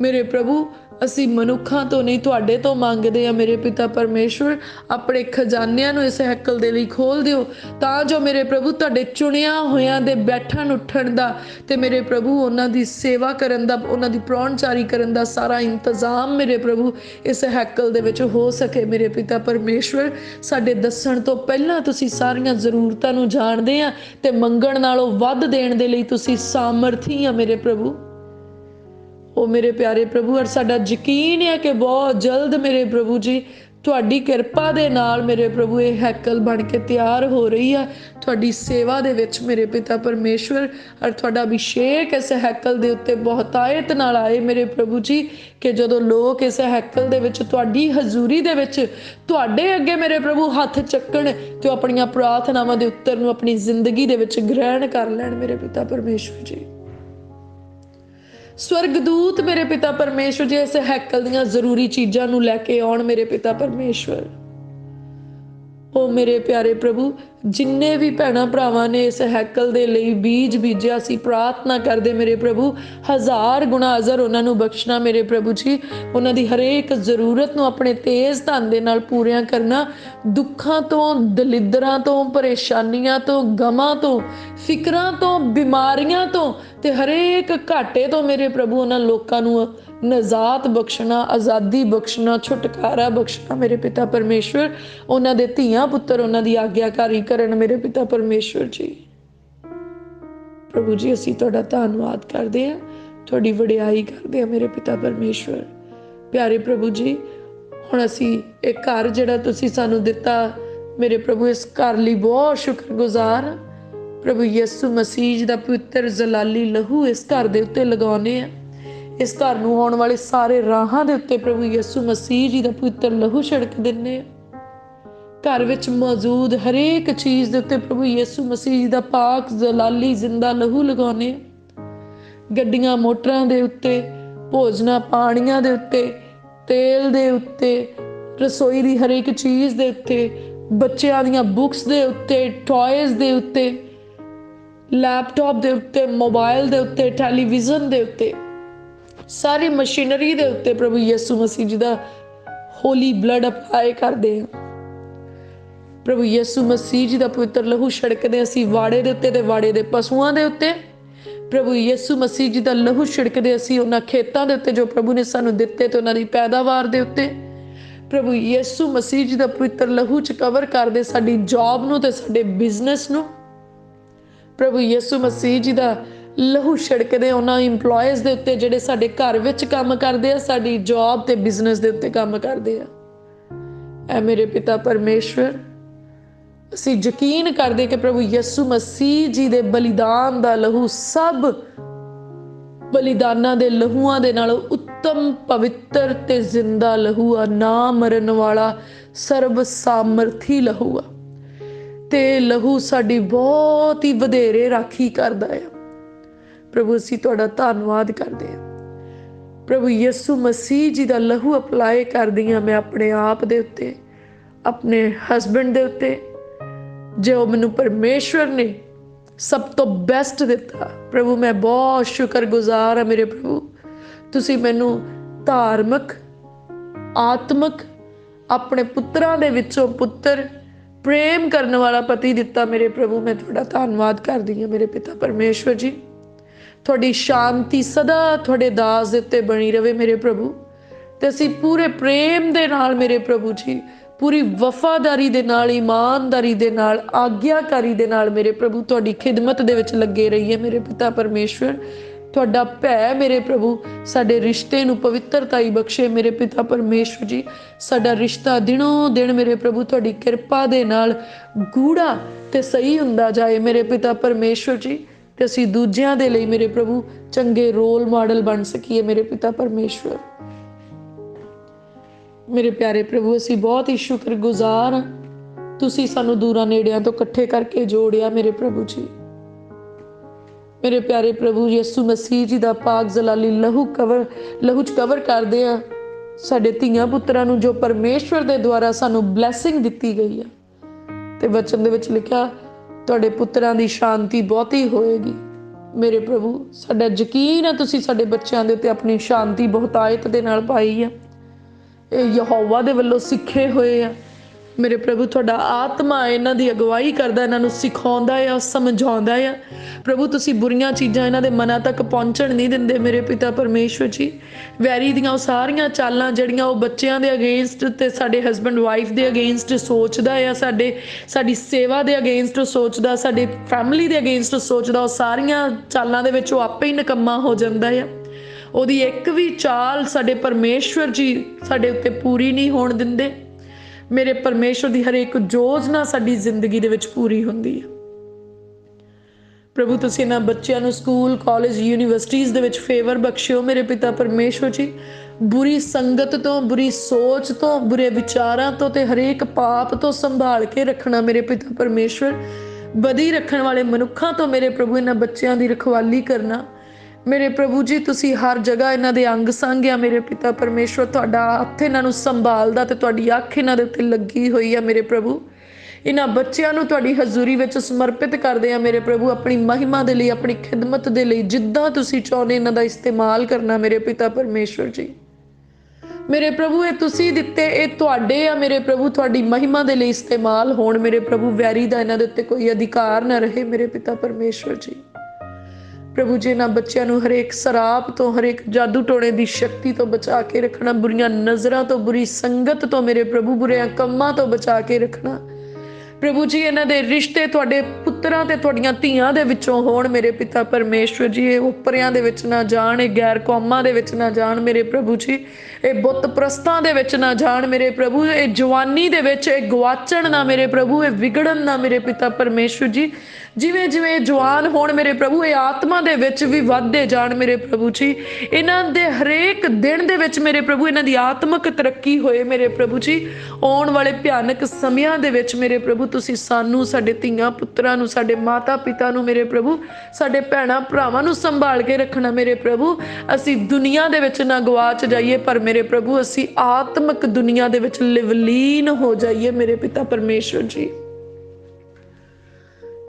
मेरे प्रभु असी मनुखा तो नहीं तुहाडे तो मंगदे आ मेरे पिता परमेश्वर। अपने खजानिਆਂ ਨੂੰ इस हैकल दे लई खोल दिओ तां जो मेरे प्रभु तुहाडे चुणिया होयां दे बैठण उठण दा ते मेरे प्रभु उन्हां दी सेवा करन दा, उन्हां दी प्राहुणचारी करन दा सारा इंतजाम मेरे प्रभु इस हैकल दे विच हो सके मेरे पिता परमेश्वर। साडे दस्सण तो पहलां तुसी सारियां जरूरतां नूं जाणदे आ ते मंगण नालों वध देण दे लई तुसी सामर्थी आ मेरे प्रभु। ओ मेरे प्यारे प्रभु, और साडा यकीन है कि बहुत जल्द मेरे प्रभु जी तुहाडी किरपा दे नाल मेरे प्रभु ये हैकल बन के तैयार हो रही है तुहाडी सेवा दे विच मेरे पिता परमेश्वर। और तुहाडा अभिषेक इस हैकल दे उत्ते बहुतायत नाल आए मेरे प्रभु जी कि जदों लोग इस हैकल दे विच तुहाडी हजूरी दे विच तुहाडे अगे मेरे प्रभु हथ चक्कण ते अपणियां प्रार्थनावां दे उत्तर नूं अपनी जिंदगी दे विच ग्रहण कर लैण मेरे पिता परमेश्वर जी। स्वर्गदूत मेरे पिता परमेश्वर जी इस हैकल दियां जरूरी चीज़ां नूं लैके आउण मेरे पिता परमेश्वर। ओ मेरे प्यारे प्रभु, जिन्ने भी भैणां भरावां ने इस हैकल दे लई बीज बीजिया, असी प्रार्थना करदे मेरे प्रभु हज़ार गुणा अज़र उन्हां नूं बख्शना मेरे प्रभु जी। उन्हां दी हरेक जरूरत नूं अपने तेज धन दे नाल पूरियां करना। दुखां तो, दलिदरां तो, परेशानियां तो, गमां तो, फिकरां तो, बीमारियां तो ते हरेक घाटे तो मेरे प्रभु उन्हां लोकां नूं नजात बख्शना, आज़ादी बख्शना, छुटकारा बख्शना मेरे पिता परमेश्वर। उन्हां दे धीआं पुत्तर उन्हां दी आग्याकारी करन मेरे पिता परमेश्वर जी। प्रभु जी असी तुहाडा धन्नवाद करदे हां, तुहाडी वडियाई करदे हां मेरे पिता परमेश्वर। प्यारे प्रभु जी, हुण असी एक घर जिहड़ा तुसी सानूं दित्ता मेरे प्रभु, इस घर लई बहुत शुक्रगुजार। प्रभु यीशु मसीह जी दा पवित्र जलाली लहू इस घर दे उत्ते लगाउने आ। इस घर नूं आउण वाले सारे राहां दे उत्ते प्रभु यीशु मसीह जी दा पवित्र लहू छिड़क दिन्ने आ। घर विच मौजूद हरेक चीज़ दे उत्ते प्रभु यीशु मसीह जी दा पाक जलाली जिंदा लहू लगाउने आ। गड्डियां मोटरां दे उत्ते, भोजना पाणियां दे उत्ते, तेल दे उत्ते, रसोई दी हरेक चीज़ दे उत्ते, बच्चों दीयां बुक्स दे उत्ते, टॉयज़ दे उत्ते, लैपटॉप दे उत्ते, मोबाइल दे उत्ते, टैलीविज़न दे उत्ते, सारी मशीनरी दे उत्ते प्रभु यीशु मसीह जी दा होली ब्लड अप्लाई करदे हां। प्रभु यीशु मसीह जी दा पवित्र लहू छिड़कदे असी वाड़े दे उत्ते ते वाड़े दे पशुआं दे उत्ते। प्रभु यीशु मसीह जी दा लहू छिड़कदे असी उन्हां खेतां दे उत्ते जो प्रभु ने सानूं दित्ते ते उन्हां दी पैदावार दे उत्ते। प्रभु यीशु मसीह जी दा पवित्र लहू च कवर करदे साडी जॉब नूं ते साडे बिजनेस नूं। प्रभु यीशु मसीह जी दा लहू छिड़कदे उन्हां इंपलॉयज़ दे उत्ते जिहड़े साडे घर विच काम करदे आ, साडी जॉब ते बिजनेस दे उत्ते काम करदे आ। ऐ मेरे पिता परमेश्वर, असी यकीन करदे कि प्रभु यीशु मसीह जी दे बलिदान दा लहू सब बलिदानां दे लहूआं दे नालों उत्तम, पवित्र ते जिंदा लहू आ, ना मरन वाला, सर्व सामर्थी लहू आ ते लहू साडी बहुत ही वधेरे राखी करदा है। प्रभु असी तुहाडा धन्नवाद करदे हां। प्रभु यीशु मसीह जी दा लहू अप्लाई करदी हां मैं अपने आप दे उत्ते, अपने हसबैंड दे उत्ते, जो मैनूं परमेश्वर ने सब तो बेस्ट दिता। प्रभु मैं बहुत शुक्रगुजार हाँ मेरे प्रभु, तुसी मैनूं धार्मिक, आत्मक, अपने पुत्रां दे विचों पुत्र, प्रेम करने वाला पति दिता मेरे प्रभु। मैं तुहाडा धन्नवाद करदी हां मेरे पिता परमेश्वर जी। तुहाडी शांति सदा तुहाडे दास दे उत्ते बनी रहे मेरे प्रभु, ते असीं पूरे प्रेम दे नाल मेरे प्रभु जी, पूरी वफादारी दे नाल, ईमानदारी दे नाल, आग्याकारी दे नाल मेरे प्रभु तुहाडी खिदमत दे विच लगे रहिए मेरे पिता परमेश्वर। तुहाडा भै मेरे प्रभु साडे रिश्ते नूं पवित्रताई बख्शे मेरे पिता परमेश्वर जी। साडा रिश्ता दिनों दिन मेरे प्रभु तुहाडी किरपा दे नाल गूढ़ा ते सही हुंदा जाए मेरे पिता परमेश्वर जी, ते असीं दूजियां दे लई मेरे प्रभु चंगे रोल मॉडल बन सकीए मेरे पिता परमेश्वर। मेरे प्यारे प्रभु असी बहुत ही शुक्रगुजार हाँ, तुसी सानू दूरां नेड़ियां तो इकट्ठे करके जोड़िया मेरे प्रभु जी। मेरे प्यारे प्रभु यीशु मसीह जी का पाक जलाली लहू च कवर करते हैं साडे धीआं पुत्तरां नूं जो परमेश्वर के द्वारा सानू ब्लैसिंग दिती गई है। ते वचन दे विच लिखिया तुहाडे पुत्तरां दी शांति बहुती होएगी। मेरे प्रभु साडा यकीन है तुसीं साडे बच्चों के उत्ते अपनी शांति बहुतायत दे नाल पाई है। ये यहोवा दे वल्लों सिखे होए आ। मेरे प्रभु तुहाडा आत्मा इन्हां दी अगवाई करदा, इन्हां नूं सिखाउंदा आ, समझाउंदा आ। प्रभु तुसीं बुरीआं चीज़ां इन्हां दे मनां तक पहुंचण नहीं दिंदे। मेरे पिता परमेश्वर जी वैरी दीआं ओह सारियां चालां जिहड़ियां ओह बच्चिआं दे अगेंस्ट ते साडे हसबैंड वाइफ दे अगेंस्ट सोचदा आ, साडी सेवा दे अगेंस्ट सोचदा, साडी फैमिली दे अगेंस्ट सोचदा, ओह सारियां चालां दे विच ओह आपे ही निकम्मा हो जांदा आ। ओहदी एक भी चाल साडे परमेश्वर जी साडे उत्ते पूरी नहीं होण दिंदे। मेरे परमेश्वर की हर एक योजना साडी जिंदगी दे विच पूरी हुंदी है। प्रभु तुसीं इन्हां बच्चिआं नूं स्कूल कॉलेज यूनीवर्सिटीज़ दे विच फेवर बख्शिओ। मेरे पिता परमेश्वर जी बुरी संगत तो, बुरी सोच तो, बुरे विचारां तो ते हरेक पाप तो संभाल के रखना। मेरे पिता परमेश्वर बदी रखण वाले मनुखां तो मेरे प्रभु इन्हां बच्चिआं दी रखवाली करना। मेरे प्रभु जी तुसी हर जगह इन्हां दे अंग संग आ। मेरे पिता परमेश्वर तुहाडा हत्थ इन्हां नूं संभालदा ते तुहाडी अख इन्हां दे उत्ते लगी हुई है। मेरे प्रभु इन्हां बच्चिआं नूं तुहाडी हजूरी विच समर्पित करदे आ। मेरे प्रभु अपनी महिमा दे लई, अपनी खिदमत दे लई जिद्दां तुसी चाहुंदे इन्हां दा इस्तेमाल करना। मेरे पिता परमेश्वर जी मेरे प्रभु ये तुसी दिते ये तुहाडे आ। मेरे प्रभु तुहाडी महिमा दे लई इस्तेमाल होण। मेरे प्रभु वैरी दा इन्हां दे उत्ते कोई अधिकार ना रहे। मेरे पिता परमेश्वर जी प्रभु जी इन्हां बच्चों नूं हरेक शराब तो, हरेक जादू टोणे की शक्ति तो बचा के रखना, बुरियां नज़रां तो, बुरी संगत तो मेरे प्रभु बुरे कम्मां तो बचा के रखना। प्रभु जी इन्हां दे रिश्ते तुहाडे पुत्तरां ते तुहाडीआं धीआं दे विचों होण। मेरे पिता परमेश्वर जी ये उपरियां दे विच ना जाण, ये गैर कौमां दे विच ना जाण। मेरे प्रभु जी ये बुत प्रस्तां दे विच ना जाण। मेरे प्रभु ये जवानी दे विच ये गवाचण ना। मेरे प्रभु ये विगड़न ना। मेरे पिता परमेश्वर जी जिवें जिवें जवान होण मेरे प्रभु ये आत्मा दे विच भी वधदे जाण। मेरे प्रभु जी इन्हां दे हरेक दिन दे विच मेरे प्रभु इन्हां दी आत्मक तरक्की होए। मेरे प्रभु जी आउण वाले भयानक समयां दे विच मेरे प्रभु तुसीं सानू, साडे धीआं पुत्तरां नूं, साडे माता पिता नूं, मेरे प्रभु साडे भैणां भरावां नूं संभाल के रखना। मेरे प्रभु असीं दुनिया दे विच ना गवाच जाइए, पर मेरे प्रभु असीं आत्मक दुनिया दे विच लिवलीन हो जाइए। मेरे पिता परमेश्वर जी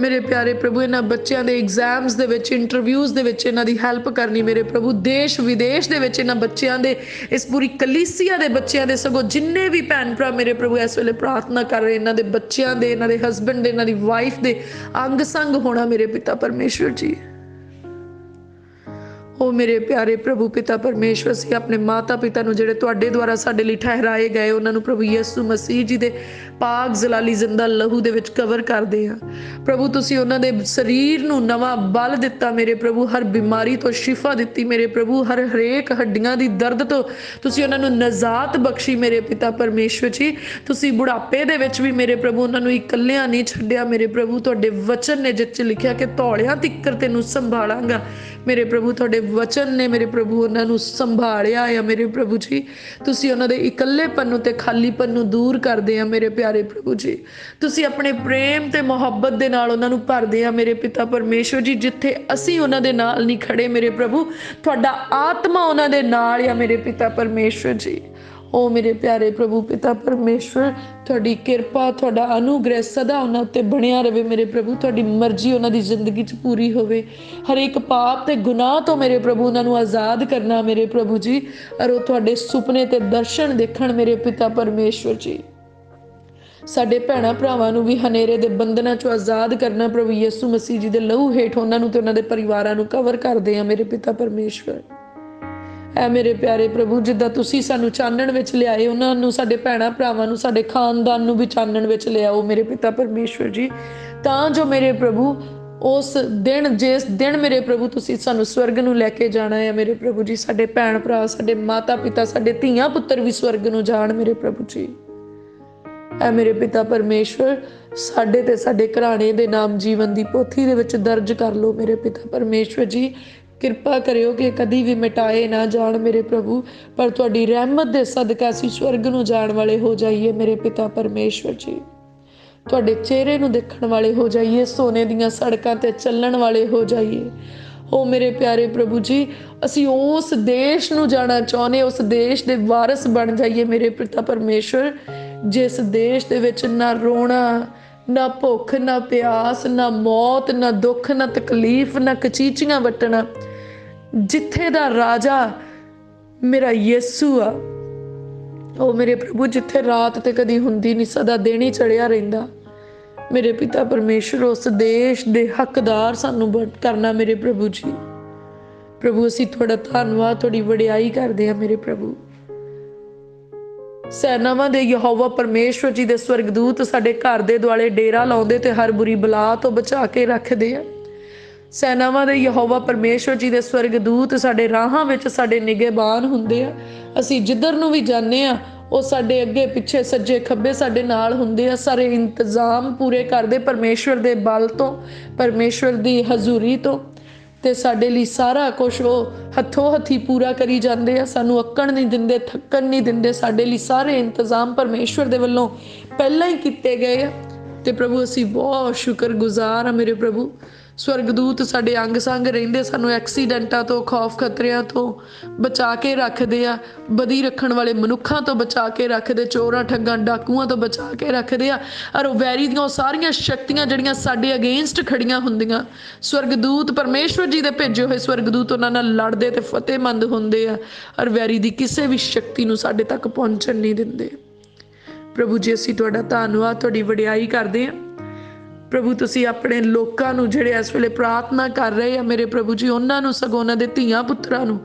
मेरे प्यारे प्रभु इन्हां बच्चों के एग्जाम्स दे विच, इंटरव्यूज़ दे विच इन्हां दी हैल्प करनी। मेरे प्रभु देश विदेश दे विच इन्हां बच्चों के, इस पूरी कलीसिया दे बच्चों के, सगों जिन्ने भी भैन भरा मेरे प्रभु इस वेले प्रार्थना कर रहे इन्हां दे बच्चों के, इन्हां दे हसबैंड दे, इन्हां दी वाइफ दे अंग संग होना। मेरे पिता परमेश्वर जी ओ मेरे प्यारे प्रभु पिता परमेश्वर से अपने माता पिता नूं जिहड़े तुहाडे द्वारा साडे लई ठहराए गए उन्हां नूं प्रभु यीशु मसीह जी दे पाक जलाली जिंदा लहू दे विच कवर करदे आ। प्रभु तुसीं उन्हां दे शरीर नूं नवां बल दिता। मेरे प्रभु हर बीमारी तो शिफा दिती। मेरे प्रभु हरेक हड्डियां दी दर्द तो तुसीं उन्हां नूं नजात बख्शी। मेरे पिता परमेश्वर जी तुसीं बुढ़ापे दे विच भी मेरे प्रभु उन्हां नूं इकल्लियां नहीं छड्डिया। मेरे प्रभु तुहाडे वचन ने जिस च लिखिया कि धौलियां तिक्कर तैनूं संभालांगा। मेरे प्रभु तुहाडे वचन ने मेरे प्रभु उन्होंने संभालिया है। मेरे प्रभु जी तुसी उन्होंने इकल्लेपन ते खालीपन दूर करदे आ। मेरे प्यारे प्रभु जी तुसी अपने प्रेम ते मुहब्बत दे नाल उन्होंने भरदे आ। मेरे पिता परमेश्वर जी जिथे असी उन्हों दे नाल नहीं खड़े मेरे प्रभु तुहाडा आत्मा उन्हों दे नाल आ। मेरे पिता परमेश्वर जी ओ मेरे प्यारे प्रभु पिता परमेश्वर तुहाडी किरपा तुहाडा अनुग्रह सदा उन्हां उत्ते बनिया रहे। मेरे प्रभु तुहाडी मर्जी उन्हां दी जिंदगी च पूरी होवे। हर एक पाप ते गुनाह तो मेरे प्रभु उन्हां नूं आज़ाद करना। मेरे प्रभु जी और वो तुहाडे सुपने ते दर्शन देखण। मेरे पिता परमेश्वर जी साडे भैणां भरावां नूं भी हनेरे दे बंधनां चों आज़ाद करना। प्रभु यीशु मसीह जी दे लहू हेठ उन्हां नूं ते उन्हां दे परिवारां नूं कवर करदे आ। मेरे पिता परमेश्वर ऐ मेरे प्यारे प्रभु जिद्दां तुसीं सानूं चानण विच लिआए उन्हां नूं साडे भैणां भरावां नूं साडे खानदान नूं भी चानण विच लिआओ। मेरे पिता परमेश्वर जी तां जो मेरे प्रभु उस दिन जिस दिन मेरे प्रभु तुसीं सानूं स्वर्ग नूं लैके जाना है। मेरे प्रभु जी साडे भैण भरा साडे माता पिता साडे धीआं पुत्तर भी स्वर्ग नूं जाण। मेरे प्रभु जी ऐ मेरे पिता परमेश्वर साडे ते साडे घराणे दे नाम जीवन दी पोथी दे विच दर्ज कर लो। मेरे पिता परमेश्वर जी किरपा करियो कि कदी भी मिटाए ना जाण। मेरे प्रभु पर तुहाडी रहमत दे सदका असीं स्वर्ग नूं जाण वाले हो जाइए। मेरे पिता परमेश्वर जी तुहाडे चेहरे नूं देखण वाले हो जाइए। सोने दीआं सड़कां ते चलण वाले हो जाइए। हो मेरे प्यारे प्रभु जी, असी उस देश नूं जाना चाहुंदे, उस देश दे वारस बन जाइए मेरे पिता परमेश्वर, जिस देश दे विच ना रोना, ना भुख, ना प्यास, ना मौत, ना दुख, ना तकलीफ, ना कचीचियां वटना, जिथे दा राजा मेरा यीशु आ। ओ मेरे प्रभु, जिथे रात ते कदी हुंदी नहीं, सदा दिन ही चढ़िया रहिंदा। मेरे पिता परमेश्वर, उस देश दे हकदार सानू करना मेरे प्रभु जी। प्रभु असी थोड़ा धन्नवाद, थोड़ी वडियाई करते हैं मेरे प्रभु। सैनावां दे यहोवा परमेश्वर जी दे स्वर्गदूत साडे घर दे दुआले डेरा लाउंदे ते हर बुरी बला तो बचा के रखदे आ। सैनावां दे यहोवा परमेश्वर जी दे स्वर्गदूत साडे राहां विच साडे निगहबान हुंदे आ। असी जिधर नूं भी जाने आ, ਉਹ ਸਾਡੇ ਅੱਗੇ ਪਿੱਛੇ ਸੱਜੇ ਖੱਬੇ ਸਾਡੇ ਨਾਲ ਹੁੰਦੇ ਆ। ਸਾਰੇ ਇੰਤਜ਼ਾਮ ਪੂਰੇ ਕਰਦੇ ਪਰਮੇਸ਼ਵਰ ਦੇ ਬਲ ਤੋਂ, ਪਰਮੇਸ਼ਵਰ ਦੀ ਹਜ਼ੂਰੀ ਤੋਂ, ਤੇ ਸਾਡੇ ਲਈ ਸਾਰਾ ਕੁਝ ਉਹ ਹੱਥੋਂ ਹੱਥੀ ਪੂਰਾ ਕਰੀ ਜਾਂਦੇ ਆ। ਸਾਨੂੰ ਅੱਕਣ ਨਹੀਂ ਦਿੰਦੇ, ਥੱਕਣ ਨਹੀਂ ਦਿੰਦੇ। ਸਾਡੇ ਲਈ ਸਾਰੇ ਇੰਤਜ਼ਾਮ ਪਰਮੇਸ਼ਵਰ ਦੇ ਵੱਲੋਂ ਪਹਿਲਾਂ ਹੀ ਕੀਤੇ ਗਏ ਆ। ਤੇ ਪ੍ਰਭੂ ਅਸੀਂ ਬਹੁਤ ਸ਼ੁਕਰਗੁਜ਼ਾਰ ਆ ਮੇਰੇ ਪ੍ਰਭੂ। स्वर्गदूत साडे अंग संग रहिंदे, सानू एक्सीडेंटां तो, खौफ खतरियां तो बचा के रखदे आ। बदी रखण वाले मनुखां तो बचा के रखदे, चोरां ठग्गां डाकूआं तो बचा के रखदे आ। और वैरी दियां सारियां शक्तियां जिहड़ियां साडे अगेंस्ट खड़ियां हुंदियां, स्वर्गदूत परमेश्वर जी दे भेजे होए स्वर्गदूत उन्हां नाल लड़दे ते फतेहमंद हुंदे आ। और वैरी दी किसी भी शक्ति नूं साडे तक पहुंचण नहीं दिंदे। प्रभु जी असीं तुहाडा धन्नवाद, तुहाडी वडियाई करदे आ। प्रभु तुसी अपने लोकां नूं जिहड़े इस वेले प्रार्थना कर रहे हैं मेरे प्रभु जी, उन्हां नूं सगों उन्हां दे धीआं पुत्तरां नूं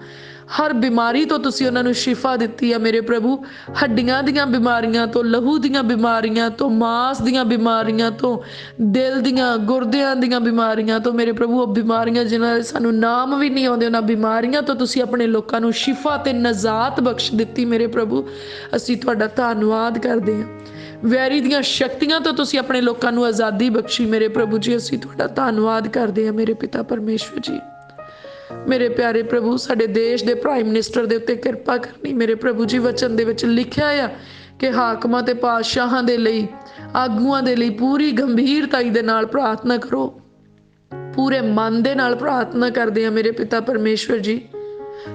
हर बीमारी तो तुसी उन्हां नूं शिफा दित्ती है मेरे प्रभु। हड्डियां दीआं बीमारियां तो, लहू दीआं बीमारियां तो, मांस दीआं बीमारियां तो, दिल दीआं गुरदियां दीआं बीमारियां तो मेरे प्रभु, वो बीमारियां जिन्हां दे सानूं नाम भी नहीं आउंदे, उन्हां बीमारियां तो तुसी अपने लोकां नूं शिफा ते नजात बख्श दित्ती मेरे प्रभु। असीं तुहाडा धन्नवाद करदे हां। वैरी दियां शक्तियां तो तुसी अपने लोकां नूं आज़ादी बख्शी मेरे प्रभु जी। असीं तुहाडा धन्नवाद करदे हां मेरे पिता परमेश्वर जी। मेरे प्यारे प्रभु, साडे देश दे प्राइम मिनिस्टर दे उत्ते किरपा करनी मेरे प्रभु जी। वचन दे विच लिखिआ आ कि हाकमां ते पातशाहां दे लई, आगूआं दे लई पूरी गंभीरताई दे नाल प्रार्थना करो। पूरे मन दे नाल प्रार्थना करदे हां मेरे पिता परमेश्वर जी।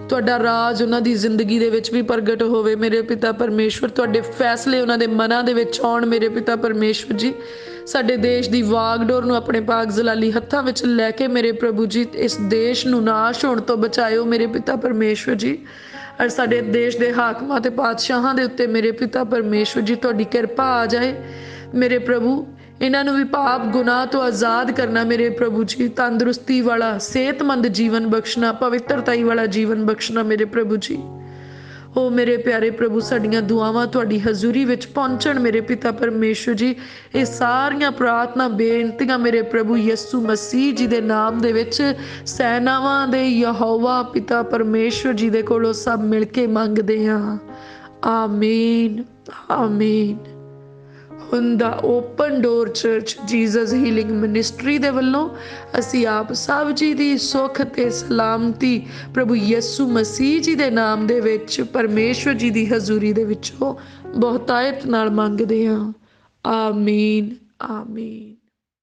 तुहाडा राज उन्हां दी जिंदगी दे विच भी प्रगट होवे मेरे पिता परमेश्वर। तुहाडे फैसले उन्हां दे मनां दे विच आउण मेरे पिता परमेश्वर जी। साडे देश दी वागडोर नूं अपने पाक जलाली हत्थां विच लैके मेरे प्रभु जी इस देश नूं नाश होण तो बचाइओ मेरे पिता परमेश्वर जी। और साडे देश दे हाकमां ते पातशाहां दे उत्ते मेरे पिता परमेश्वर जी तुहाडी किरपा आ जाए मेरे प्रभु। इन्हां नूं भी पाप गुनाह तो आज़ाद करना मेरे प्रभु जी। तंदुरुस्ती वाला सेहतमंद जीवन बख्शना, पवित्रताई वाला जीवन बख्शना मेरे प्रभु जी। ओ मेरे प्यारे प्रभु, साडियां दुआवां तुहाडी हजूरी विच पहुंचण मेरे पिता परमेश्वर जी। ये सारियां प्रार्थना बेनतियां मेरे प्रभु यीशु मसीह जी दे नाम दे विच सैनावां दे यहोवा पिता परमेश्वर जी दे कोलों सब मिल के मंगदे हां। आमीन, आमीन। हुंदा open door church Jesus healing ministry दे वल्लों असी आप सब जी दी सुख ते सलामती प्रभु यीशु मसीह जी दे नाम दे विच परमेश्वर जी दी हजूरी दे विचों बहुतायत नाल मंगदे हां। आमीन, आमीन।